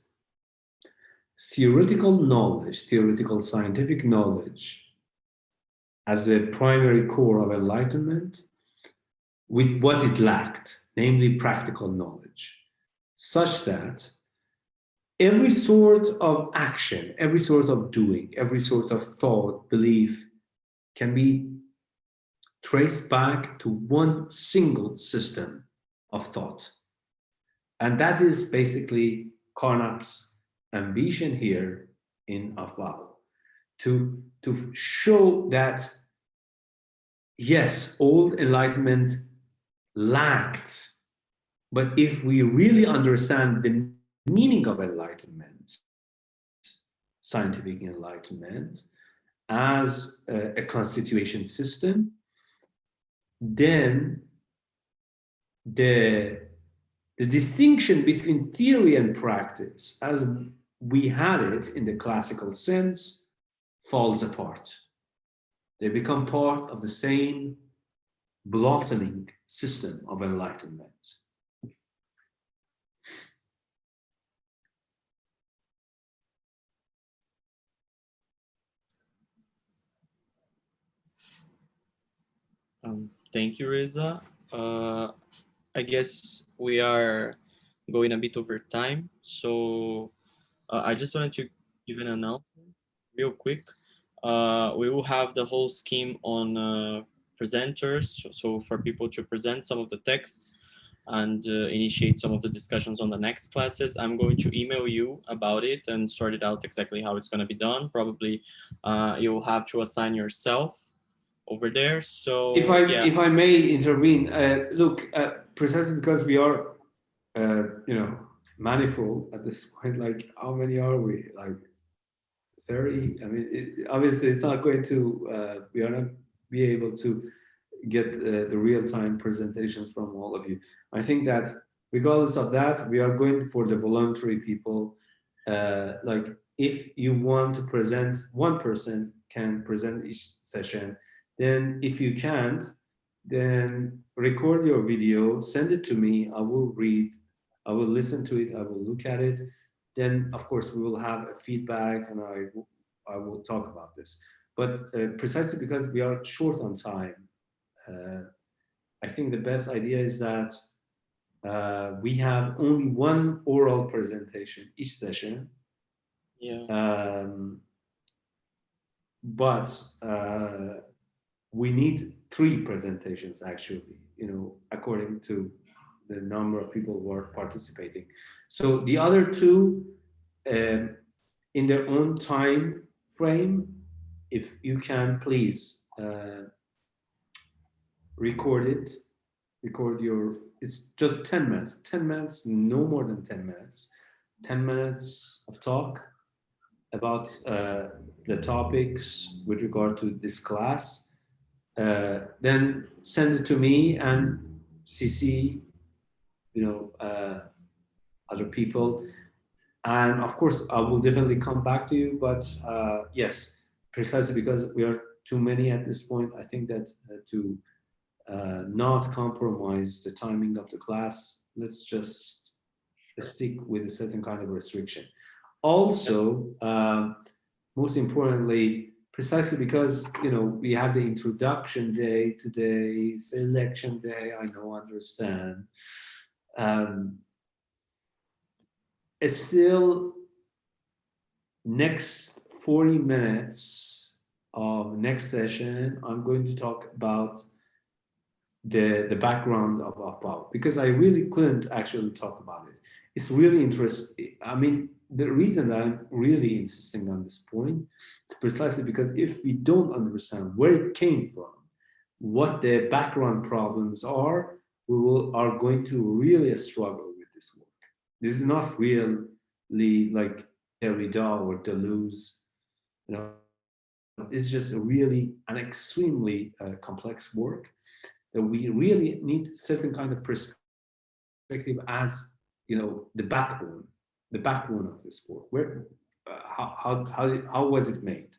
Speaker 2: theoretical knowledge, theoretical scientific knowledge as a primary core of enlightenment with what it lacked, namely practical knowledge, such that every sort of action, every sort of doing, every sort of thought, belief can be traced back to one single system of thought. And that is basically Carnap's ambition here in Aufbau, to show that, yes, old enlightenment lacked, but if we really understand the meaning of enlightenment, scientific enlightenment, as a constitution system, then the distinction between theory and practice, as we had it in the classical sense, falls apart. They become part of the same blossoming system of enlightenment.
Speaker 5: Thank you, Reza. I guess we are going a bit over time, so I just wanted to give an announcement real quick. We will have the whole scheme on presenters, so for people to present some of the texts and initiate some of the discussions on the next classes. I'm going to email you about it and sort it out exactly how it's going to be done. Probably you'll have to assign yourself over there. So
Speaker 2: if I may intervene, look, precisely because we are, manifold at this point. Like, how many are we? Like 30? I mean, obviously, it's not going to. We are not be able to get the real-time presentations from all of you. I think that regardless of that, we are going for the voluntary people. Like, if you want to present, one person can present each session. Then if you can't, then record your video, send it to me. I will read, I will listen to it, I will look at it. Then of course we will have a feedback and I will talk about this. But precisely because we are short on time, I think the best idea is that we have only one oral presentation each session.
Speaker 5: Yeah.
Speaker 2: But we need 3 presentations actually, according to the number of people who are participating. So the other 2, in their own time frame, if you can please record your, it's just 10 minutes, no more than 10 minutes, 10 minutes of talk about the topics with regard to this class. Then send it to me and CC, other people. And of course, I will definitely come back to you. But yes, precisely because we are too many at this point, I think that to not compromise the timing of the class, let's just stick with a certain kind of restriction. Also, most importantly, precisely because we have the introduction day today, selection day, I understand. It's still next 40 minutes of next session, I'm going to talk about the background of Aufbau, because I really couldn't actually talk about it. It's really interesting. I mean, the reason that I'm really insisting on this point is precisely because if we don't understand where it came from, what the background problems are, are going to really struggle with this work. This is not really like Derrida or Deleuze. It's just an extremely complex work that we really need certain kind of perspective as the backbone of this work. Where how was it made?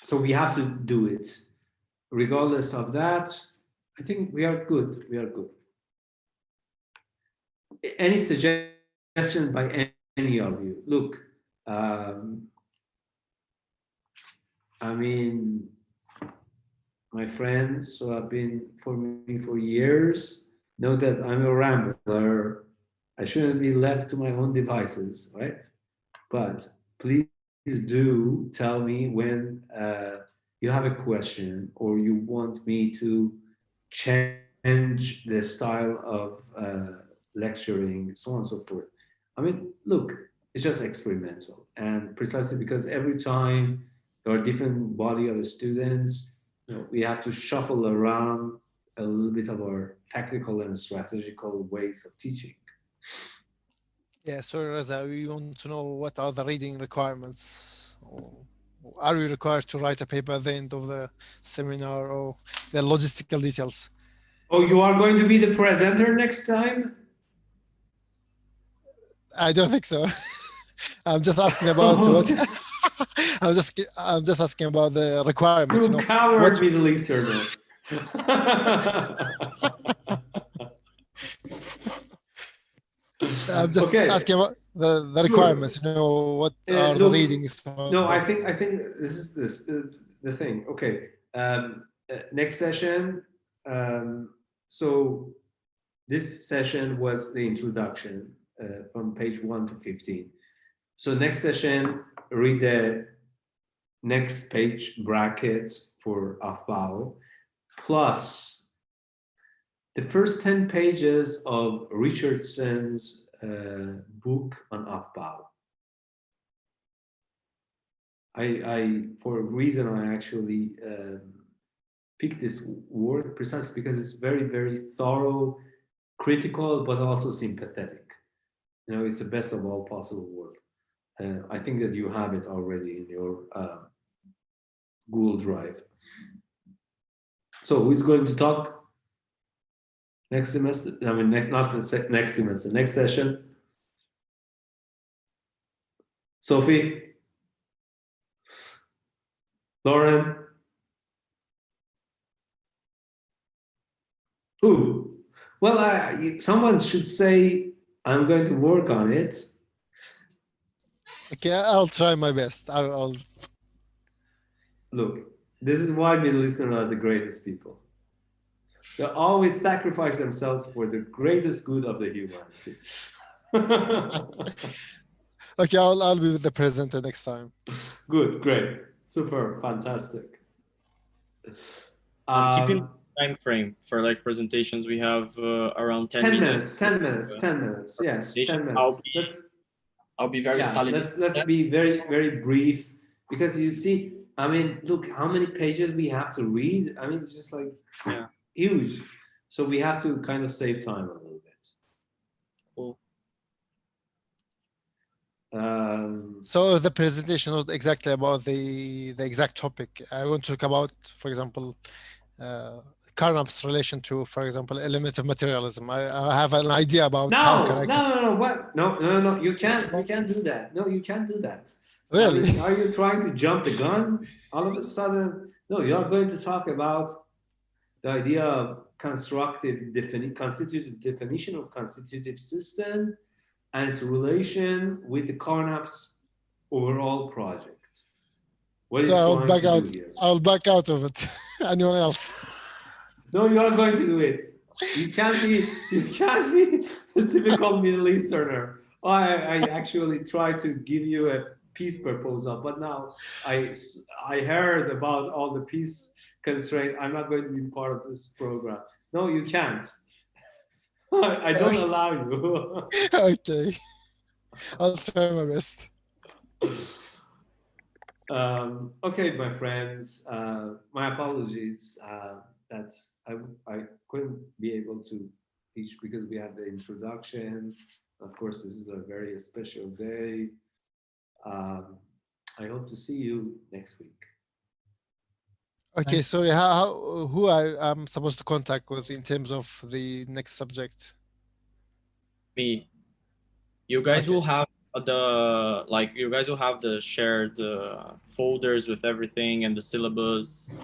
Speaker 2: So we have to do it. Regardless of that, I think we are good. Any suggestion by any of you? Look, I mean, my friends who have been for me for years know that I'm a rambler. I shouldn't be left to my own devices, right? But please do tell me when you have a question or you want me to change the style of lecturing, so on and so forth. I mean, look, it's just experimental. And precisely because every time there are different body of students, we have to shuffle around a little bit of our tactical and strategical ways of teaching.
Speaker 16: Yeah, sorry, Reza, we want to know what are the reading requirements. Are we required to write a paper at the end of the seminar, or the logistical details?
Speaker 2: Oh, you are going to be the presenter next time?
Speaker 16: I don't think so. I'm just asking about what. I'm just asking about the requirements.
Speaker 2: You coward Middle Easterner.
Speaker 16: I'm just asking about the requirements. What are the readings?
Speaker 2: No, I think this is the thing. Okay, next session. So this session was the introduction from page 1 to 15. So next session, read the next page brackets for Aufbau, plus the first 10 pages of Richardson's book on Aufbau. For a reason, I actually picked this word precisely because it's very, very thorough, critical, but also sympathetic. You know, it's the best of all possible world. I think that you have it already in your Google Drive. So who's going to talk next semester? I mean, not the next semester, next session. Sophie? Lauren? Who? Well, someone should say, I'm going to work on it.
Speaker 16: Okay, I'll try my best. I'll...
Speaker 2: Look, this is why Middle Eastern are the greatest people. They always sacrifice themselves for the greatest good of the humanity.
Speaker 16: Okay, I'll be with the presenter next time.
Speaker 2: Good, great, super, fantastic.
Speaker 5: Keeping time frame for like presentations, we have around 10 minutes.
Speaker 2: 10 minutes, 10 minutes, yes, 10 minutes.
Speaker 5: I'll be very
Speaker 2: let's be very, very brief, because you see, I mean, look how many pages we have to read. I mean, it's just like huge. So we have to kind of save time a little bit.
Speaker 5: Cool.
Speaker 16: So the presentation was exactly about the exact topic. I want to talk about, for example, Carnap's relation to, for example, eliminative materialism. I have an idea about how can I...
Speaker 2: No, you can't do that. No, you can't do that.
Speaker 16: Really?
Speaker 2: I mean, are you trying to jump the gun all of a sudden? No, you're going to talk about the idea of constitutive definition of constitutive system and its relation with the Carnap's overall project.
Speaker 16: So I'll back out of it. Anyone else?
Speaker 2: No, you are going to do it. You can't be a typical Middle Easterner. I actually tried to give you a peace proposal, but now I heard about all the peace constraint. I'm not going to be part of this program. No, you can't. I don't allow you.
Speaker 16: Okay. I'll try my best.
Speaker 2: Okay, my friends, my apologies that I couldn't be able to teach because we have the introduction. Of course, this is a very special day. I hope to see you next week.
Speaker 16: Okay, sorry, who I'm supposed to contact with in terms of the next subject?
Speaker 5: Me. You guys will have the shared folders with everything and the syllabus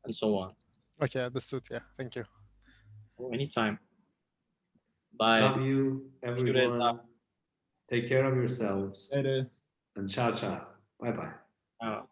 Speaker 5: and so on.
Speaker 16: Okay, understood. Yeah, thank you.
Speaker 5: Anytime. Bye.
Speaker 2: Love you, everyone. Take care of yourselves.
Speaker 21: Later.
Speaker 2: And ciao, ciao. Bye-bye.